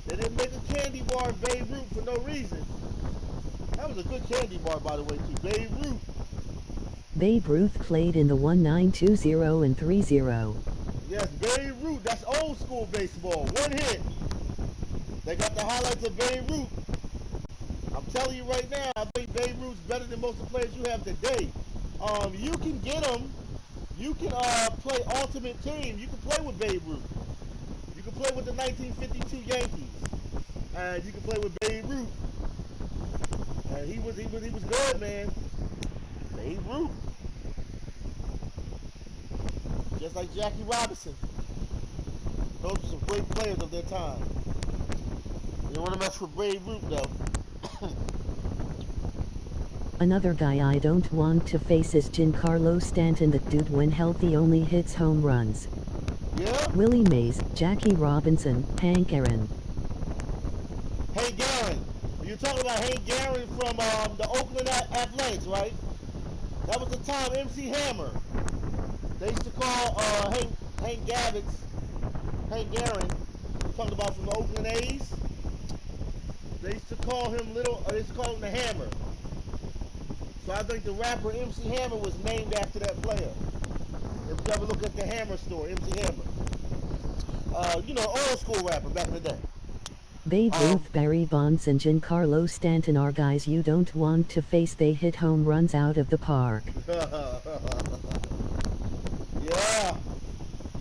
They didn't make a candy bar of Babe Ruth for no reason. That was a good candy bar, by the way, too. Babe Ruth.
Babe Ruth played in the 1920 and 30.
Yes, Babe Ruth. That's old school baseball. One hit. They got the highlights of Babe Ruth. I'm telling you right now, I think Babe Ruth's better than most of the players you have today. You can get them. You can play Ultimate Team. You can play with Babe Ruth. You can play with the 1952 Yankees. And you can play with Babe Ruth. And he was good, man. Babe Ruth. Just like Jackie Robinson. Those are some great players of their time. You don't want to mess with Babe Ruth, though.
Another guy I don't want to face is Giancarlo Stanton. That dude, when healthy, only hits home runs.
Yeah?
Willie Mays, Jackie Robinson, Hank Aaron.
Hank Aaron. You're talking about Hank Aaron from the Oakland Athletics, right? That was the time MC Hammer. They used to call Hank Aaron, talking about from the Oakland A's. They used to call him they used to call him the Hammer. So I think the rapper MC Hammer was named after that player. If you ever look at the Hammer store, MC Hammer. You know, old school rapper back in the day.
Babe Ruth, Barry Bonds, and Giancarlo Stanton are guys you don't want to face. They hit home runs out of the park.
Yeah.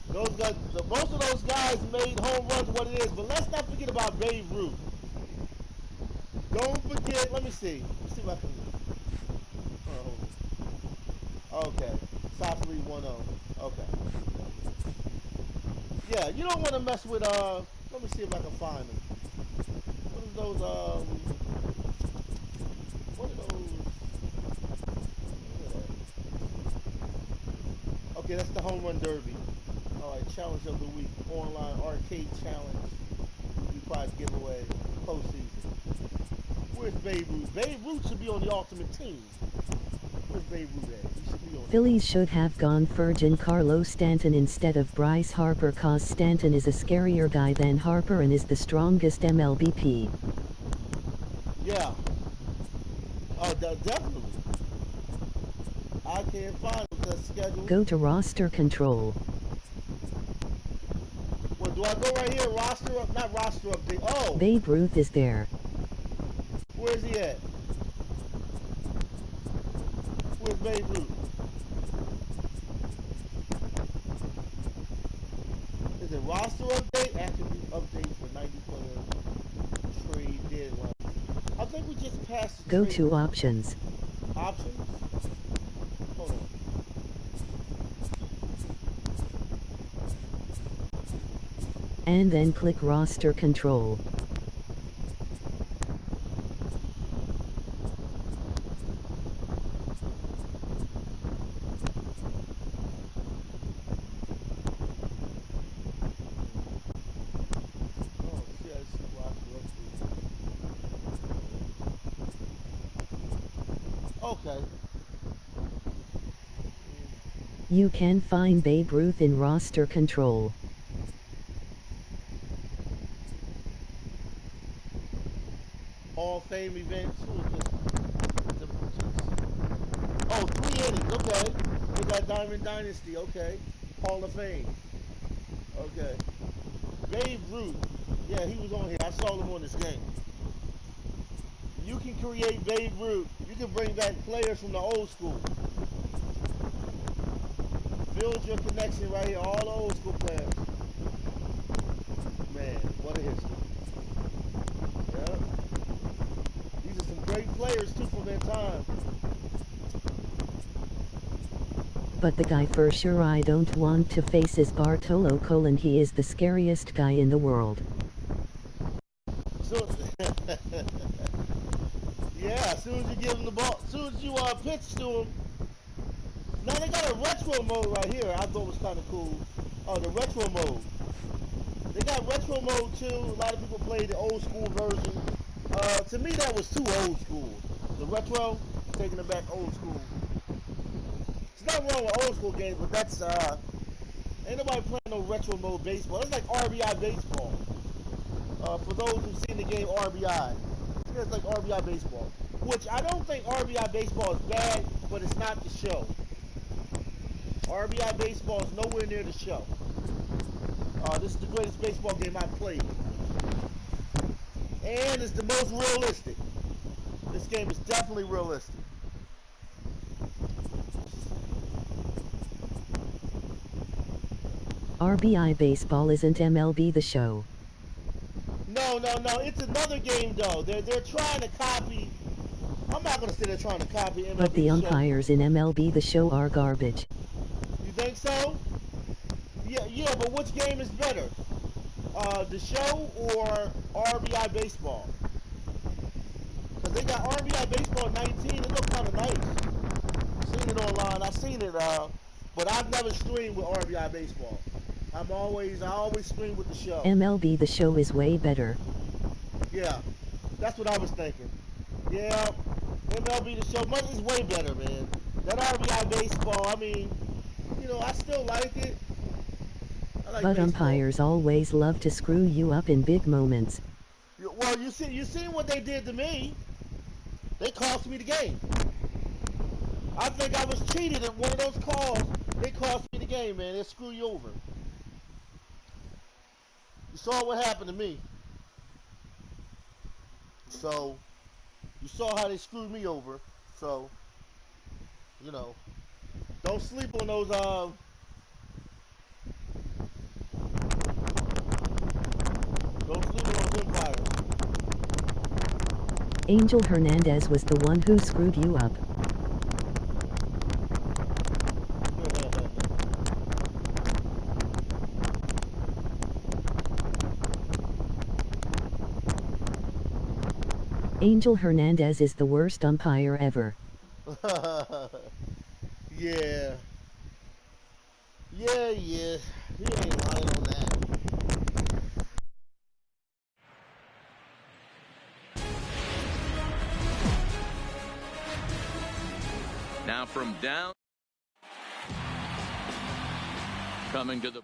Those guys, most of those guys made home runs what it is, but let's not forget about Babe Ruth. Don't forget, let me see. Let's see if I can. Okay. South 310. Okay. Yeah, you don't want to mess with, let me see if I can find them. What are those, what are those? Okay, that's the Home Run Derby. Alright, Challenge of the Week. Online Arcade Challenge. We prize giveaway. Postseason. Where's Babe Ruth? Babe Ruth should be on the Ultimate Team. Where's Babe Ruth at? He should be on
Phillies should have gone for Giancarlo Stanton instead of Bryce Harper, cause Stanton is a scarier guy than Harper and is the strongest MLBP.
Yeah. Oh, definitely. I can't find the schedule.
Go to roster control.
Well, do I go right here? Roster up? Not roster update. Oh.
Babe Ruth is there.
Where's he at? Where's Babe Ruth? Is it roster update? Attribute update for 90 player trade deadline. I think we just passed the
Go
trade.
to options.
Options? Hold on.
And then click roster control.
Okay.
You can find Babe Ruth in roster control.
Hall of Fame events. Who is this? Oh, 3 innings. Okay. They got Diamond Dynasty. Okay. Hall of Fame. Okay. Babe Ruth. Yeah, he was on here. I saw him on this game. You can create Babe Ruth. You can bring back players from the old school. Build your connection right here. All the old school players. Man, what a history. Yeah. These are some great players, too, from that time.
But the guy for sure I don't want to face is Bartolo Colon. He is the scariest guy in the world.
So, yeah, as soon as you give him the ball, as soon as you pitch to him. Now they got a retro mode right here. I thought was kind of cool. Oh, the retro mode. They got retro mode too. A lot of people play the old school version. To me, that was too old school. The retro, taking it back old school. It's not wrong with old school games, but that's ain't nobody playing no retro mode baseball. It's like RBI baseball. For those who've seen the game RBI, it's like RBI baseball. Which I don't think RBI baseball is bad, but it's not the show. RBI baseball is nowhere near the show. This is the greatest baseball game I've played. And it's the most realistic. This game is definitely realistic.
RBI baseball isn't MLB The Show.
No. It's another game though. They're trying to copy. I'm not gonna say they're trying to copy MLB
But the umpires in MLB The Show are garbage.
You think so? Yeah, but which game is better? The show or RBI baseball? Because they got RBI baseball 19. It looked kind of nice. Seen it online. I've seen it, but I've never streamed with RBI baseball. I always stream with the show.
MLB The Show is way better.
Yeah, that's what I was thinking. Yeah, MLB The Show is way better, man. That RBI baseball, I mean, I still like it. Like
but
baseball.
Umpires always love to screw you up in big moments.
Well, you seen what they did to me. They cost me the game. I think I was cheated in one of those calls. They cost me the game, man. They screw you over. You saw what happened to me. So, you saw how they screwed me over. So, don't sleep on those, don't sleep on those umpires.
Angel Hernandez was the one who screwed you up. Angel Hernandez is the worst umpire ever.
Yeah. He ain't lying on that.
Now from down, coming to the